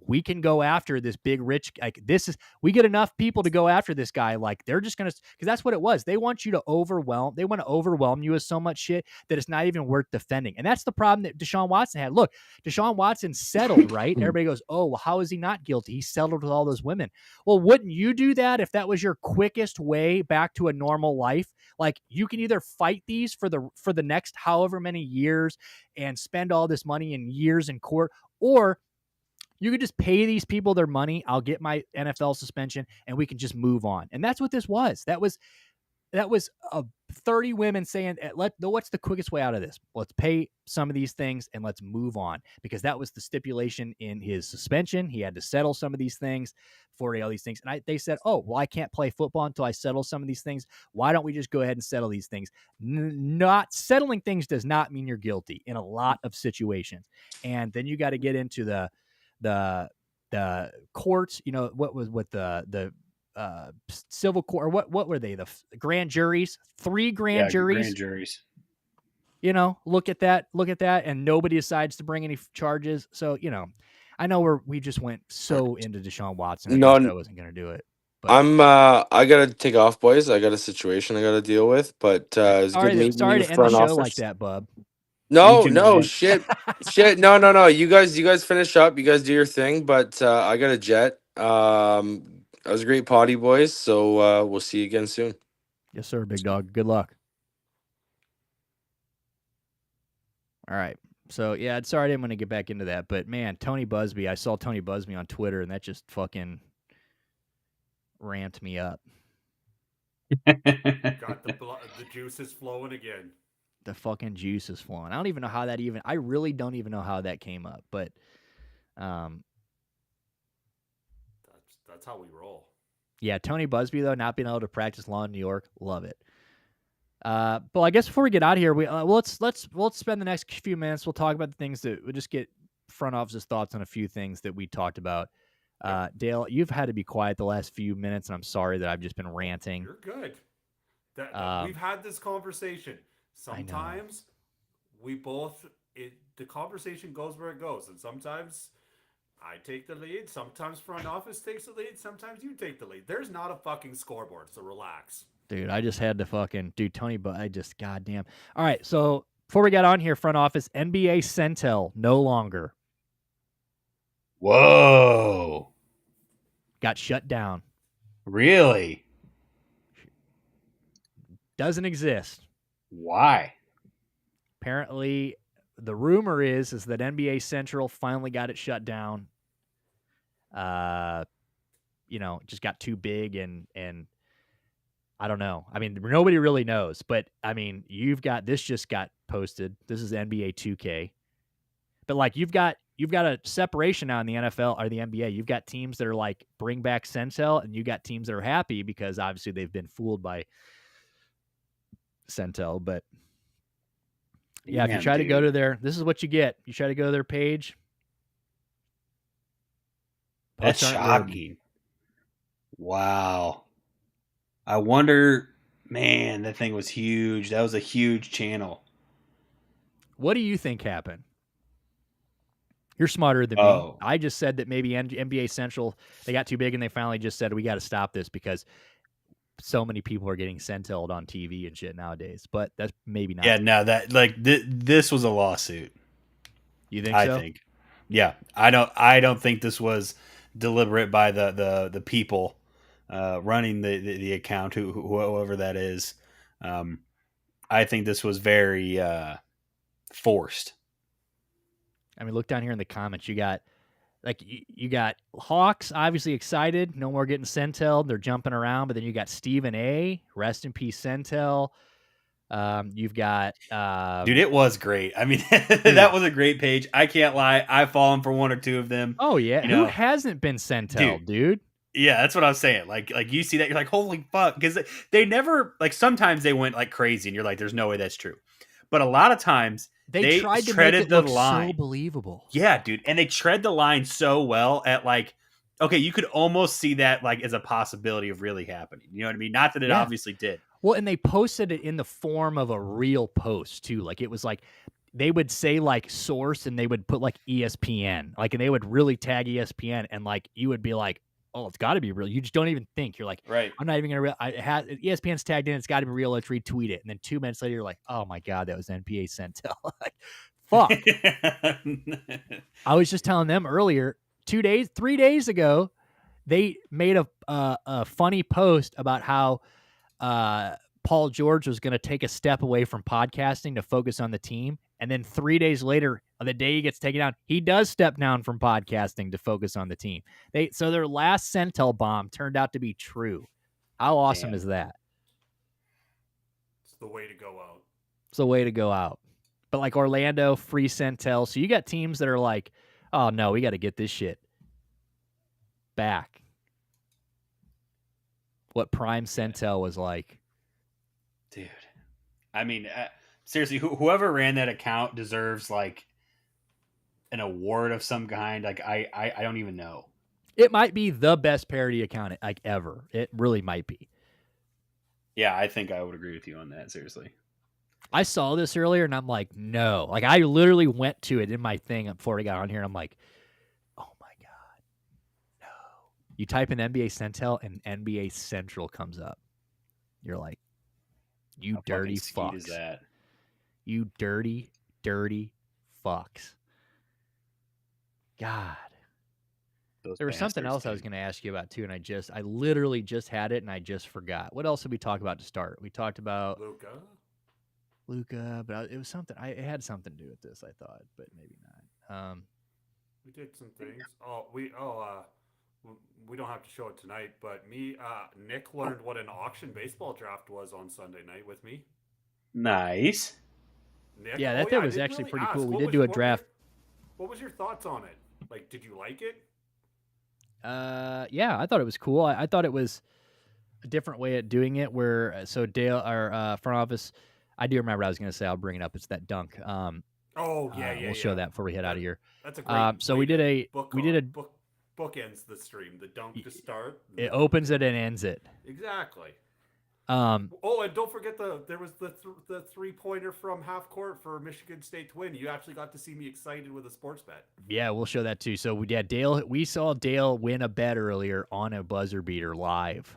we can go after this big rich, like we get enough people to go after this guy. Like they're just going to, because that's what it was. They want to overwhelm you with so much shit that it's not even worth defending. And that's the problem that Deshaun Watson had. Look, Deshaun Watson settled, right? Everybody goes, oh, well, how is he not guilty? He settled with all those women. Well, wouldn't you do that if that was your quickest way back to a normal life? Like you can either fight these for the next however many years and spend all this money and years in court, or you could just pay these people their money. I'll get my NFL suspension and we can just move on. And that's what this was. That was 30 women saying, what's the quickest way out of this? Let's pay some of these things and let's move on, because that was the stipulation in his suspension. He had to settle some of these things for all these things. And they said, oh, well, I can't play football until I settle some of these things. Why don't we just go ahead and settle these things? Not settling things does not mean you're guilty in a lot of situations. And then you got to get into the courts, what was with the civil court, or what were they? The grand juries, 3 grand juries. Grand juries. Look at that, and nobody decides to bring any charges. So, I know we just went so into Deshaun Watson. I wasn't going to do it. But I gotta take off, boys. I got a situation I gotta deal with. But it's good meeting sorry you, to end the front show office. like that, bub. No, shit. No. You guys finish up. You guys do your thing. But I got a jet. That was a great potty, boys. So we'll see you again soon. Yes, sir, big dog. Good luck. All right. So, yeah, sorry I didn't want to get back into that. But, man, Tony Busby, I saw Tony Busby on Twitter, and that just fucking ramped me up. Got the juices flowing again. The fucking juice is flowing. I don't even know how that I really don't even know how that came up. But that's how we roll. Yeah, Tony Busby, though, not being able to practice law in New York, love it. But I guess before we get out of here, let's spend the next few minutes. We'll talk about the things that we'll just get front office's thoughts on a few things that we talked about. Dale, you've had to be quiet the last few minutes, and I'm sorry that I've just been ranting. You're good. We've had this conversation. Sometimes the conversation goes where it goes, and sometimes I take the lead. Sometimes front office takes the lead. Sometimes you take the lead. There's not a fucking scoreboard, so relax. Dude, I just had to fucking do Tony, but goddamn. All right, so before we got on here, front office, NBA Centel no longer. Whoa. Got shut down. Really? Doesn't exist. Why? Apparently, the rumor is that NBA Central finally got it shut down. Just got too big and I don't know. I mean, nobody really knows, but I mean, this just got posted. This is NBA 2K. But like you've got a separation now in the NFL or the NBA. You've got teams that are like bring back Centel, and you got teams that are happy because obviously they've been fooled by Centel, but yeah, if you try to go to this is what you get. You try to go to their page. That's shocking. Wow. I wonder, man, that thing was huge. That was a huge channel. What do you think happened? You're smarter than me. I just said that maybe NBA Central, they got too big and they finally just said, we got to stop this because so many people are getting Centel'd on TV and shit nowadays. But that's maybe not. Yeah, no, this was a lawsuit. You think so? I think. Yeah. I don't think this was deliberate by the people running the account, whoever that is. I think this was very forced. I mean, look down here in the comments. You got Hawks obviously excited. No more getting Centel. They're jumping around. But then you got Stephen A. Rest in peace, Centel. You've got dude, it was great. I mean, that was a great page. I can't lie. I've fallen for one or two of them. Oh yeah, who hasn't been Centel, dude? Yeah, that's what I was saying. Like you see that, you're like, holy fuck, because they never sometimes they went like crazy, and you're like, there's no way that's true. But a lot of times they tried to make it look so believable. Yeah, dude, and they tread the line so well at okay, you could almost see that as a possibility of really happening. You know what I mean? Not that it obviously did. Well, and they posted it in the form of a real post too. Like it was like they would say like source and they would put like ESPN, like, and they would really tag ESPN, and like you would be like, oh, it's got to be real. You just don't even think. You're like, Right. I'm not even gonna. ESPN's tagged in. It's got to be real. Let's retweet it. And then 2 minutes later, you're like, oh my god, that was NBA Centel. Like, fuck. I was just telling them earlier, 3 days ago, they made a funny post about how Paul George was going to take a step away from podcasting to focus on the team. And then 3 days later, on the day he gets taken down, he does step down from podcasting to focus on the team. So their last Centel bomb turned out to be true. How awesome is that? It's the way to go out. It's the way to go out. But like Orlando, free Centel. So you got teams that are like, oh no, we got to get this shit back. What prime Centel was like. Dude. I mean, seriously, whoever ran that account deserves like an award of some kind. Like I don't even know. It might be the best parody account like ever. It really might be. Yeah, I think I would agree with you on that. Seriously. I saw this earlier and I'm like, no. Like I literally went to it in my thing before I got on here and I'm like, oh my God. No. You type in NBA Centel and NBA Central comes up. You're like, you How dirty fucking fucks. is that? You dirty, dirty fucks. God. Those There was something bastards, else I was dude. going to ask you about too, and I literally just had it and I just forgot. What else did we talk about to start? We talked about Luka, but it was something. It had something to do with this, I thought, but maybe not. We did some things. We don't have to show it tonight, but Nick learned what an auction baseball draft was on Sunday night with me. Nice. Nick, Yeah, that was actually really pretty ask, cool. We did do a draft. What was your thoughts on it? Like, did you like it? Yeah, I thought it was cool. I thought it was a different way of doing it. Where Dale, our front office, I do remember. I was going to say I'll bring it up. It's that dunk. We'll show that before we head out of here. That's a great. So we did a bookends the stream. The dunk to start. It opens it and ends it. Exactly. And don't forget there was the 3-pointer from half court for Michigan State to win. You actually got to see me excited with a sports bet. Yeah, we'll show that too. So we saw Dale win a bet earlier on a buzzer beater live,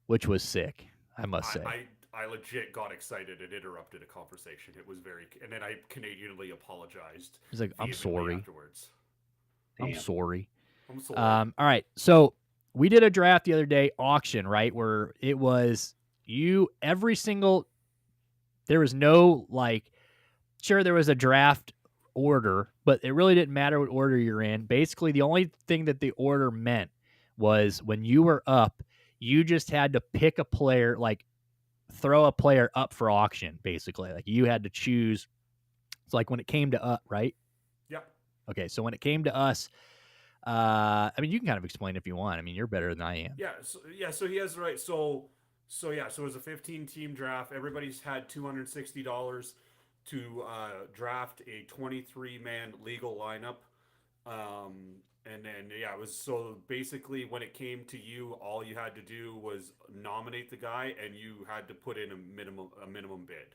which was sick. I must say. I legit got excited and interrupted a conversation. It was and then I Canadianly apologized. He's like, I'm sorry. Afterwards. I'm sorry. I'm sorry. All right. So we did a draft the other day, auction, right? Where it was there was no sure there was a draft order, but it really didn't matter what order you're in. Basically, the only thing that the order meant was when you were up, you just had to pick a player, throw a player up for auction, basically. Like you had to choose. It's like when it came to us, right? Yep. Okay, so when it came to us, I mean, you can kind of explain if you want. I mean, you're better than I am. So he has right. So it was a 15-team draft. Everybody's had $260 to draft a 23-man legal lineup. And then it was so basically when it came to you, all you had to do was nominate the guy, and you had to put in a minimum bid.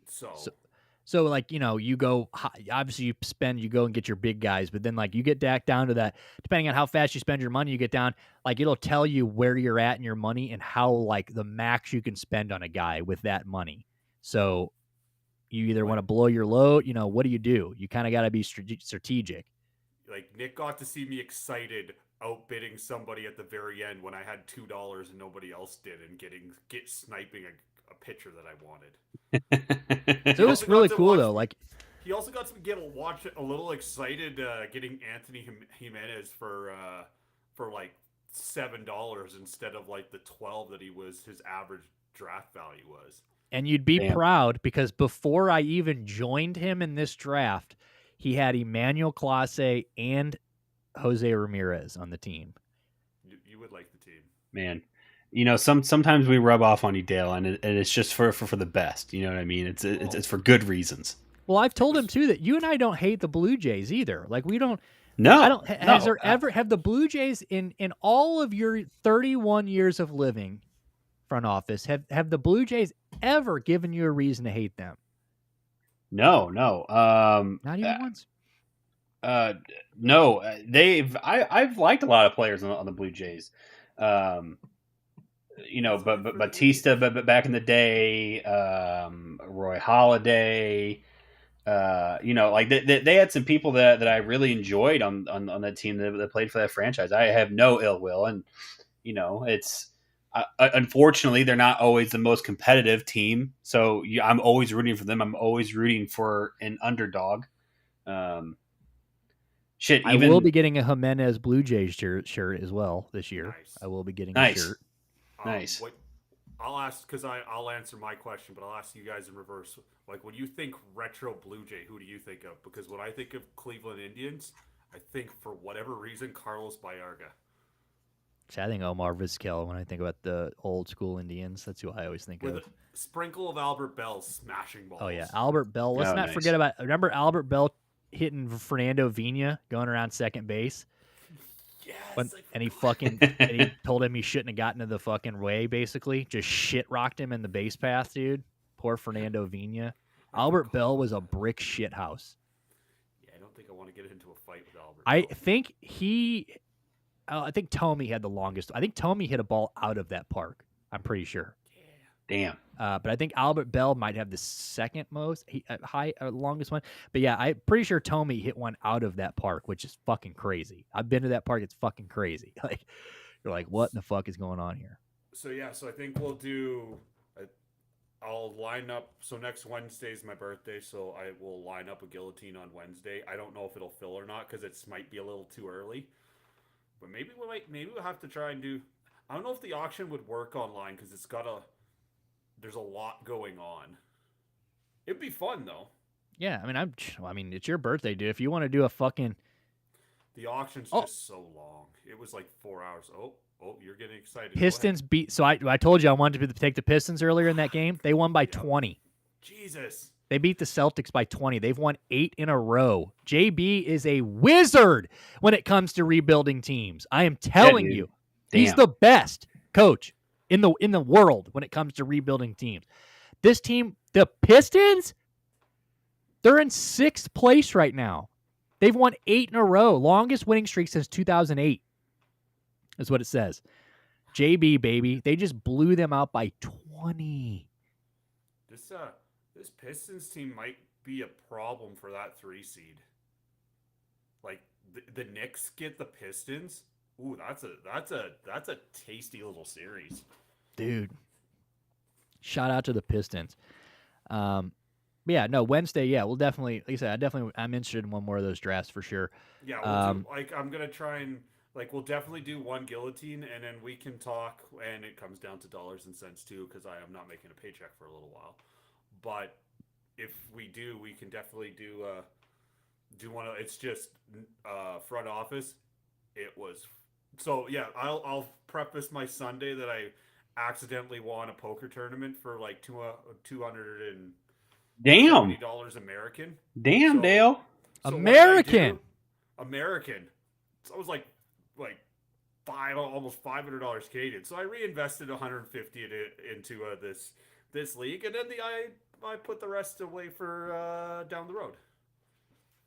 So you go, obviously you go and get your big guys, but then you get back down to that, depending on how fast you spend your money, you get down, it'll tell you where you're at in your money and how the max you can spend on a guy with that money. So you either want to blow your load, what do? You kind of got to be strategic. Nick got to see me excited outbidding somebody at the very end when I had $2 and nobody else did, and sniping a pitcher that I wanted. So it was really cool though. He also got to watch a little excited getting Anthony Jimenez for $7 instead of the 12 that his average draft value was. And you'd be proud because before I even joined him in this draft, he had Emmanuel Clase and Jose Ramirez on the team. You would like the team, man. Sometimes we rub off on you, Dale, and it's just for the best. You know what I mean? It's for good reasons. Well, I've told him too that you and I don't hate the Blue Jays either. We don't. No, I don't. Have the Blue Jays in all of your 31 years of living front office have the Blue Jays ever given you a reason to hate them? No. Not even once. No. I've liked a lot of players on the Blue Jays. But Batista, but back in the day, Roy Halladay. They had some people that I really enjoyed on that team that played for that franchise. I have no ill will, and it's unfortunately they're not always the most competitive team. So I'm always rooting for them. I'm always rooting for an underdog. I will be getting a Jimenez Blue Jays shirt as well this year. Nice. I will be getting a shirt. Nice. I'll ask because I'll answer my question, but I'll ask you guys in reverse. Like when you think retro Blue Jay, who do you think of? Because when I think of Cleveland Indians, I think for whatever reason Carlos Baerga. I think Omar Vizquel when I think about the old school Indians. That's who I always think With of. a sprinkle of Albert Bell smashing balls. Oh yeah, Albert Bell. Let's not forget about. Remember Albert Bell hitting Fernando Vina going around second base. Yes, and he told him he shouldn't have gotten to the fucking way, basically. Just shit rocked him in the base path, dude. Poor Fernando Vina. Albert Bell was a brick shit house. Yeah, I don't think I want to get into a fight with Albert I Bell. think Tommy had the longest. I think Tommy hit a ball out of that park. I'm pretty sure. Damn. But I think Albert Bell might have the second most longest one. But yeah, I'm pretty sure Tommy hit one out of that park, which is fucking crazy. I've been to that park; it's fucking crazy. Like you're like, what in the fuck is going on here? So I think we'll do. I'll line up. So next Wednesday is my birthday, so I will line up a guillotine on Wednesday. I don't know if it'll fill or not because it might be a little too early. But maybe we'll have to try and do. I don't know if the auction would work online because there's a lot going on. It'd be fun though. Yeah, I mean, it's your birthday, dude. If you want to do a fucking, the auction's just so long. It was like 4 hours. Oh, you're getting excited. Pistons beat. So I told you I wanted to take the Pistons earlier in that game. They won by 20. Jesus. They beat the Celtics by 20. They've won 8 in a row. JB is a wizard when it comes to rebuilding teams. I am telling you, he's the best coach in the world when it comes to rebuilding teams. This team, the Pistons, they're in 6th place right now. They've won 8 in a row. Longest winning streak since 2008 is what it says. JB, baby. They just blew them out by 20. This Pistons team might be a problem for that 3 seed. Like the Knicks get the Pistons. Ooh, that's a tasty little series. Dude. Shout out to the Pistons. Yeah, no, Wednesday, yeah, we'll definitely, like I said, I'm interested in one more of those drafts for sure. Yeah, I'm going to try and, we'll definitely do one guillotine, and then we can talk, and it comes down to dollars and cents, too, because I am not making a paycheck for a little while. But if we do, we can definitely do one of, it's just front office. It was, so, yeah, I'll preface my Sunday that I accidentally won a poker tournament for, $270 American. Damn, Dale. So American. So I was like almost $500 Canadian. So I reinvested $150 into this league, and then I put the rest away for down the road.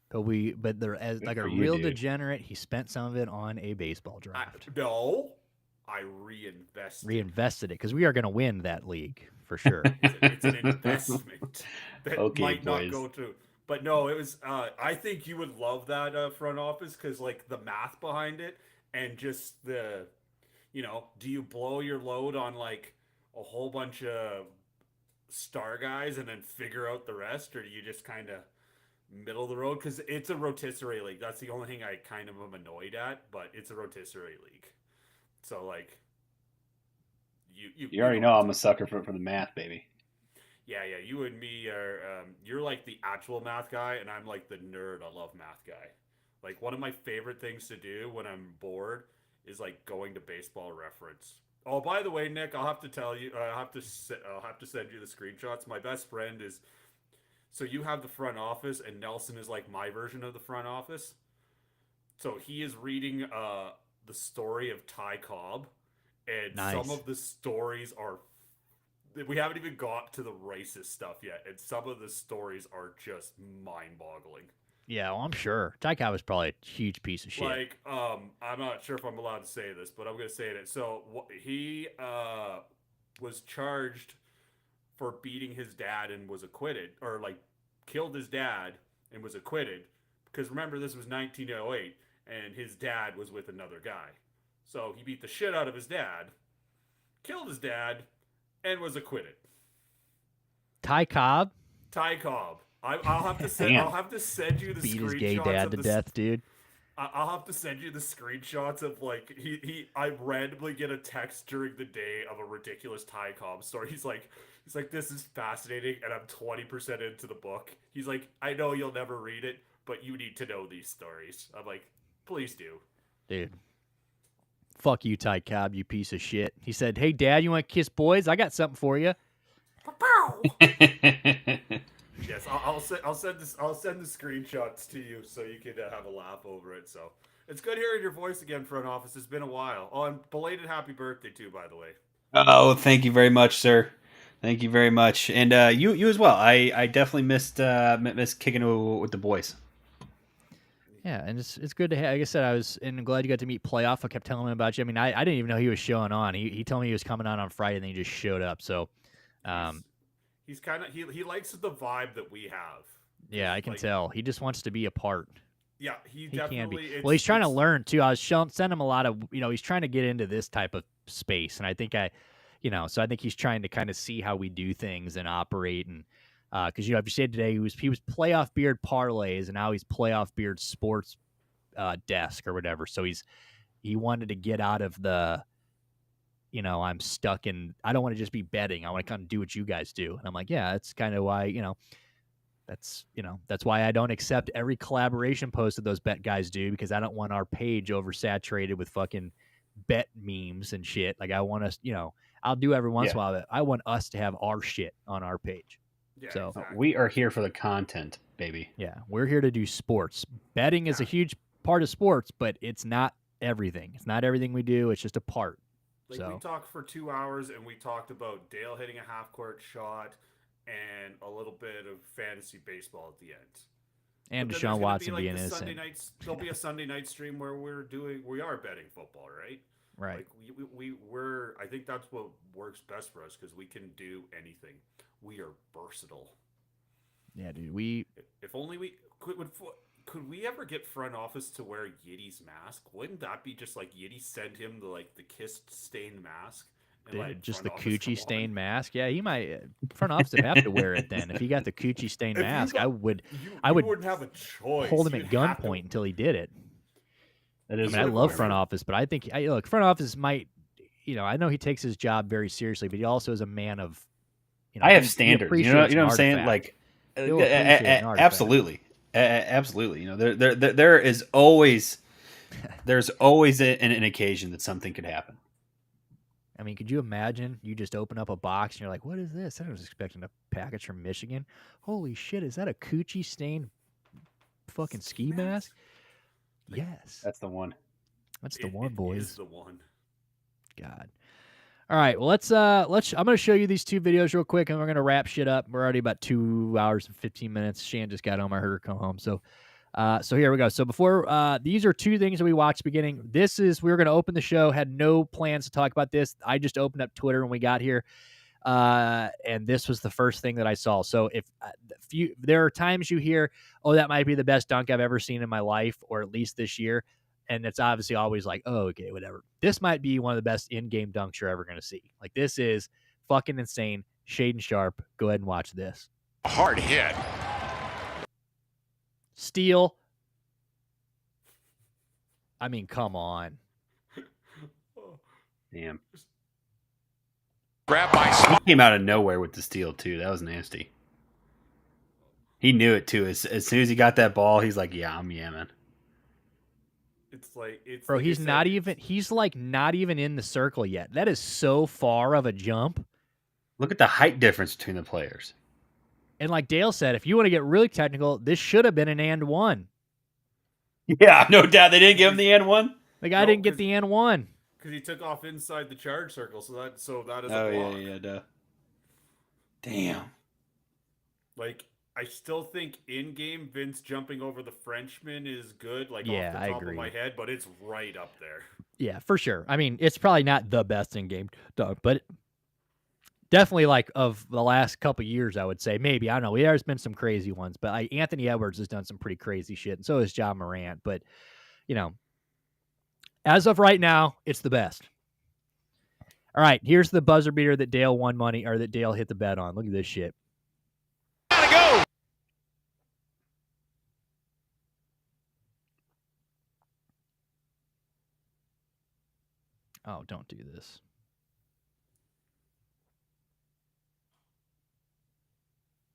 But as like a real degenerate, he spent some of it on a baseball draft. I reinvested it because we are going to win that league for sure. It's an investment that might not go through. But no, it was. I think you would love that front office because the math behind it and just the, do you blow your load on a whole bunch of star guys and then figure out the rest, or do you just kind of middle of the road? Because it's a rotisserie league. That's the only thing I kind of am annoyed at, but it's a rotisserie league. So you already know I'm a sucker for the math, baby. Yeah, you and me are you're the actual math guy, and I'm the nerd. I love math guy. One of my favorite things to do when I'm bored is going to Baseball Reference. Oh, by the way, Nick, I'll have to tell you. I'll have to send you the screenshots. My best friend is. So you have the front office, and Nelson is my version of the front office. So he is reading the story of Ty Cobb, and some of the stories are we haven't even got to the racist stuff yet, and some of the stories are just mind-boggling. Yeah, well, I'm sure. Ty Cobb was probably a huge piece of shit. Like, I'm not sure if I'm allowed to say this, but I'm going to say it. So he was charged for beating his dad and was acquitted, or like killed his dad and was acquitted. Because remember, this was 1908, and his dad was with another guy. So he beat the shit out of his dad, killed his dad, and was acquitted. Ty Cobb? Ty Cobb. I'll have to send. I'll have to send you the beat screenshots his gay dad to death, dude. I'll have to send you the screenshots of like I randomly get a text during the day of a ridiculous Ty Cobb story. He's like this is fascinating, and I'm 20% into the book. He's like, I know you'll never read it, but you need to know these stories. I'm like, please do, dude. Fuck you, Ty Cobb, you piece of shit. He said, "Hey, Dad, you want to kiss boys? I got something for you." Yes, I'll send the screenshots to you so you can have a laugh over it. So it's good hearing your voice again, front office. It's been a while. Oh, and belated happy birthday too, by the way. Oh, thank you very much, sir. Thank you very much, and you as well. I definitely missed kicking it with the boys. Yeah, and it's good to have. Like I said, I'm glad you got to meet Playoff. I kept telling him about you. I mean, I didn't even know he was showing on. He told me he was coming on Friday, and then he just showed up. So, he's kind of he likes the vibe that we have. Yeah, I can tell. He just wants to be a part. Yeah, he definitely can be. Well, he's trying to learn too. I was sending him a lot of, he's trying to get into this type of space, and I think so I think he's trying to kind of see how we do things and operate, and because if you said today he was playoff beard parlays, and now he's playoff beard sports desk or whatever. So he wanted to get out of the, I'm stuck in. I don't want to just be betting. I want to kind of do what you guys do, and I'm like, yeah, that's kind of why that's why I don't accept every collaboration post that those bet guys do, because I don't want our page oversaturated with fucking bet memes and shit. Like I want us, I'll do every once in a while, but I want us to have our shit on our page. Yeah, so exactly. We are here for the content, baby. Yeah, we're here to do sports. Betting is a huge part of sports, but it's not everything. It's not everything we do. It's just a part. Like we talked for 2 hours, and we talked about Dale hitting a half-court shot and a little bit of fantasy baseball at the end. And Deshaun Watson being innocent. There'll be a Sunday night stream where we are betting football, right? Right. Like we're I think that's what works best for us, because we can do anything. We are versatile. Yeah, dude. If only we could we ever get front office to wear Yiddy's mask? Wouldn't that be just like Yiddy send him the kiss stained mask? Dude, just the coochie stained mask. Yeah, he might. Front office would have to wear it then. If he got the coochie stained mask, I would wouldn't have a choice. Hold him at gunpoint until he did it. That is. I love front office, but I think front office might. I know he takes his job very seriously, but he also is a man of. I have standards. You know what I'm saying? Like, absolutely, absolutely. There is always an occasion that something could happen. I mean, could you imagine you just open up a box and you're like, what is this? I was expecting a package from Michigan. Holy shit, is that a coochie stained fucking ski mask? Yes. That's the one. That's the one, boys. It is the one. God. All right, well, let's I'm going to show you these 2 videos real quick, and we're going to wrap shit up. We're already about 2 hours and 15 minutes. Shan just got home. I heard her come home. So here we go. So before these are 2 things that we watched beginning. We were going to open the show, had no plans to talk about this. I just opened up Twitter when we got here, and this was the first thing that I saw. So if there are times you hear, oh, that might be the best dunk I've ever seen in my life, or at least this year, and it's obviously always like, oh, okay, whatever. This might be one of the best in-game dunks you're ever going to see. Like, this is fucking insane. Shaden Sharp, go ahead and watch this. Hard hit. Steal. I mean, come on. Damn. Grab by. He came out of nowhere with the steal too. That was nasty. He knew it too. As soon as he got that ball, he's like, "Yeah, I'm yamming." Bro, he's not even in the circle yet. That is so far of a jump. Look at the height difference between the players. And like Dale said, if you want to get really technical, this should have been an and one. Yeah, no doubt. They didn't give him the and one. The guy didn't get the and one because he took off inside the charge circle. So that is. Oh yeah, duh. Damn. Like, I still think in-game Vince jumping over the Frenchman is good, like Yeah, off I the top agree. of my head, but it's right up there. Yeah, for sure. I mean, it's probably not the best in game, but definitely like of the last couple of years, I would say. Maybe, I don't know. There's been some crazy ones, but like Anthony Edwards has done some pretty crazy shit, and so has John Morant. But you know, as of right now, it's the best. All right, here's the buzzer beater that Dale won money, or that Dale hit the bet on. Look at this shit. Gotta go. Oh, don't do this.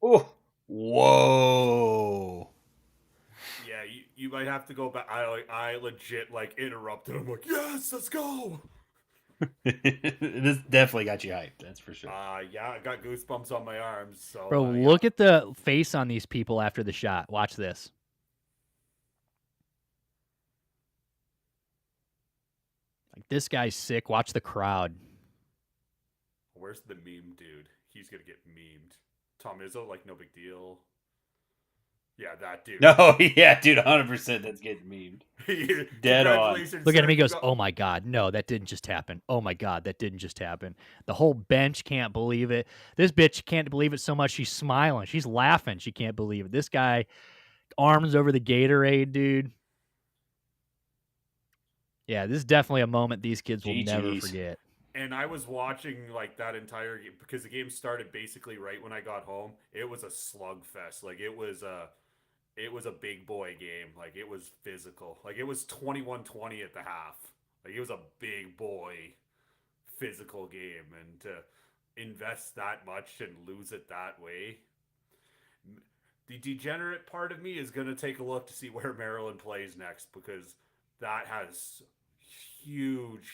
Oh, whoa. Yeah, you might have to go back. I legit like interrupted. I'm like, yes, let's go. This definitely got you hyped. That's for sure. Yeah, I got goosebumps on my arms. So, Bro, look at the face on these people after the shot. Watch this. Like, this guy's sick. Watch the crowd. Where's the meme dude? He's gonna get memed. Tom Izzo, like, no big deal. Yeah, that dude. No, yeah, dude, 100% that's getting memed. Dead on. Look at him. He goes, oh, my God. No, that didn't just happen. Oh, my God. That didn't just happen. The whole bench can't believe it. This bitch can't believe it so much. She's smiling. She's laughing. She can't believe it. This guy, arms over the Gatorade, dude. Yeah, this is definitely a moment these kids will never forget. And I was watching like that entire game because the game started basically right when I got home. It was a slugfest. Like it was a big boy game. Like it was physical. Like it was 21-20 at the half. Like it was a big boy physical game, and to invest that much and lose it that way. The degenerate part of me is going to take a look to see where Maryland plays next, because that has huge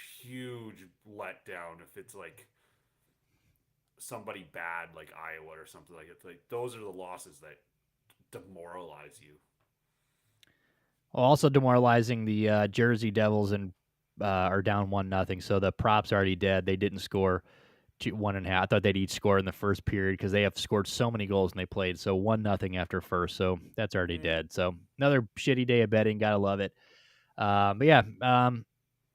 letdown if it's like somebody bad like Iowa or something like it. Like those are the losses that demoralize you. Well, also demoralizing the Jersey Devils and are down 1-0, so the prop's already dead. They didn't score 1.5. I thought they'd each score in the first period because they have scored so many goals and they played. So 1-0 after first, so that's already dead. So another shitty day of betting. Gotta love it. But yeah,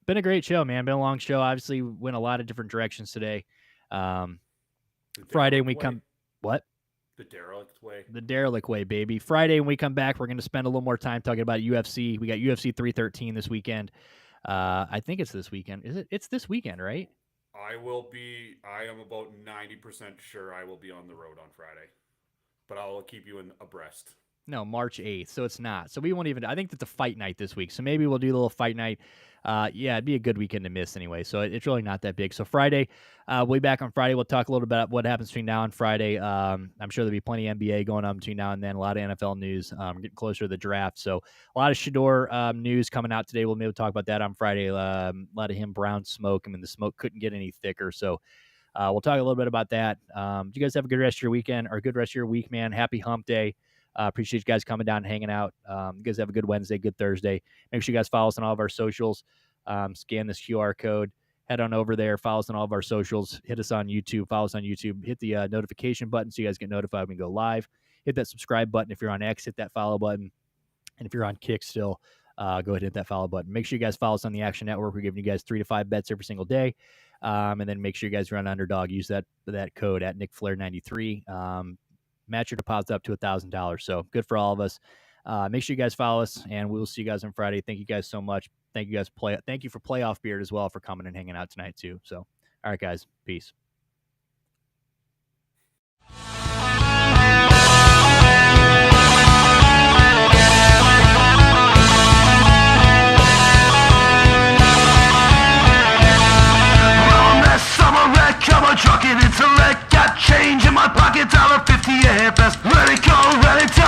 been a great show, man. Been a long show. Obviously, went a lot of different directions today. Friday when we come, what? The Derelict way. The Derelict way, baby. Friday when we come back, we're going to spend a little more time talking about UFC. We got UFC 313 this weekend. I think it's this weekend. Is it? It's this weekend, right? I am about 90% sure I will be on the road on Friday, but I'll keep you abreast. No, March 8th, so it's not. So we won't even – I think it's a fight night this week, so maybe we'll do a little fight night. Yeah, it'd be a good weekend to miss anyway, so it's really not that big. So Friday, we'll be back on Friday. We'll talk a little bit about what happens between now and Friday. I'm sure there'll be plenty of NBA going on between now and then, a lot of NFL news. We're getting closer to the draft, so a lot of Shedeur news coming out today. We'll maybe talk about that on Friday. A lot of him brown smoke. I mean, the smoke couldn't get any thicker, so we'll talk a little bit about that. You guys have a good rest of your weekend, or a good rest of your week, man. Happy Hump Day. Appreciate you guys coming down and hanging out. You guys have a good Wednesday, good Thursday. Make sure you guys follow us on all of our socials. Scan this QR code. Head on over there. Follow us on all of our socials. Hit us on YouTube. Follow us on YouTube. Hit the notification button so you guys get notified when we go live. Hit that subscribe button. If you're on X, hit that follow button. And if you're on Kick still, go ahead and hit that follow button. Make sure you guys follow us on the Action Network. We're giving you guys 3 to 5 bets every single day. And then make sure you guys run Underdog. Use that code at NickFlair93. Match your deposit up to $1,000. So good for all of us. Make sure you guys follow us, and we will see you guys on Friday. Thank you guys so much. Thank you guys. Thank you for Playoff Beard as well for coming and hanging out tonight too. So, all right, guys. Peace. I'm a drunken intellect, got change in my pocket, $1.50 at best. Let it go, let it down.